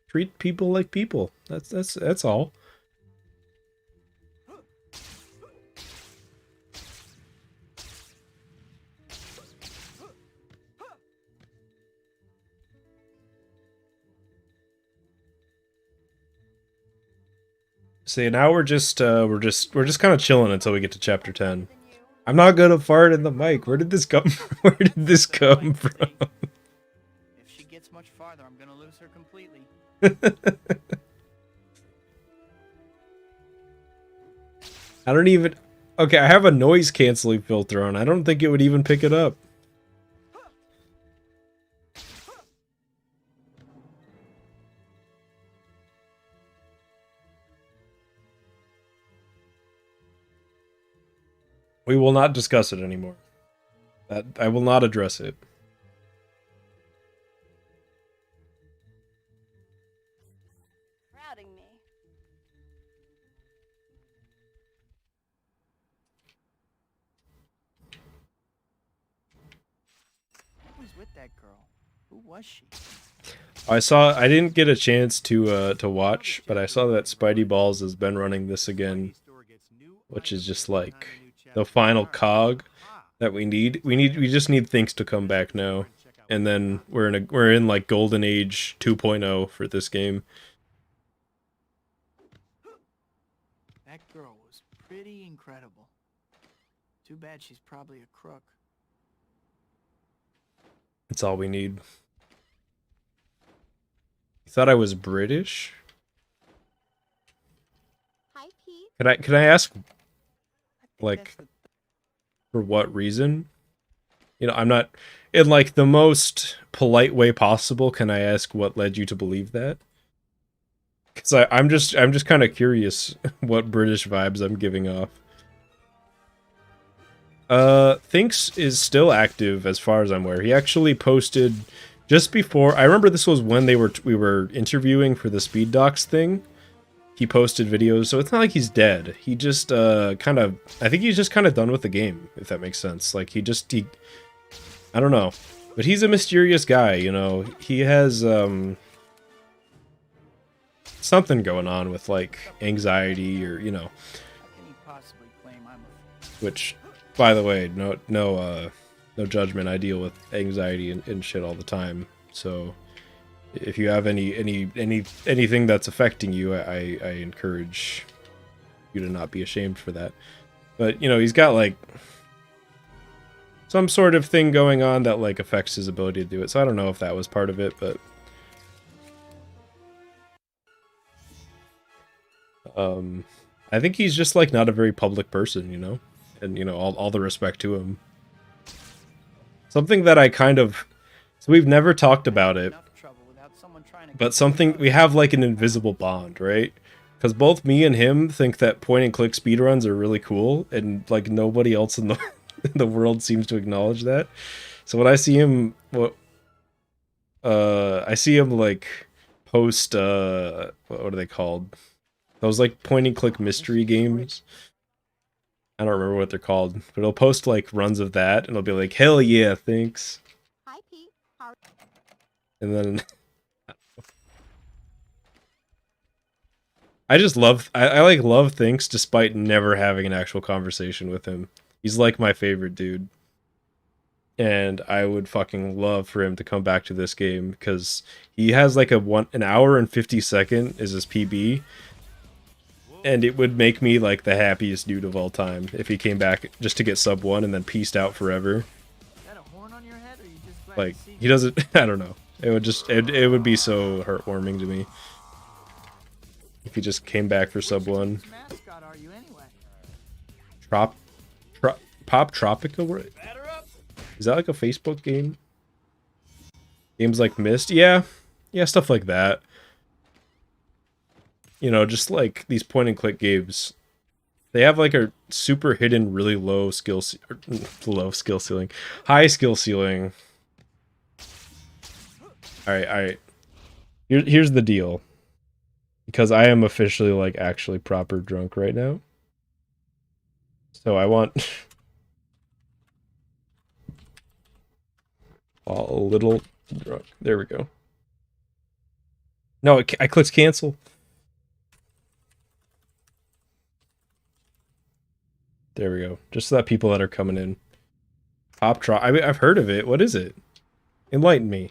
treat people like people. That's all. See, now we're just kind of chilling until we get to chapter 10. I'm not gonna fart in the mic. Where did this come from? Where did this come from? If she gets much farther, I'm gonna lose her completely. I don't even... Okay, I have a noise canceling filter on. I don't think it would even pick it up. We will not discuss it anymore. I will not address it. Crowding me. Who was with that girl? Who was she? I didn't get a chance to watch, but I saw that Spidey Balls has been running this again, which is just like the final cog that we need. We just need things to come back now. And then we're in like Golden Age 2.0 for this game. That girl was pretty incredible. Too bad she's probably a crook. That's all we need. You thought I was British? Hi, Pete. Could I ask, I think like, that's for what reason? You know, I'm not in like the most polite way possible. Can I ask what led you to believe that? Because I'm just kind of curious what British vibes I'm giving off. Thinks is still active as far as I'm aware. He actually posted just before. I remember this was when we were interviewing for the Speed Docs thing. He posted videos, so it's not like he's dead. He just I think he's just kind of done with the game, if that makes sense. Like he I don't know, but he's a mysterious guy, you know. He has something going on with like anxiety or, you know, how can he possibly claim I'm a... which, by the way, no judgment. I deal with anxiety and shit all the time. So if you have anything that's affecting you, I encourage you to not be ashamed for that. But, you know, he's got like some sort of thing going on that like affects his ability to do it. So I don't know if that was part of it, but I think he's just like not a very public person, you know? And, you know, all the respect to him. Something that I kind of... So we've never talked about it, enough trouble without someone trying to but something... We have like an invisible bond, right? Because both me and him think that point-and-click speedruns are really cool, and like nobody else in the world seems to acknowledge that. So when I see him... I see him like post... what are they called? Those like point-and-click mystery games. I don't remember what they're called, but he'll post like runs of that, and he'll be like, "Hell yeah, thanks." Hi, Pete. How... And then I just love, I like love thanks despite never having an actual conversation with him. He's like my favorite dude, and I would fucking love for him to come back to this game because he has like an hour and 50-second is his PB. And it would make me like the happiest dude of all time if he came back just to get sub 1 and then pieced out forever. Is that a horn on your head, or you just glad Like to see he doesn't. I don't know. It would just it would be so heartwarming to me if he just came back for sub 1. Which mascot are you anyway? Pop Tropica. Is that like a Facebook game? Games like Myst, yeah, stuff like that. You know, just like these point and click games, they have like a super hidden, really high skill ceiling. All right. Here's the deal, because I am officially like actually proper drunk right now. So I want A little drunk. There we go. No, I clicked cancel. There we go. Just so that people that are coming in. Pop Trot. I mean, I've heard of it. What is it? Enlighten me.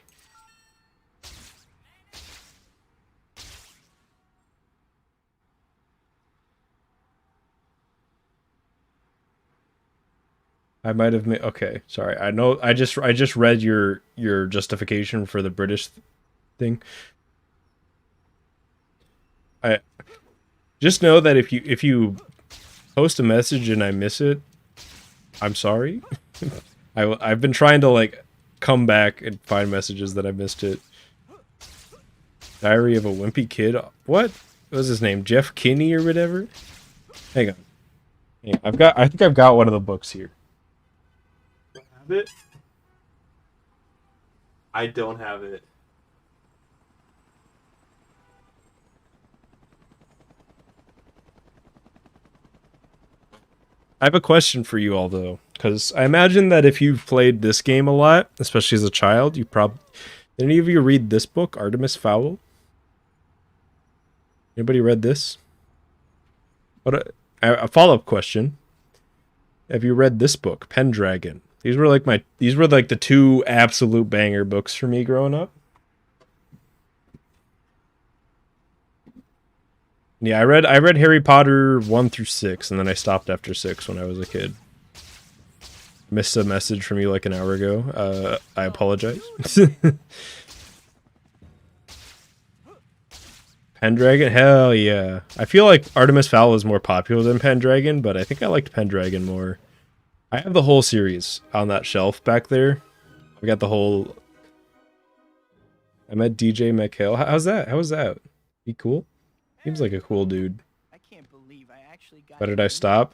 I might have made. Okay, sorry. I know. I just read your justification for the British thing. I just know that if you post a message and I miss it, I'm sorry. I've been trying to like come back and find messages that I missed it. Diary of a Wimpy Kid. What was his name? Jeff Kinney or whatever. Hang on. Yeah, I think I've got one of the books here. Do I have it? I don't have it. I have a question for you all though, because I imagine that if you've played this game a lot, especially as a child, you probably did any of you read this book, Artemis Fowl? Anybody read this? What a follow-up question. Have you read this book, Pendragon? These were like the two absolute banger books for me growing up. Yeah, I read Harry Potter 1 through 6, and then I stopped after 6 when I was a kid. Missed a message from you like an hour ago. I apologize. Pendragon? Hell yeah. I feel like Artemis Fowl is more popular than Pendragon, but I think I liked Pendragon more. I have the whole series on that shelf back there. I got the whole... I met DJ McHale. How's that? How was that? He cool? Seems like a cool dude. I can't believe I actually got. Why did I stop?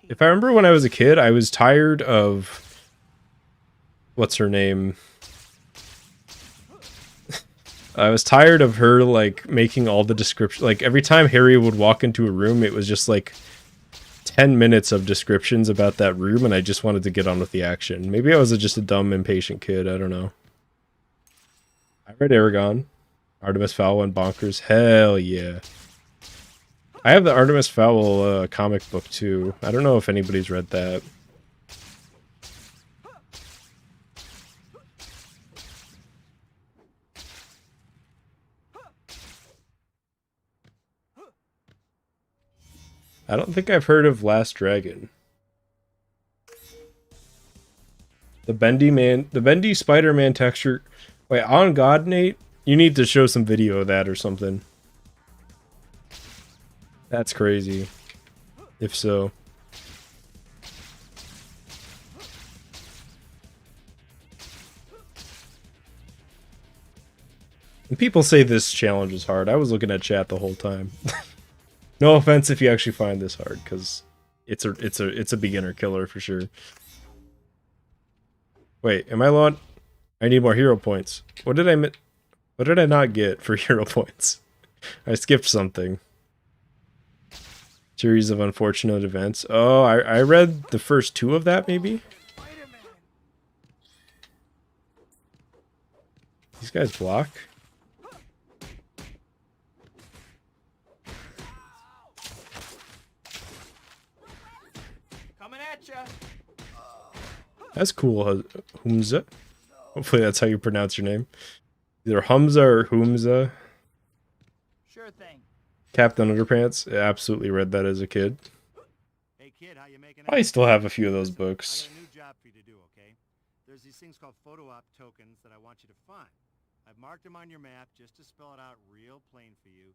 If I remember when I was a kid, I was tired of... What's her name? I was tired of her, like, making all the descriptions. Like, every time Harry would walk into a room, it was just, like, 10 minutes of descriptions about that room, and I just wanted to get on with the action. Maybe I was just a dumb, impatient kid. I don't know. I read Aragon. Artemis Fowl and Bonkers. Hell yeah. I have the Artemis Fowl comic book, too. I don't know if anybody's read that. I don't think I've heard of Last Dragon. The bendy Spider-Man texture. Wait, on God, Nate? You need to show some video of that or something. That's crazy. If so. And people say this challenge is hard. I was looking at chat the whole time. No offense if you actually find this hard, because it's a beginner killer for sure. Wait, am I low? I need more hero points. What did I not get for hero points? I skipped something. Series of unfortunate events. Oh, I read the first 2 of that, maybe? These guys block? Coming at ya. That's cool, Humza. Hopefully that's how you pronounce your name. Either Humza or Humza. Sure thing. Captain Underpants. I absolutely read that as a kid. Hey kid, how you making I out? still have a few of those Listen, books. I got a new job for you to do, okay? There's these things called photo op tokens that I want you to find. I've marked them on your map just to spell it out real plain for you.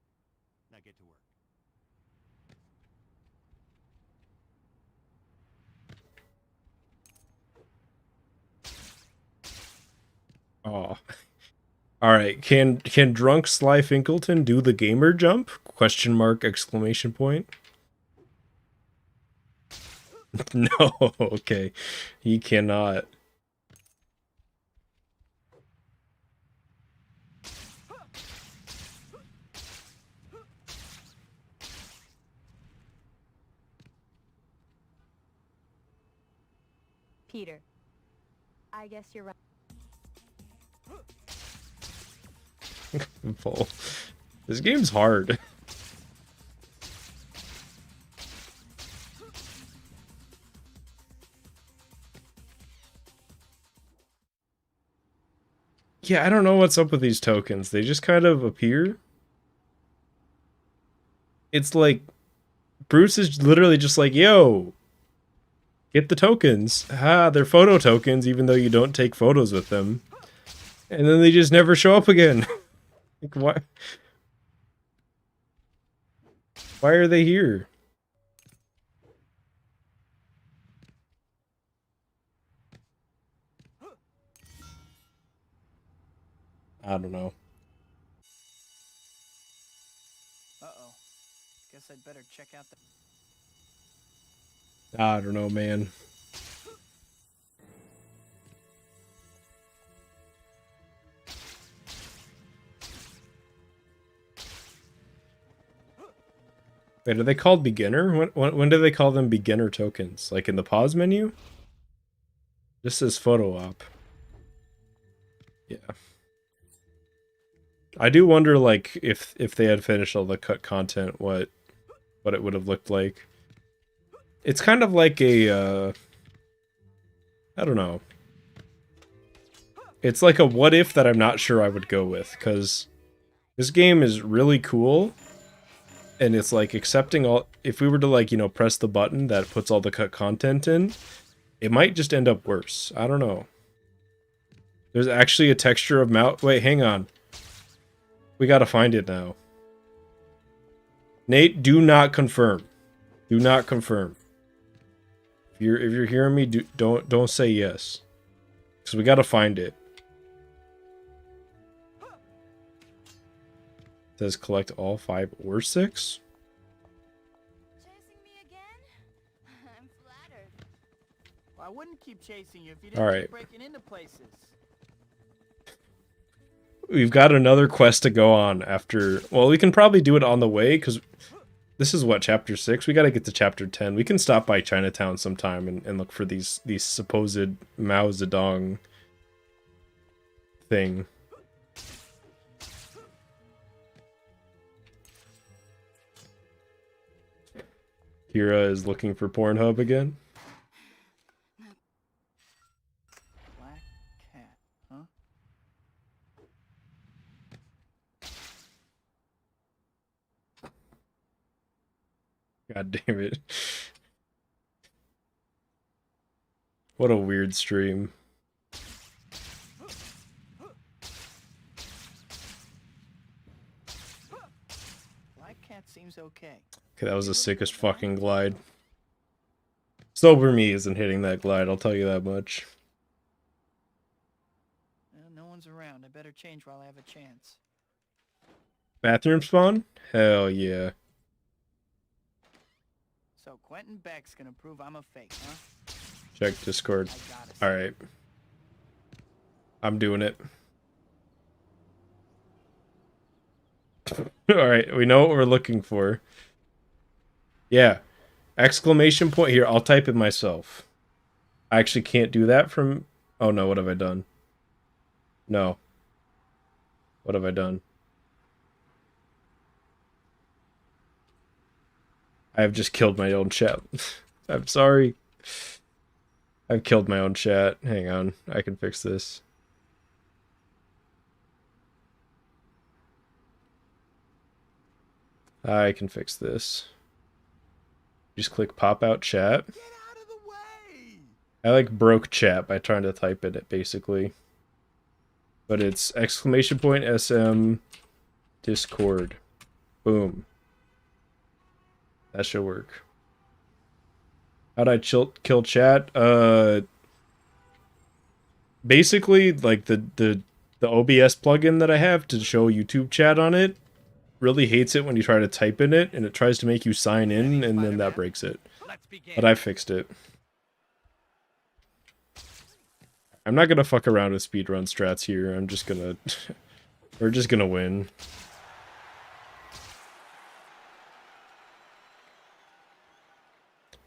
Now get to work. Oh. Alright, can drunk Slyfincleton do the gamer jump? Question mark, exclamation point. No, okay. He cannot. Peter, I guess you're right. Full. This game's hard. Yeah, I don't know what's up with these tokens. They just kind of appear. It's like Bruce is literally just like, yo, get the tokens. Ah, they're photo tokens, even though you don't take photos with them. And then they just never show up again. Like, why? Why are they here? I don't know. Uh-oh. Guess I'd better check out the... I don't know, man. Wait, are they called beginner? When do they call them beginner tokens? Like in the pause menu? This says photo op. Yeah. I do wonder, like, if they had finished all the cut content, what it would have looked like. It's kind of like a, I don't know. It's like a what if that I'm not sure I would go with, because this game is really cool. And it's like accepting all, if we were to like, you know, press the button that puts all the cut content in, it might just end up worse. I don't know. There's actually a texture of mouse. Wait, hang on. We gotta find it now. Nate, do not confirm. Do not confirm. If you're hearing me, don't say yes. Because we gotta find it. It says collect all 5 or 6. Chasing me again? I'm flattered. Well, I wouldn't keep chasing you if you didn't All right. keep breaking into places. We've got another quest to go on after... Well, we can probably do it on the way, because this is what, chapter 6? We gotta get to chapter 10. We can stop by Chinatown sometime and look for these supposed Mao Zedong thing. Kira is looking for Pornhub again. Black cat, huh? God damn it. What a weird stream. Black cat seems okay. Okay, that was the sickest fucking glide. Sober me isn't hitting that glide, I'll tell you that much. No one's around. I better change while I have a chance. Bathroom spawn? Hell yeah. So Quentin Beck's gonna prove I'm a fake, huh? Check Discord. I gotta see. Alright. I'm doing it. Alright, we know what we're looking for. Yeah. Exclamation point. Here, I'll type it myself. I actually can't do that from... Oh no, what have I done? No. What have I done? I have just killed my own chat. I'm sorry. I've killed my own chat. Hang on. I can fix this. I can fix this. Just click pop out chat. Get out of the way! I like broke chat by trying to type in it basically. But it's exclamation point SM Discord. Boom. That should work. How'd I kill chat? Basically, like the OBS plugin that I have to show YouTube chat on it really hates it when you try to type in it, and it tries to make you sign in, and then that breaks it. Let's begin. But I fixed it. I'm not gonna fuck around with speedrun strats here. I'm just gonna... We're just gonna win.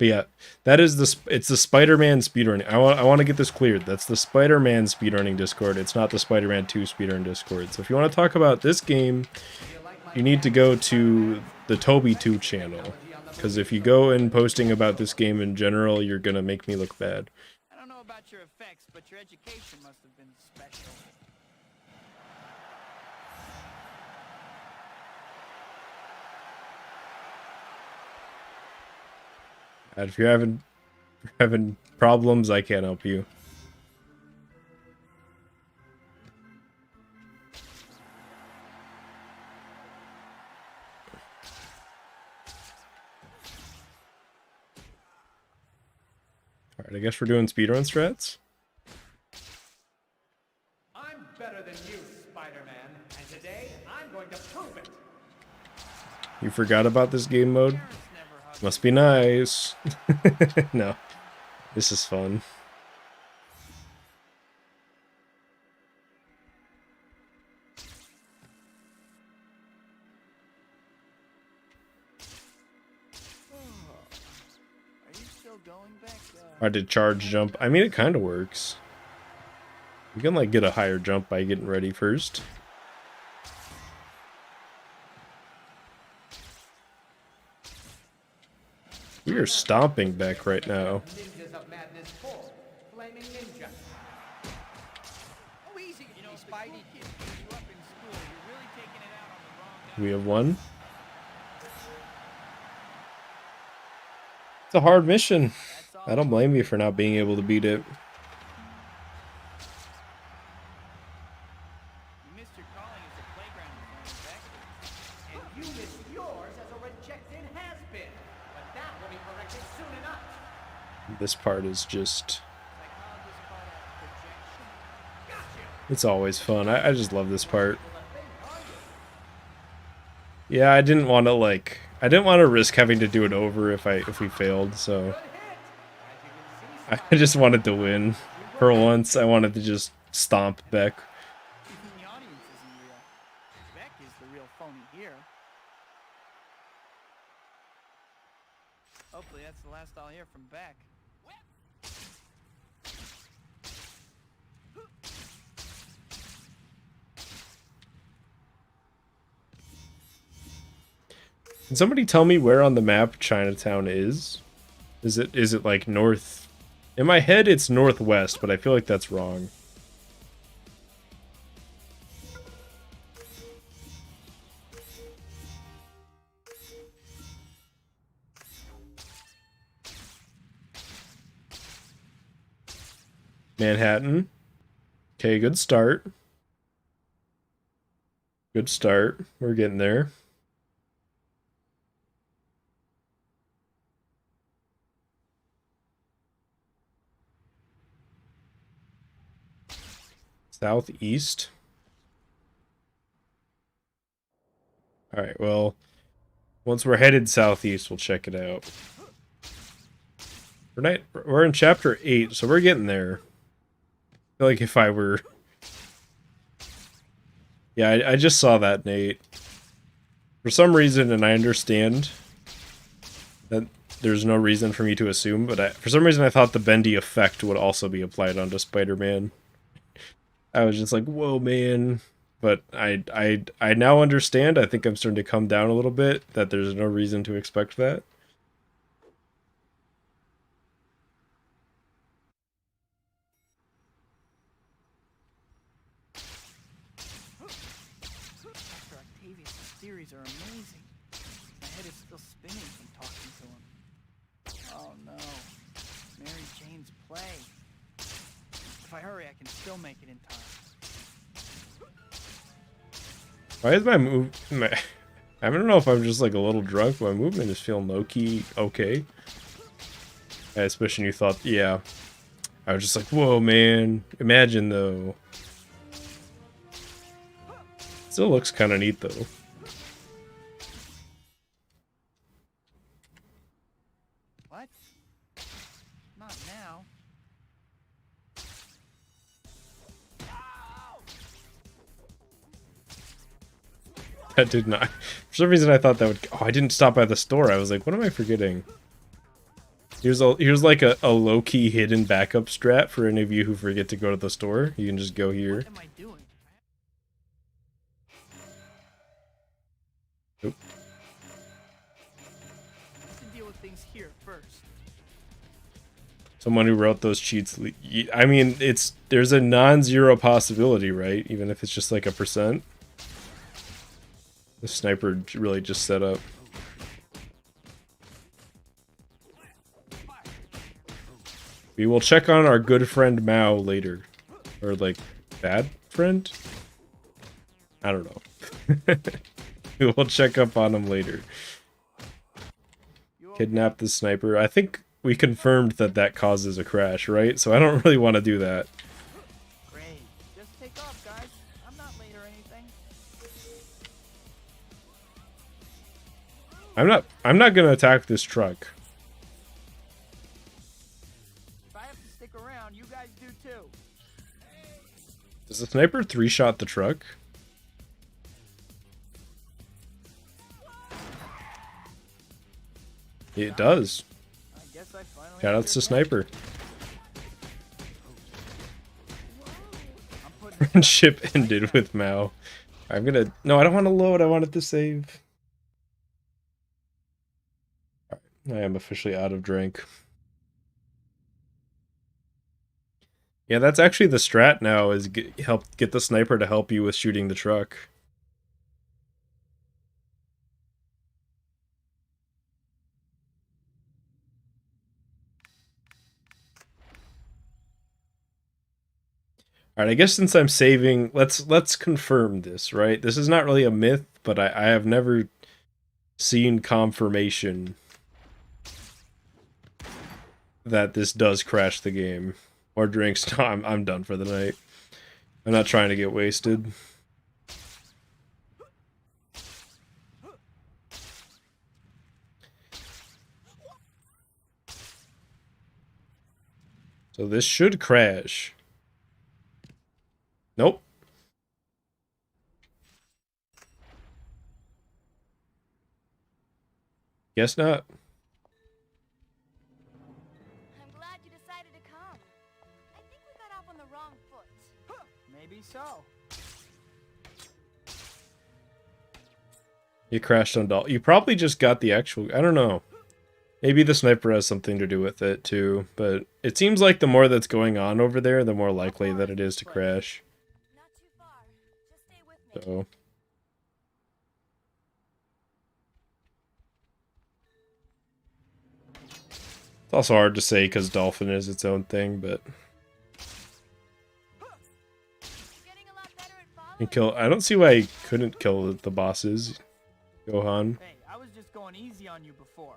But yeah, that is it's the Spider-Man speedrunning. I want to get this cleared. That's the Spider-Man speedrunning Discord. It's not the Spider-Man 2 speedrun Discord. So if you want to talk about this game, you need to go to the Toby2 channel. Because if you go and posting about this game in general, you're gonna make me look bad. I don't know about your effects, but your education must have been special. And if you're having problems, I can't help you. Alright, I guess we're doing speedrun strats. I'm better than you, Spider-Man, and today I'm going to prove it. You forgot about this game mode? Parents never hug. Must be nice. No, this is fun. Are you still going back? Hard to charge jump. I mean, it kind of works. You can like get a higher jump by getting ready first. We are stomping back right now. Ninjas of Madness 4, Flaming Ninja. Oh, easy, Spidey. Kids beat you up in school. You're really taking it out on the wrong guy. We have one. It's a hard mission. That's all. I don't blame you for not being able to beat it. You missed your calling as a playground designer, And you missed yours as a rejected has-been. But that will be corrected soon enough. This part is just... Psychologists call that projection. Got you. It's always fun. I just love this part. Yeah, I didn't want to like... I didn't want to risk having to do it over if we failed, so... Good hit. As you can see, I just wanted to win. For once, I wanted to just stomp Beck. Even the audience isn't real. Beck is the real phony here. Hopefully that's the last I'll hear from Beck. Can somebody tell me where on the map Chinatown is? Is it like north? In my head, it's northwest, but I feel like that's wrong. Manhattan. Okay, good start. Good start. We're getting there. Southeast. Alright, well, once we're headed southeast, we'll check it out. We're in chapter 8, so we're getting there. I feel like if I were... Yeah, I just saw that, Nate. For some reason, and I understand that there's no reason for me to assume, but for some reason I thought the bendy effect would also be applied onto Spider-Man. I was just like, whoa, man. But I now understand. I think I'm starting to come down a little bit, that there's no reason to expect that. Dr. Octavius' theories are amazing. My head is still spinning from talking to him. Oh no. Mary Jane's play. If I hurry, I can still make it in time. Why is my I don't know if I'm just like a little drunk, but my movement is feeling low-key okay. I suspicion you thought, yeah. I was just like, whoa, man. Imagine, though. Still looks kind of neat, though. What? Not now. That did not. For some reason, I thought that would... Oh, I didn't stop by the store. I was like, what am I forgetting? Here's like a low-key hidden backup strat for any of you who forget to go to the store. You can just go here. What am I doing? Oop. I can deal with things here first. Someone who wrote those cheats. I mean, there's a non-zero possibility, right? Even if it's just like a %. The sniper really just set up. We will check on our good friend Mao later. Or like, bad friend? I don't know. We will check up on him later. Kidnap the sniper. I think we confirmed that causes a crash, right? So I don't really want to do that. Great. Just take off, guys. I'm not late or anything. I'm not gonna attack this truck. If I have to stick around, you guys do too. Does the sniper 3-shot the truck? It does. I guess I finally Shoutouts to Sniper. I'm putting this Ship ended with Mao. No, I don't want to load. I wanted to save. I am officially out of drink. Yeah, that's actually the strat now, is help get the sniper to help you with shooting the truck. Alright, I guess since I'm saving, let's confirm this, right? This is not really a myth, but I have never seen confirmation that this does crash the game. Or drinks. No, I'm done for the night. I'm not trying to get wasted. So this should crash. Nope. Guess not. I'm glad you decided to come. I think we got off on the wrong foot. Maybe so. You crashed on Doll. You probably just got the actual... I don't know. Maybe the sniper has something to do with it too, but it seems like the more that's going on over there, the more likely that it is to crash. Not too far. Just stay with me. So... It's also hard to say because Dolphin is its own thing, but... Getting a lot better at And following. I don't see why he couldn't kill the bosses. Gohan. Hey, I was just going easy on you before.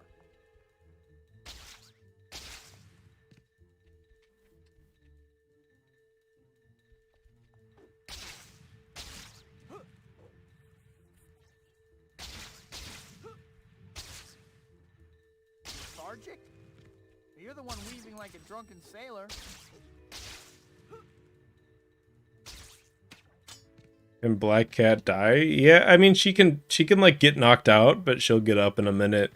Lethargic? You're the one weaving like a drunken sailor. Can Black Cat die? Yeah, I mean she can like get knocked out, but she'll get up in a minute.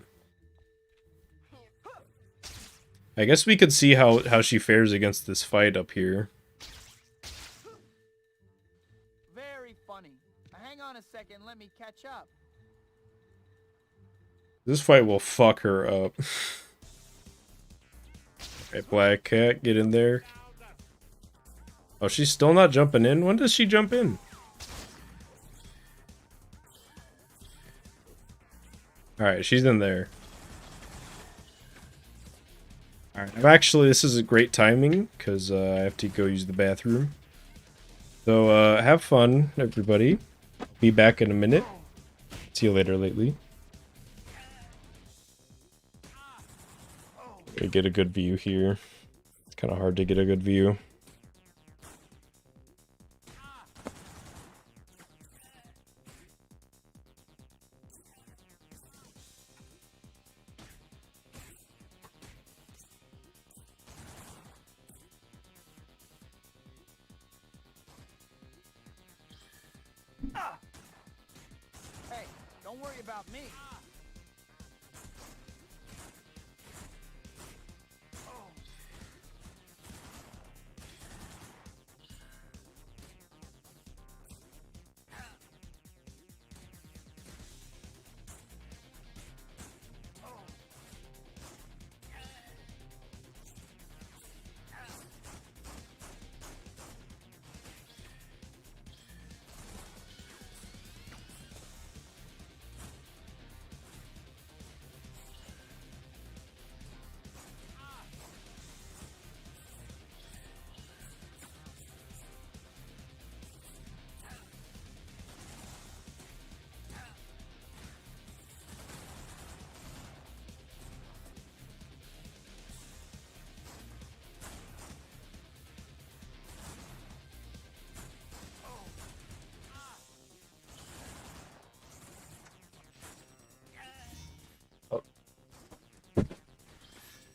I guess we could see how she fares against this fight up here. Very funny. Hang on a second, let me catch up. This fight will fuck her up. Alright, Black Cat, get in there. Oh, she's still not jumping in? When does she jump in? Alright, she's in there. Alright, this is a great timing, because I have to go use the bathroom. So, have fun, everybody. Be back in a minute. See you later, lately. Get a good view here. It's kind of hard to get a good view. Hey, don't worry about me.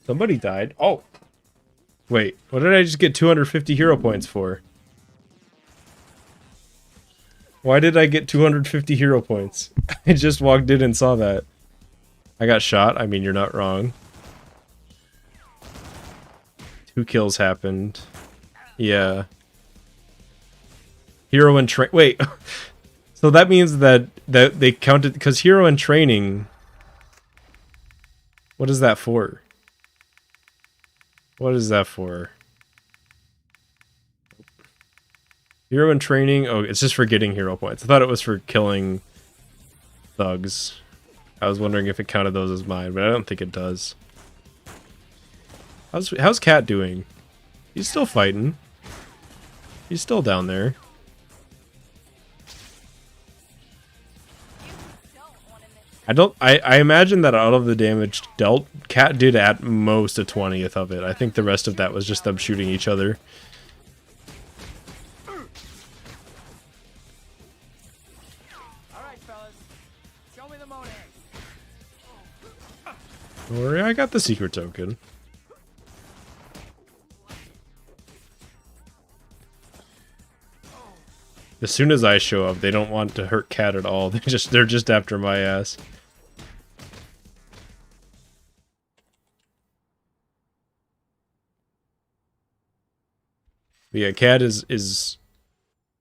Somebody died. Oh. Wait, what did I just get 250 hero points for? Why did I get 250 hero points? I just walked in and saw that. I got shot. I mean, you're not wrong. 2 kills happened. Yeah. Hero in train. Wait. So that means that they counted because hero in training. What is that for? What is that for? Hero in training. Oh, it's just for getting hero points. I thought it was for killing thugs. I was wondering if it counted those as mine, but I don't think it does. How's Cat doing? He's still fighting. He's still down there. I imagine that out of the damage dealt, Cat did at most a 20th of it. I think the rest of that was just them shooting each other. Alright, fellas. Show me the Monet. Don't worry, I got the secret token. As soon as I show up, they don't want to hurt Cat at all. They're just after my ass. But yeah, Cat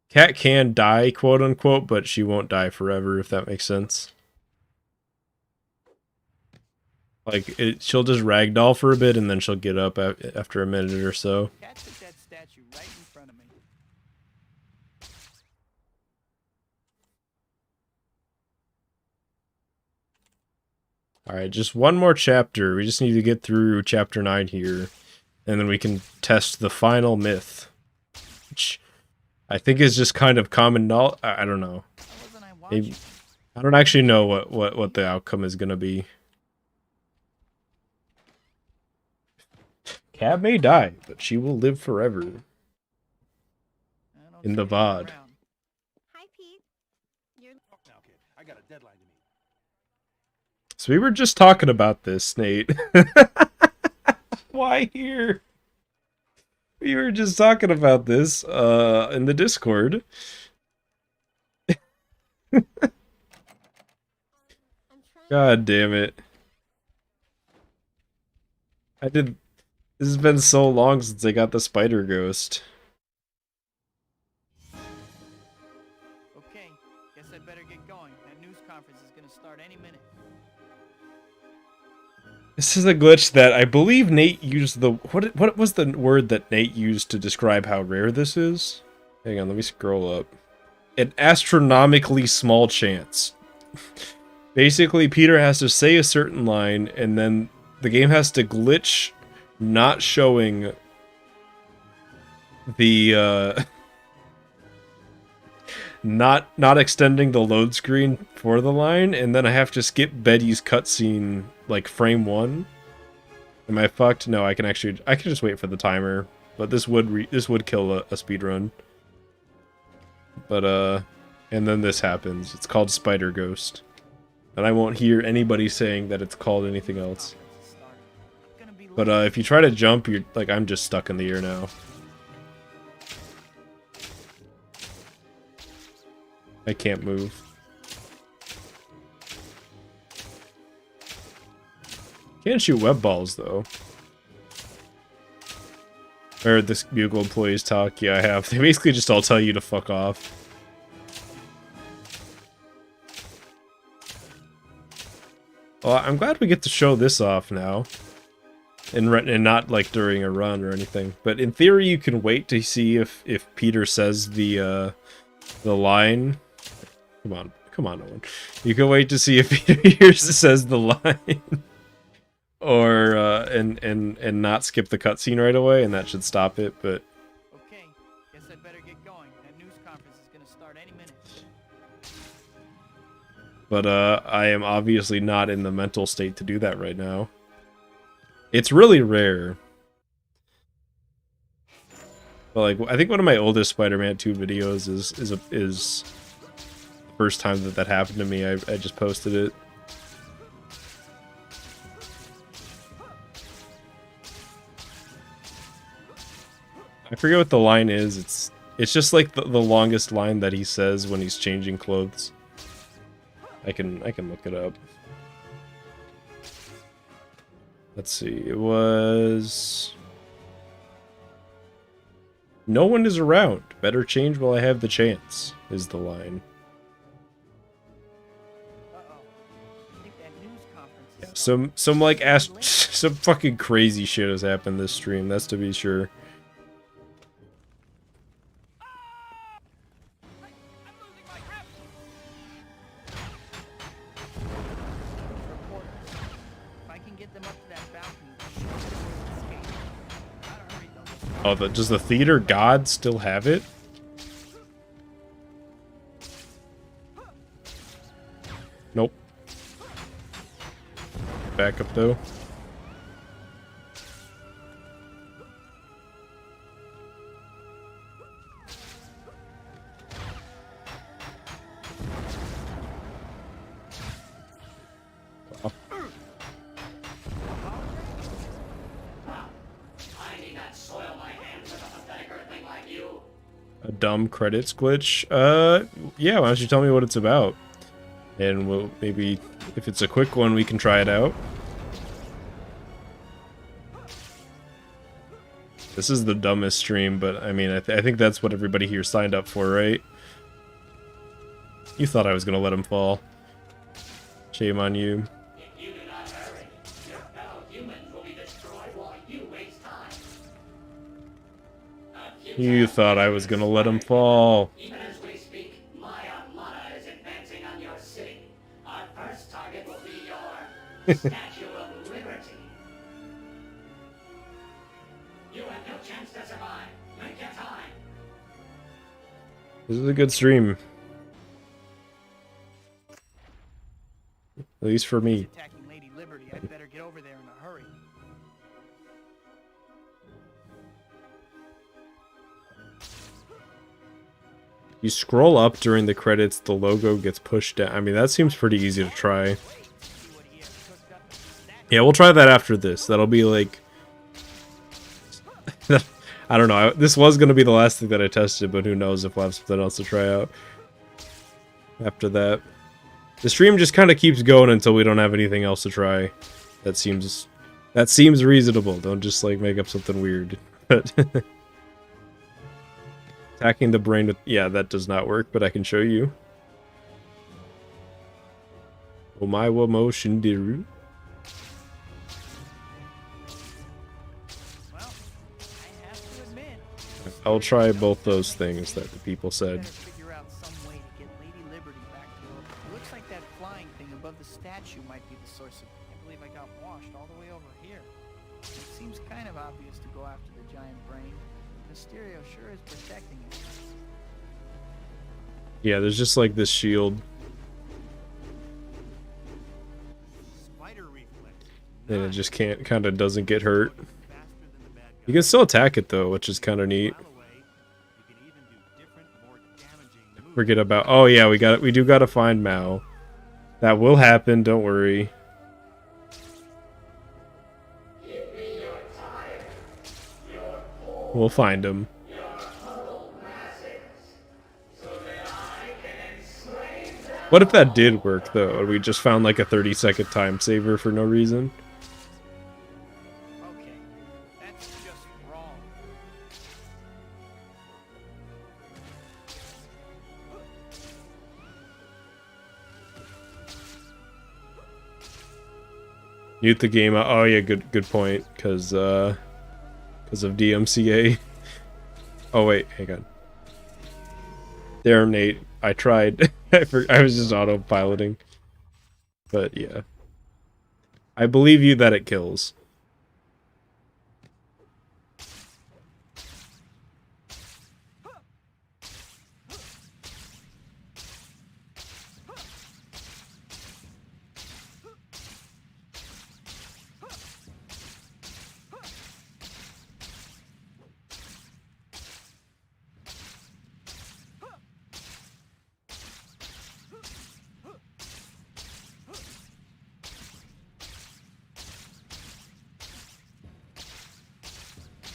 Cat can die, quote unquote, but she won't die forever, if that makes sense. Like, she'll just ragdoll for a bit, and then she'll get up after a minute or so. Cat's a dead statue right in front of me. Alright, just one more chapter. We just need to get through chapter 9 here, and then we can test the final myth. Which I think is just kind of common knowledge. I don't know. Maybe, I don't actually know what the outcome is going to be. Cat may die, but she will live forever. In the VOD. Hi, Pete. You're... Now, kid, I got a deadline to meet. So we were just talking about this, Nate. Why here? We were just talking about this in the Discord. God damn it. This has been so long since I got the spider ghost. Okay, guess I better get going. That news conference is gonna start any minute. This is a glitch that I believe Nate used the... What was the word that Nate used to describe how rare this is? Hang on, let me scroll up. An astronomically small chance. Basically, Peter has to say a certain line, and then the game has to glitch, not showing the... Not extending the load screen for the line, and then I have to skip Betty's cutscene, like frame 1. Am I fucked? No, I can just wait for the timer, but this would kill a speedrun. But and then this happens. It's called Spider Ghost, and I won't hear anybody saying that it's called anything else. But if you try to jump, you're like, I'm just stuck in the air now. I can't move. Can't shoot web balls though. I heard this Bugle employees talk. Yeah, I have. They basically just all tell you to fuck off. Well, I'm glad we get to show this off now. And not like during a run or anything. But in theory, you can wait to see if Peter says the line. Come on, Owen. You can wait to see if Peter says the line, or and not skip the cutscene right away, and that should stop it. But okay, guess I better get going. That news conference is gonna start any minute. But I am obviously not in the mental state to do that right now. It's really rare. But like, I think one of my oldest Spider-Man 2 videos is the first time that happened to me. I just posted it. I forget what the line is. It's just like the longest line that he says when he's changing clothes. I can look it up. Let's see. It was "No one is around. Better change while I have the chance," is the line. Uh-oh. I think that news conference is Some like some fucking crazy shit has happened this stream, that's to be sure. I'm losing my grip. Reporters. If I can get them up to that balcony, they should be able to escape. Gotta hurry though. Oh, does the theater god still have it? Nope. Back up though. A dumb credits glitch? Yeah, why don't you tell me what it's about? And we'll maybe, if it's a quick one, we can try it out. This is the dumbest stream, but I mean, I think that's what everybody here signed up for, right? You thought I was gonna let him fall. Shame on you. If you do not hurry, your fellow humans will be destroyed while you waste time. You thought I was gonna let him fall. Even as we speak, my armada is advancing on your city. Our first target will be your Statue of Liberty. You have no chance to survive. Make your time. This is a good stream. At least for me. Attacking Lady Liberty, I'd better get over there in a hurry. You scroll up during the credits, the logo gets pushed down. I mean, that seems pretty easy to try. See what he has cooked up in the statue. Yeah, we'll try that after this. That'll be like... I don't know. This was going to be the last thing that I tested, but who knows if we'll have something else to try out after that. The stream just kind of keeps going until we don't have anything else to try. That seems reasonable. Don't just like make up something weird. But attacking the brain with... Yeah, that does not work, but I can show you. Omae wa mo shindiru. Well, I have to admit, I'll try both those things that the people said. better figure out some way to get Lady Liberty back to her. It looks like that flying thing above the statue might be the source of... I believe I got washed all the way over here. It seems kind of obvious to go after the giant brain. Mysterio sure is protecting it. Yeah, there's just like this shield. Spider reflex. And it just kind of doesn't get hurt. Faster than the bad guy. You can still attack it though, which is kind of neat. By the way, you can even do different, more damaging moves. Forget about... Oh yeah, we do gotta find Mao. That will happen, don't worry. We'll find him. What if that did work though, and we just found like a 30-second time saver for no reason? Okay, that's just wrong. Mute the game. Oh yeah, good point. Because of DMCA. Oh wait, hang on. Damn, Nate. I tried. I was just autopiloting. But yeah. I believe you that it kills.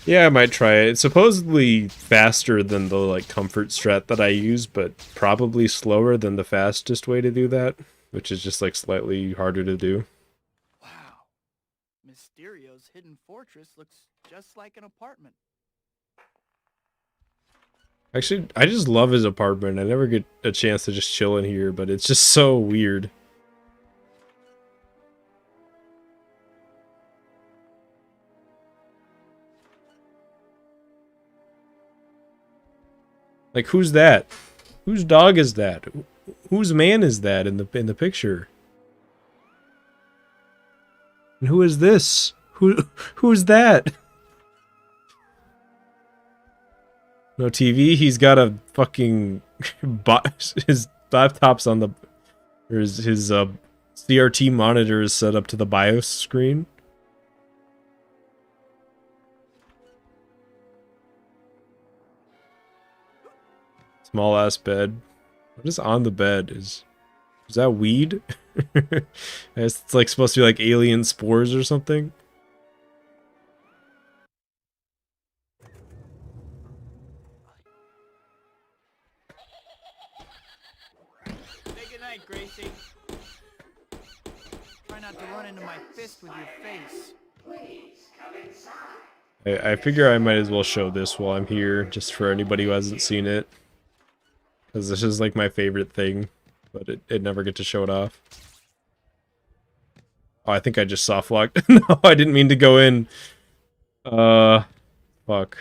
Yeah, I might try it. It's supposedly faster than the like comfort strat that I use, but probably slower than the fastest way to do that, which is just like slightly harder to do. Wow. Mysterio's hidden fortress looks just like an apartment. Actually, I just love his apartment. I never get a chance to just chill in here, but it's just so weird. Like, who's that? Whose dog is that? Whose man is that in the picture? And who is this? Who's that? No TV. He's got a fucking his laptop's on the or his CRT monitor is set up to the BIOS screen. Small ass bed. What is on the bed? Is that weed? It's like supposed to be like alien spores or something. Say goodnight, Gracie. Try not to run into my fist with your face. Please come inside. I figure I might as well show this while I'm here, just for anybody who hasn't seen it. Because this is like my favorite thing, but it never get to show it off. Oh, I think I just soft locked. No, I didn't mean to go in. Fuck.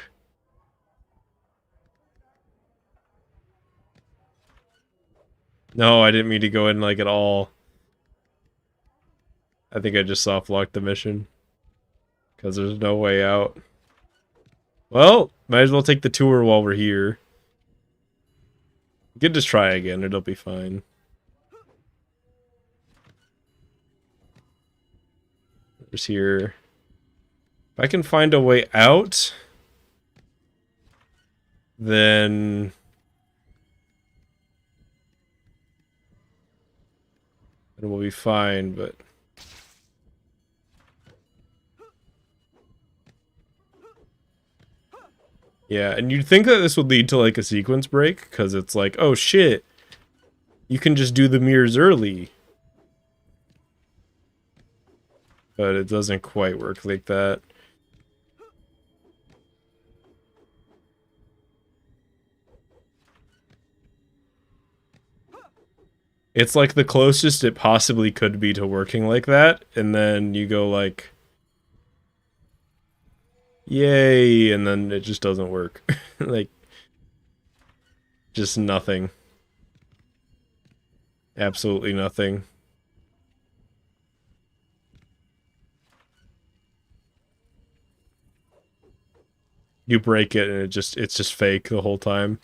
No, I didn't mean to go in like at all. I think I just soft locked the mission. Because there's no way out. Well, might as well take the tour while we're here. You can just try again, it'll be fine. There's here. If I can find a way out, then we'll be fine, but yeah, and you'd think that this would lead to like a sequence break, because it's like, oh shit, you can just do the mirrors early. But it doesn't quite work like that. It's like the closest it possibly could be to working like that, and then you go like, yay, and then it just doesn't work. Like, just nothing. Absolutely nothing. You break it and it's just fake the whole time.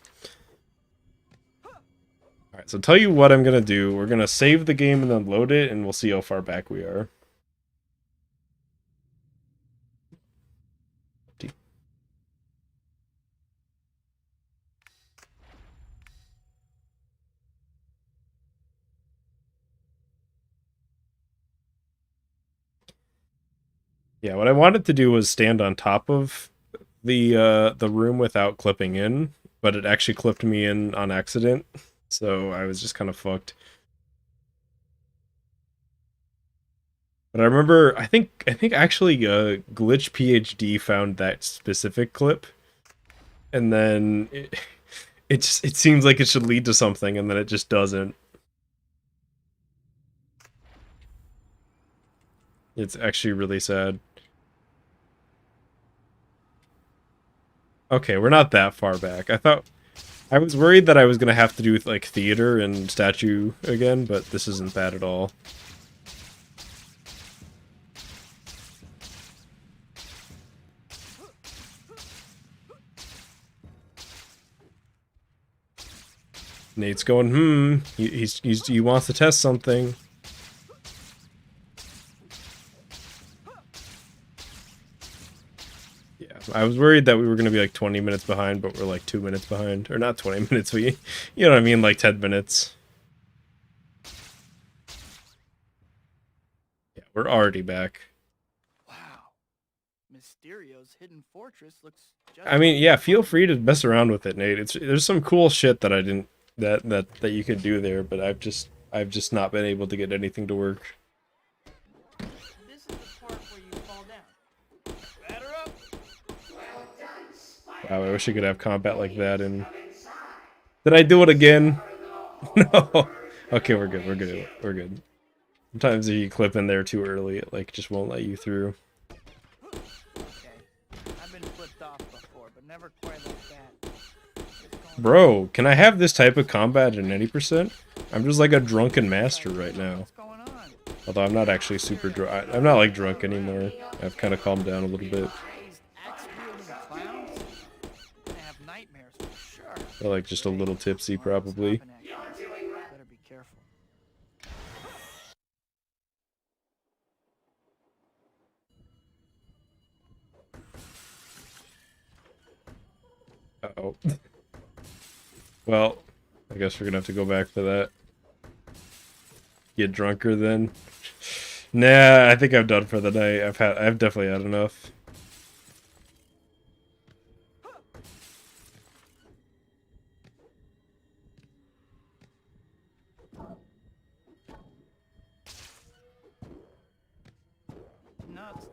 Alright, so tell you what I'm gonna do. We're gonna save the game and then load it, and we'll see how far back we are. Yeah, what I wanted to do was stand on top of the room without clipping in, but it actually clipped me in on accident, so I was just kind of fucked. But I remember, I think actually Glitch PhD found that specific clip, and then it seems like it should lead to something, and then it just doesn't. It's actually really sad. Okay, we're not that far back. I was worried that I was gonna have to do with like theater and statue again, but this isn't that at all. Nate's going, he wants to test something. Yeah, I was worried that we were going to be like 20 minutes behind, but we're like 2 minutes behind. Or not 20 minutes, but you know what I mean, like 10 minutes. Yeah, we're already back. Wow. Mysterio's hidden fortress looks just I mean, like yeah, the feel one. free to mess around with it, Nate. There's some cool shit that I didn't that you could do there, but I've just not been able to get anything to work. This is the part where you fall down. Batter up. Well done, Spider. Wow, I wish I could have combat like that. And Come inside. did I do it again? The No. Okay, we're good. We're good. We're good. Sometimes if you clip in there too early, it like just won't let you through. Okay. I've been flipped off before, but never quite like that. What's going Bro, can I have this type of combat in any percent? I'm just like a drunken master on? right now. What's going on? Although I'm not actually super drunk. I'm not like drunk anymore. I've kind of calmed down a little bit. These axe-wielding clowns? I'm gonna have nightmares for sure. Or like just a little tipsy Well, let's probably. stop and act. Better be careful. Uh-oh. Well, I guess we're gonna have to go back to that. Get drunker then. Nah, I think I'm done for the night. I've definitely had enough. Nuts.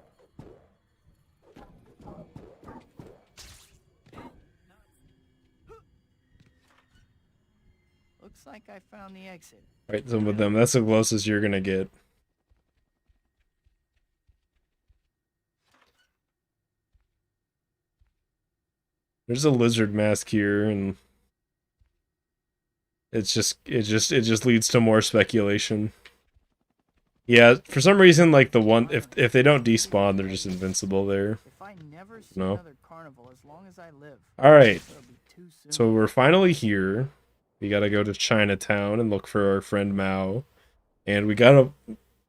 Looks like I found the exit. Right, some of them. That's the closest you're gonna get. There's a lizard mask here, and it just leads to more speculation. Yeah, for some reason, like the one, if they don't despawn, they're just invincible there. If I never see No. another carnival as long as I live, All right, it'll be too soon. so we're finally here. We gotta go to Chinatown and look for our friend Mao, and we gotta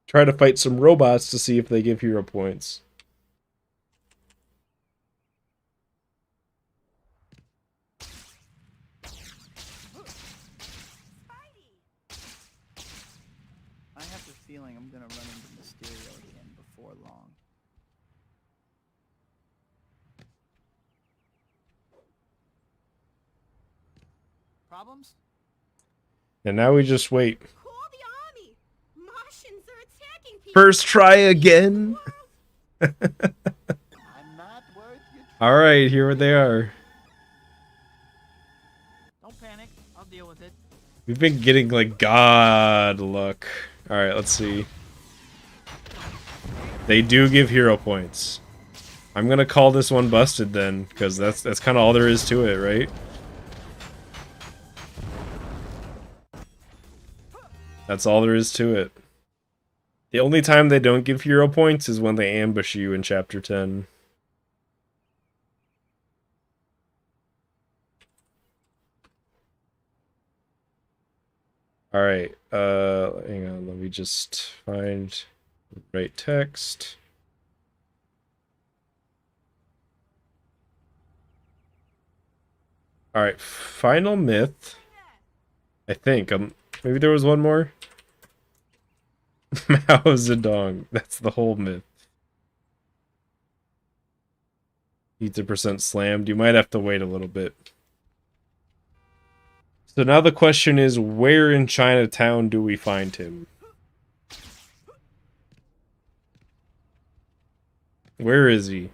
try to fight some robots to see if they give hero points. I have the feeling I'm gonna run into Mysterio again before long. Problems? And now we just wait. Call the army. Martians are attacking people. First try again. I'm not worth your All right, here they are. Don't panic. I'll deal with it. We've been getting like god luck. All right, let's see. They do give hero points. I'm gonna call this one busted then, because that's kind of all there is to it, right? That's all there is to it. The only time they don't give hero points is when they ambush you in Chapter 10. Alright, hang on, let me just find the right text. Alright, final myth. I think, maybe there was one more? Mao Zedong, that's the whole myth. He's a percent slammed, you might have to wait a little bit. So now the question is, where in Chinatown do we find him? Where is he?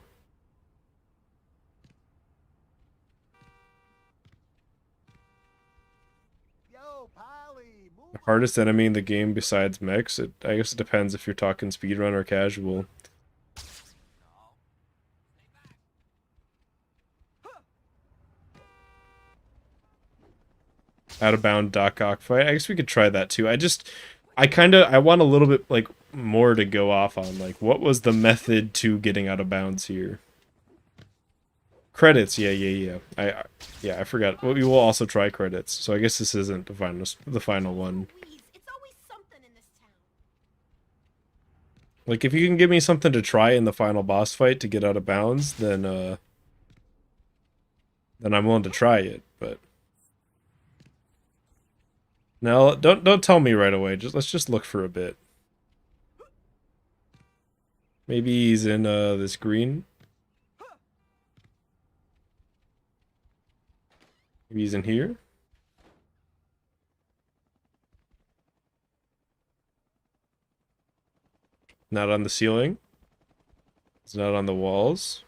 Yo, Polly, move The hardest enemy in the game besides mechs? I guess it depends if you're talking speedrun or casual. Out of bound Doc Ock fight. I guess we could try that too. I want a little bit like more to go off on. Like, what was the method to getting out of bounds here? Credits, yeah. I forgot. Well, we will also try credits. So I guess this isn't the final one. Please, it's always something in this town. Like, if you can give me something to try in the final boss fight to get out of bounds, then I'm willing to try it. But no, don't tell me right away. Let's just look for a bit. Maybe he's in this green. Maybe he's in here? Not on the ceiling. It's not on the walls.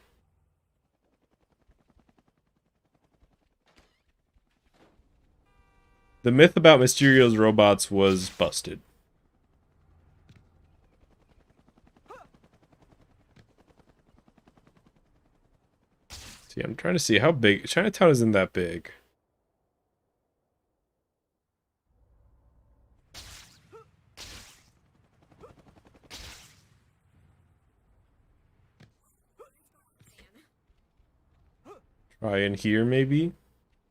The myth about Mysterio's robots was busted. See, I'm trying to see how big... Chinatown isn't that big. Try in here, maybe?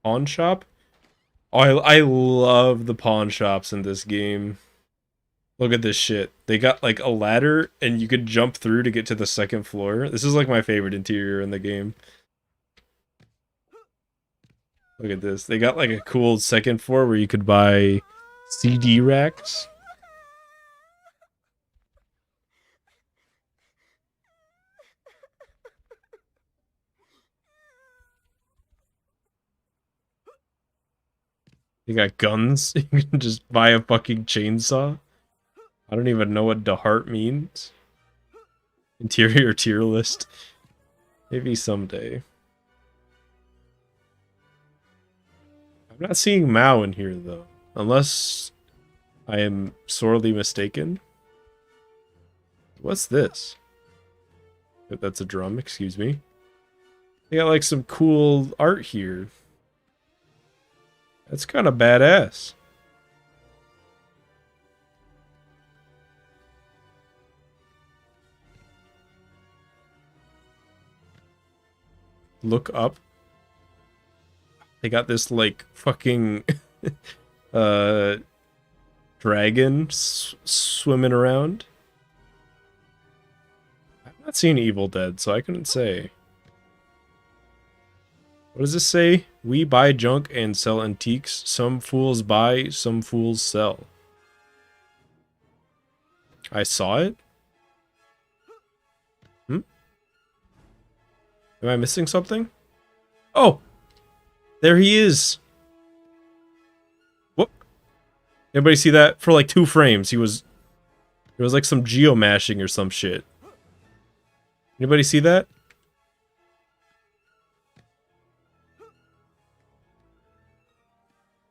Pawn shop? Oh, I love the pawn shops in this game. Look at this shit. They got like a ladder and you could jump through to get to the second floor. This is like my favorite interior in the game. Look at this. They got like a cool second floor where you could buy CD racks. You got guns. You can just buy a fucking chainsaw. I don't even know what DeHart means. Interior tier list. Maybe someday. I'm not seeing Mao in here though. Unless I am sorely mistaken. What's this? That's a drum, excuse me. They got like some cool art here. That's kind of badass. Look up. They got this like fucking dragon swimming around. I've not seen Evil Dead, so I couldn't say. What does this say? We buy junk and sell antiques. Some fools buy, some fools sell. I saw it? Hmm? Am I missing something? Oh! There he is! Whoop! Anybody see that? For like 2 frames, there was like some geomashing or some shit. Anybody see that?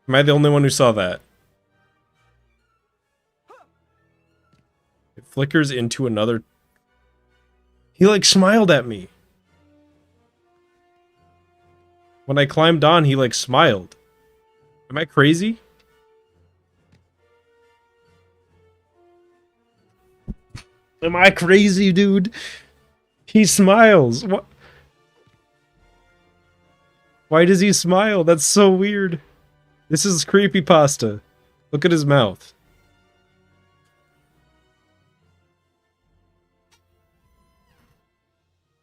Am I the only one who saw that? It flickers into another... He like smiled at me. When I climbed on, he like smiled. Am I crazy? Am I crazy, dude? He smiles. What? Why does he smile? That's so weird. This is creepypasta. Look at his mouth.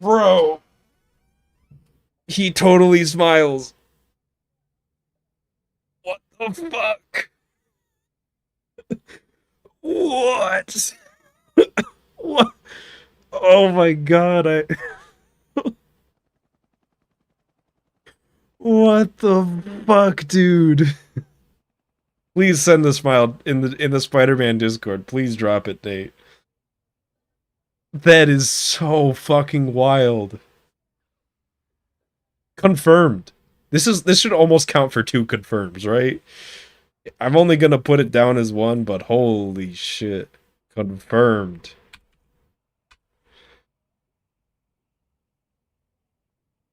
Bro. He totally smiles. What the fuck? What? What? Oh my god, What the fuck, dude? Please send the smile in the Spider-Man Discord. Please drop it, Nate. That is so fucking wild. Confirmed. This should almost count for 2 confirms, right? I'm only gonna put it down as 1, but holy shit. Confirmed.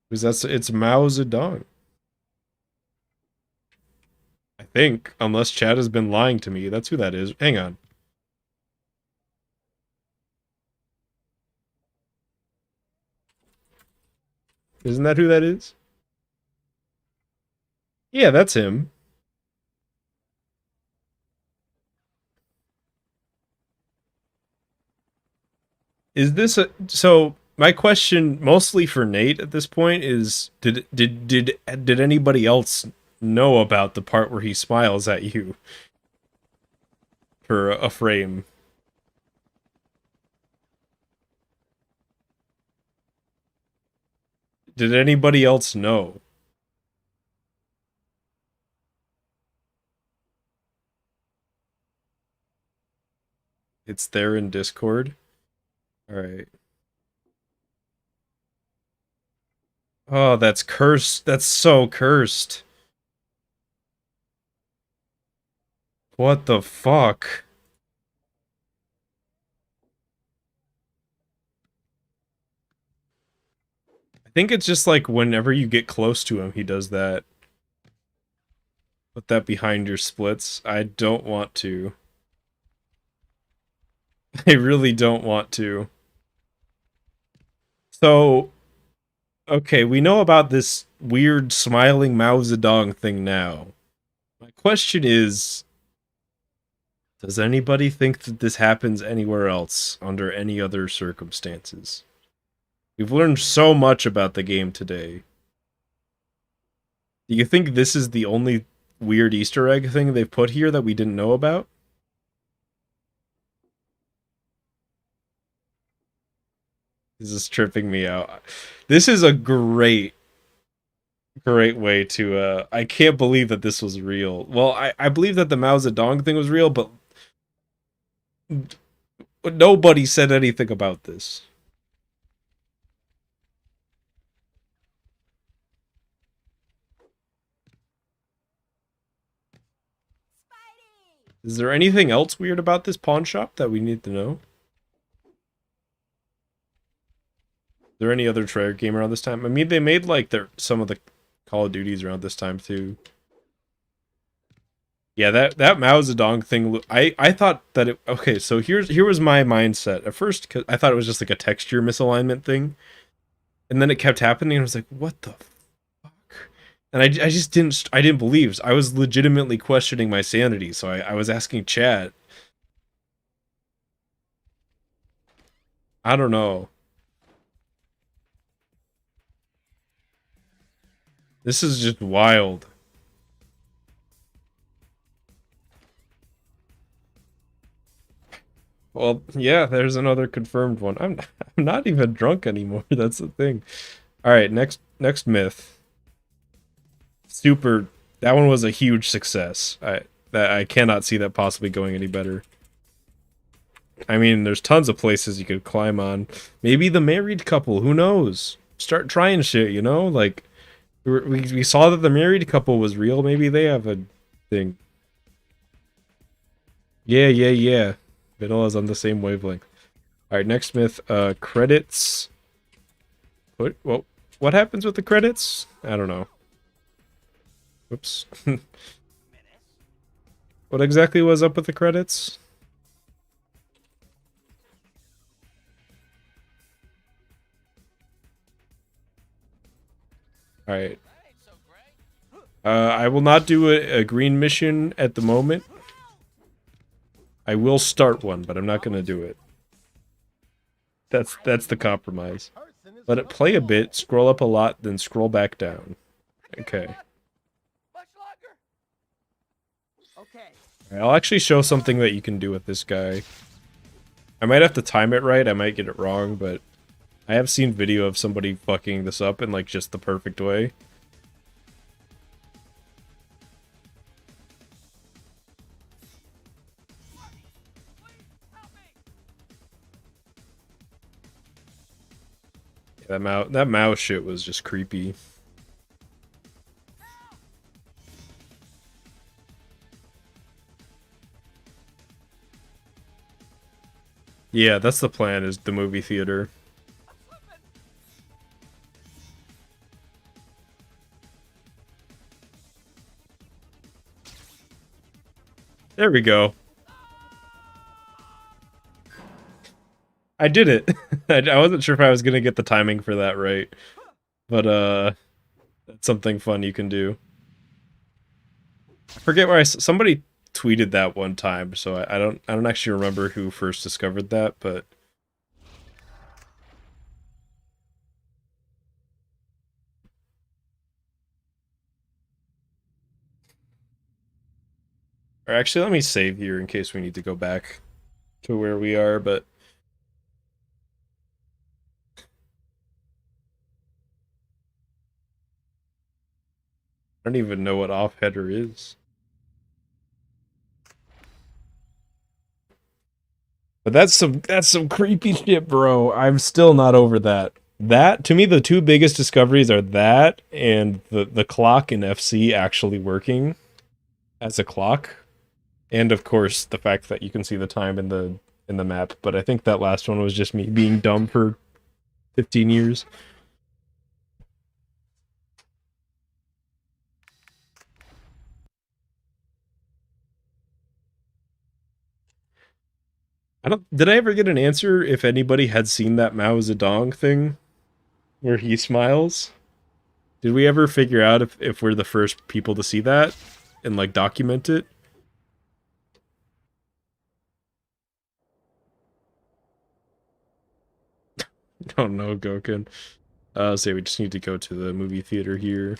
Because it's Mao Zedong. I think, unless Chad has been lying to me. That's who that is. Hang on. Isn't that who that is? Yeah, that's him. Is this a... So, my question, mostly for Nate at this point, is... Did anybody else know about the part where he smiles at you? For a frame. Did anybody else know? It's there in Discord. Alright. Oh, that's cursed. That's so cursed. What the fuck? I think it's just like whenever you get close to him, he does that. Put that behind your splits. I don't want to. I really don't want to. So, okay, we know about this weird smiling Mao Zedong thing now. My question is, does anybody think that this happens anywhere else under any other circumstances? We've learned so much about the game today. Do you think this is the only weird Easter egg thing they've put here that we didn't know about? This is tripping me out. This is a great way to I can't believe that this was real. Well, I believe that the Mao Zedong thing was real, but nobody said anything about this. Is there anything else weird about this pawn shop that we need to know? Is there any other Treyarch game around this time? I mean, they made like some of the Call of Duties around this time too. Yeah, that Mao Zedong thing. I thought that it. Okay, so here was my mindset at first, because I thought it was just like a texture misalignment thing, and then it kept happening, and I was like, what the fuck? And I just didn't believe. I was legitimately questioning my sanity, so I was asking chat. I don't know. This is just wild. Well, yeah, there's another confirmed one. I'm not even drunk anymore. That's the thing. All right, next myth. Super. That one was a huge success. I cannot see that possibly going any better. I mean, there's tons of places you could climb on. Maybe the married couple. Who knows? Start trying shit. You know, like we saw that the married couple was real. Maybe they have a thing. Yeah. Vanilla's on the same wavelength. All right, next myth. Credits. What happens with the credits? I don't know. Whoops. What exactly was up with the credits? All right. I will not do a green mission at the moment. I will start one, but I'm not going to do it. That's the compromise. Let it play a bit, scroll up a lot, then scroll back down. Okay. I'll actually show something that you can do with this guy. I might have to time it right, I might get it wrong, but I have seen video of somebody fucking this up in like just the perfect way. That mouse shit was just creepy. Yeah, that's the plan, is the movie theater. There we go. I did it. I wasn't sure if I was gonna get the timing for that right. But that's something fun you can do. I forget where somebody tweeted that one time, so I don't actually remember who first discovered that, but or actually let me save here in case we need to go back to where we are, but I don't even know what off header is. But that's some creepy shit, bro. I'm still not over that. That to me, the two biggest discoveries are that and the clock in FC actually working as a clock, and of course the fact that you can see the time in the map. But I think that last one was just me being dumb for 15 years. I don't. Did I ever get an answer if anybody had seen that Mao Zedong thing where he smiles? Did we ever figure out if we're the first people to see that and like document it? Don't know, Goken. Say we just need to go to the movie theater here.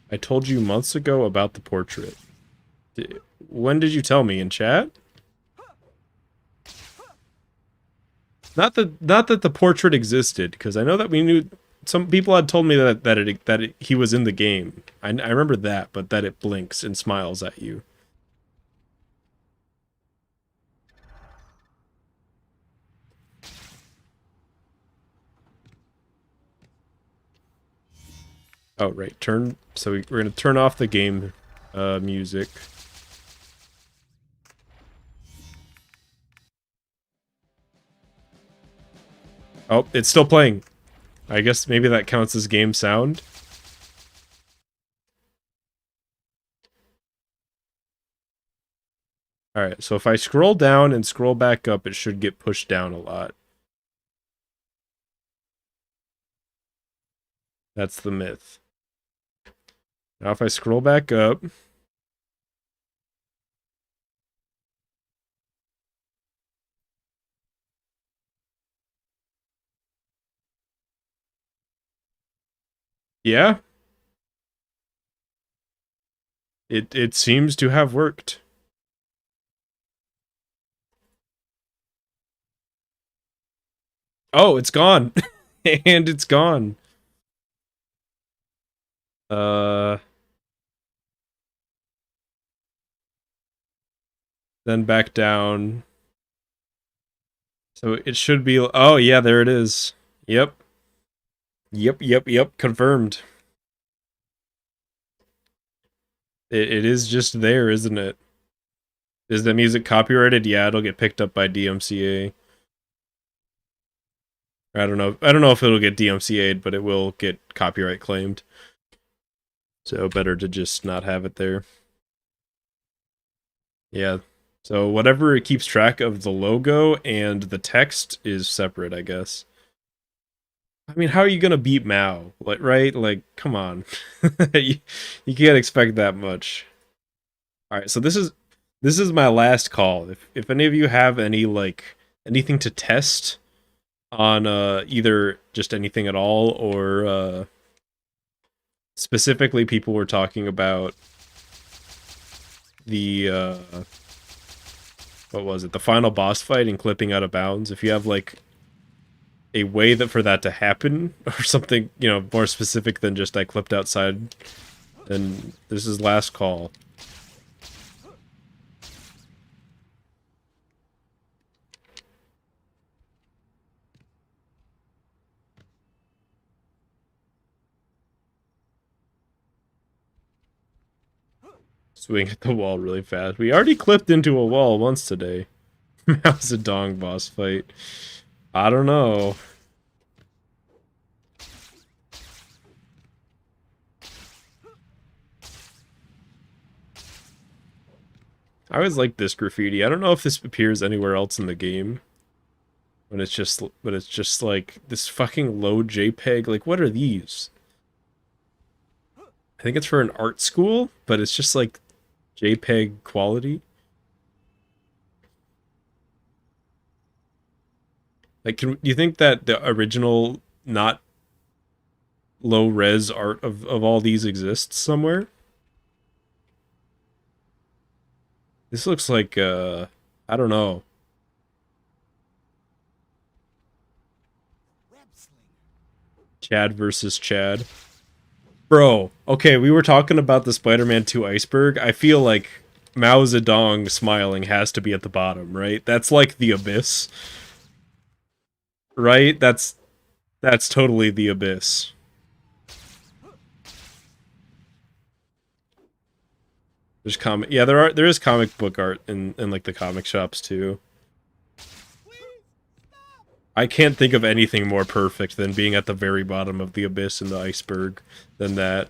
I told you months ago about the portrait. When did you tell me, in chat? Not that the portrait existed, because I know that we knew some people had told me that he was in the game. I remember that, but that it blinks and smiles at you. Oh right, we're gonna turn off the game music. Oh, it's still playing. I guess maybe that counts as game sound. Alright, so if I scroll down and scroll back up, it should get pushed down a lot. That's the myth. Now if I scroll back up... Yeah? It seems to have worked. Oh, it's gone. And it's gone. Then back down. So it should be... Oh, yeah, there it is. Yep. Yep. Confirmed. It is just there, isn't it? Is the music copyrighted? Yeah, it'll get picked up by DMCA. I don't know. I don't know if it'll get DMCA'd, but it will get copyright claimed. So better to just not have it there. Yeah. So whatever it keeps track of the logo and the text is separate, I guess. I mean, how are you gonna beat Mao? Like, right? Like, come on. You can't expect that much. Alright, so this is my last call. If any of you have any like anything to test on either just anything at all or specifically people were talking about the what was it? The final boss fight and clipping out of bounds. If you have like a way that for that to happen or something, you know, more specific than just I clipped outside, then this is last call. Swing at the wall really fast. We already clipped into a wall once today. How's a dong boss fight? I don't know. I always like this graffiti. I don't know if this appears anywhere else in the game. But it's just like this fucking low JPEG. Like, what are these? I think it's for an art school, but it's just like JPEG quality. Like, do you think that the original, not low res art of all these exists somewhere? This looks like, I don't know. Chad versus Chad. Bro, okay, we were talking about the Spider-Man 2 iceberg. I feel like Mao Zedong smiling has to be at the bottom, right? That's like the abyss, right? That's totally the abyss. There's comic, yeah, there is comic book art in like the comic shops too. I can't think of anything more perfect than being at the very bottom of the abyss in the iceberg than that.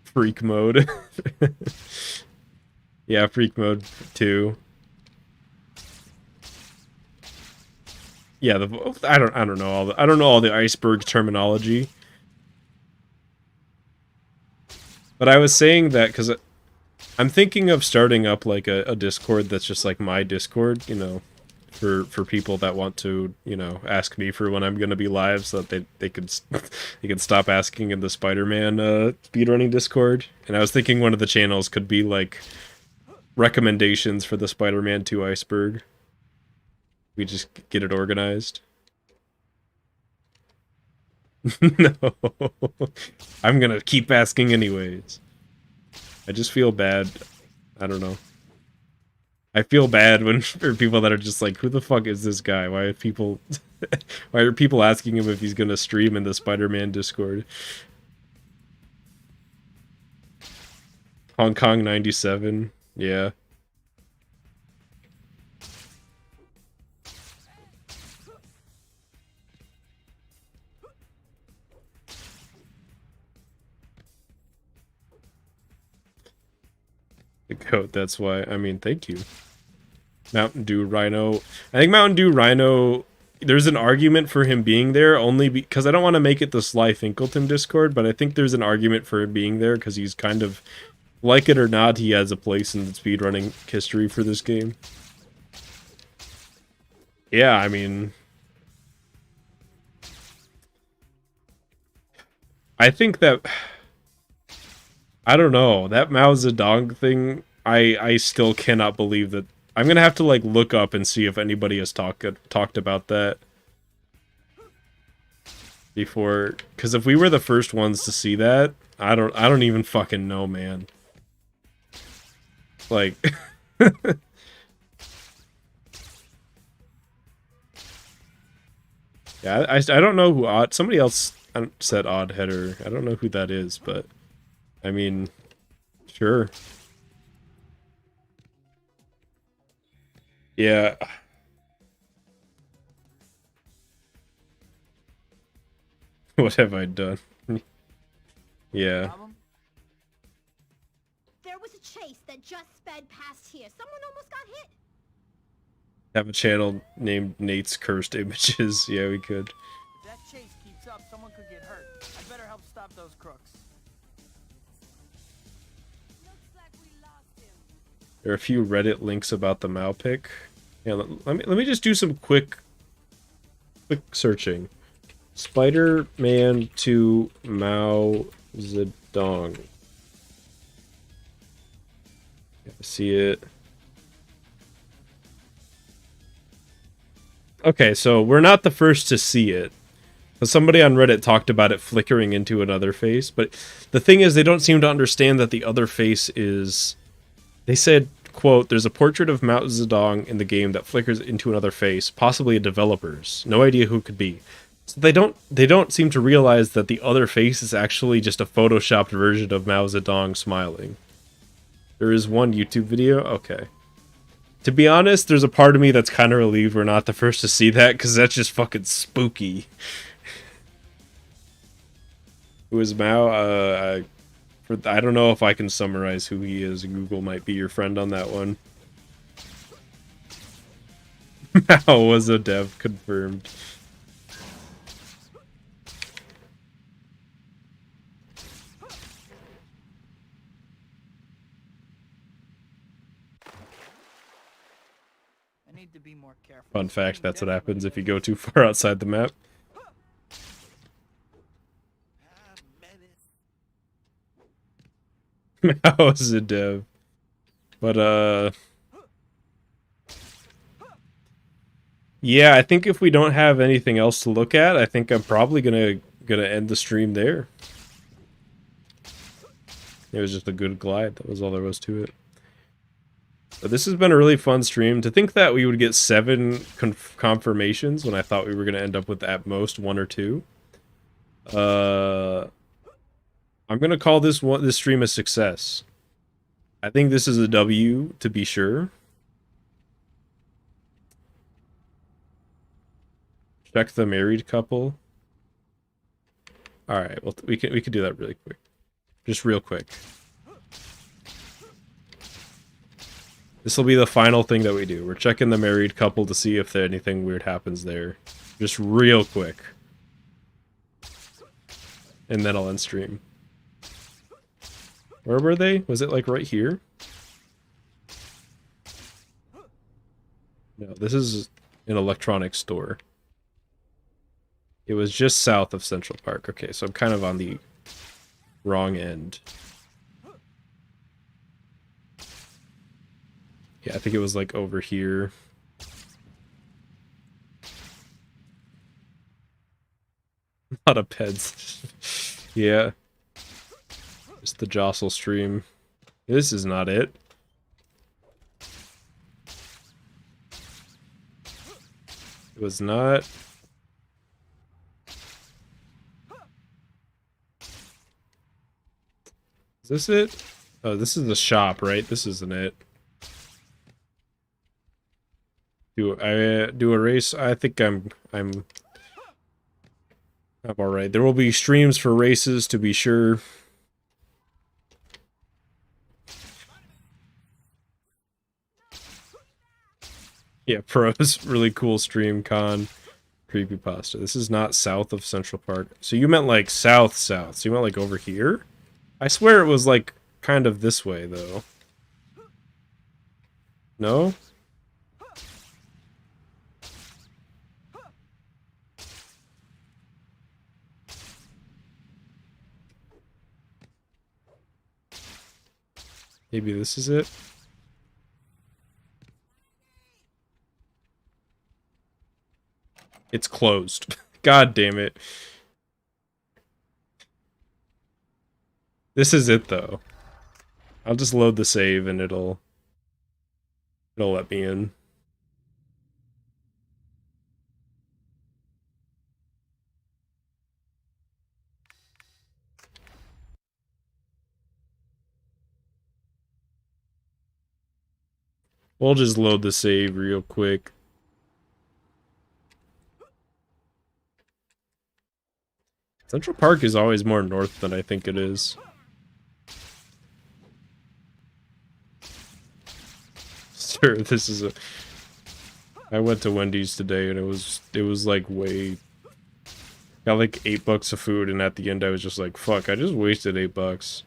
Freak mode. Yeah, freak mode 2. Yeah, I don't know all the iceberg terminology. But I was saying that because I'm thinking of starting up like a Discord that's just like my Discord, you know, for people that want to, you know, ask me for when I'm gonna be live, so that they could they could stop asking in the Spider-Man speedrunning Discord. And I was thinking one of the channels could be like recommendations for the Spider-Man 2 iceberg. We just get it organized. No, I'm gonna keep asking anyways. I just feel bad. I don't know. I feel bad when for people that are just like, who the fuck is this guy? Why are people why are people asking him if he's gonna stream in the Spider-Man Discord? Hong Kong 97. Yeah. The goat, that's why. I mean, thank you. Mountain Dew Rhino. I think Mountain Dew Rhino, there's an argument for him being there, only because I don't want to make it the Slyfincleton Discord, but I think there's an argument for him being there because he's kind of, like it or not, he has a place in the speedrunning history for this game. Yeah, I mean, I think that, I don't know, that Mao Zedong thing, I still cannot believe that. I'm gonna have to like look up and see if anybody has talked about that before, because if we were the first ones to see that, I don't even fucking know, man. Like yeah, I don't know who somebody else said Odd Header. I don't know who that is, but I mean, sure. Yeah. What have I done? Yeah. Problem? There was a chase that just sped past here. Someone almost got hit. Have a channel named Nate's Cursed Images. Yeah, we could. If that chase keeps up, someone could get hurt. I better help stop those crooks. Looks like we lost him. There are a few Reddit links about the Mao pick. Yeah, let me just do some quick searching. Spider-Man 2 Mao Zedong. See it. Okay, so we're not the first to see it. Somebody on Reddit talked about it flickering into another face, but the thing is, they don't seem to understand that the other face is... They said, quote, there's a portrait of Mao Zedong in the game that flickers into another face, possibly a developer's. No idea who it could be. So they don't seem to realize that the other face is actually just a photoshopped version of Mao Zedong smiling. There is one YouTube video? Okay. To be honest, there's a part of me that's kind of relieved we're not the first to see that, because that's just fucking spooky. Who is Mao? I don't know if I can summarize who he is. Google might be your friend on that one. Mao was a dev, confirmed. I need to be more careful. Fun fact, that's what happens if you go too far outside the map. Mao is a dev. But, yeah, I think if we don't have anything else to look at, I think I'm probably gonna end the stream there. It was just a good glide. That was all there was to it. But this has been a really fun stream. To think that we would get 7 confirmations when I thought we were going to end up with at most 1 or 2. I'm going to call this stream a success. I think this is a W, to be sure. Check the married couple. All right, well we could do that really quick. Just real quick. This will be the final thing that we do. We're checking the married couple to see if anything weird happens there. Just real quick. And then I'll end stream. Where were they? Was it like right here? No, this is an electronics store. It was just south of Central Park. Okay, so I'm kind of on the wrong end. Yeah, I think it was like over here. A lot of pets. Yeah. Just the jostle stream. This is not it. It was not. Is this it? Oh, this is the shop, right? This isn't it. Do I do a race? I think I'm all right. There will be streams for races, to be sure. Yeah, pros. Really cool stream, con. Creepypasta. This is not south of Central Park. So you meant like south. So you meant like over here? I swear it was like kind of this way, though. No? Maybe this is it? It's closed. God damn it. This is it, though. I'll just load the save and it'll let me in. We'll just load the save real quick. Central Park is always more north than I think it is. Sir, this is a... I went to Wendy's today and it was like way... Got like $8 of food and at the end I was just like, fuck, I just wasted $8.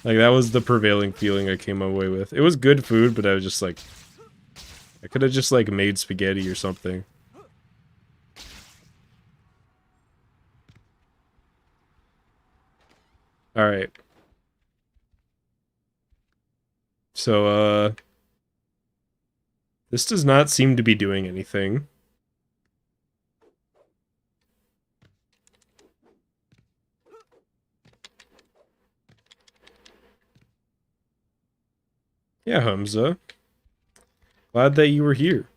Like that was the prevailing feeling I came away with. It was good food, but I was just like... I could have just like made spaghetti or something. Alright. So, this does not seem to be doing anything. Yeah, Hamza. Glad that you were here.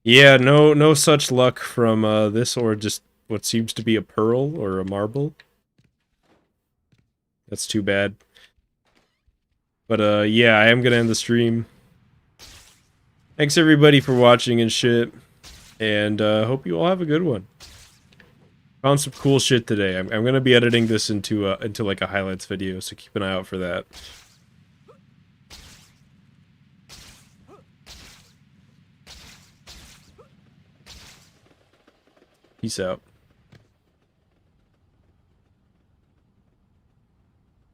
Yeah, no such luck from this or just what seems to be a pearl or a marble. That's too bad. But yeah, I am gonna end the stream. Thanks everybody for watching and shit. And hope you all have a good one. Found some cool shit today. I'm gonna be editing this into like a highlights video, so keep an eye out for that. Peace out.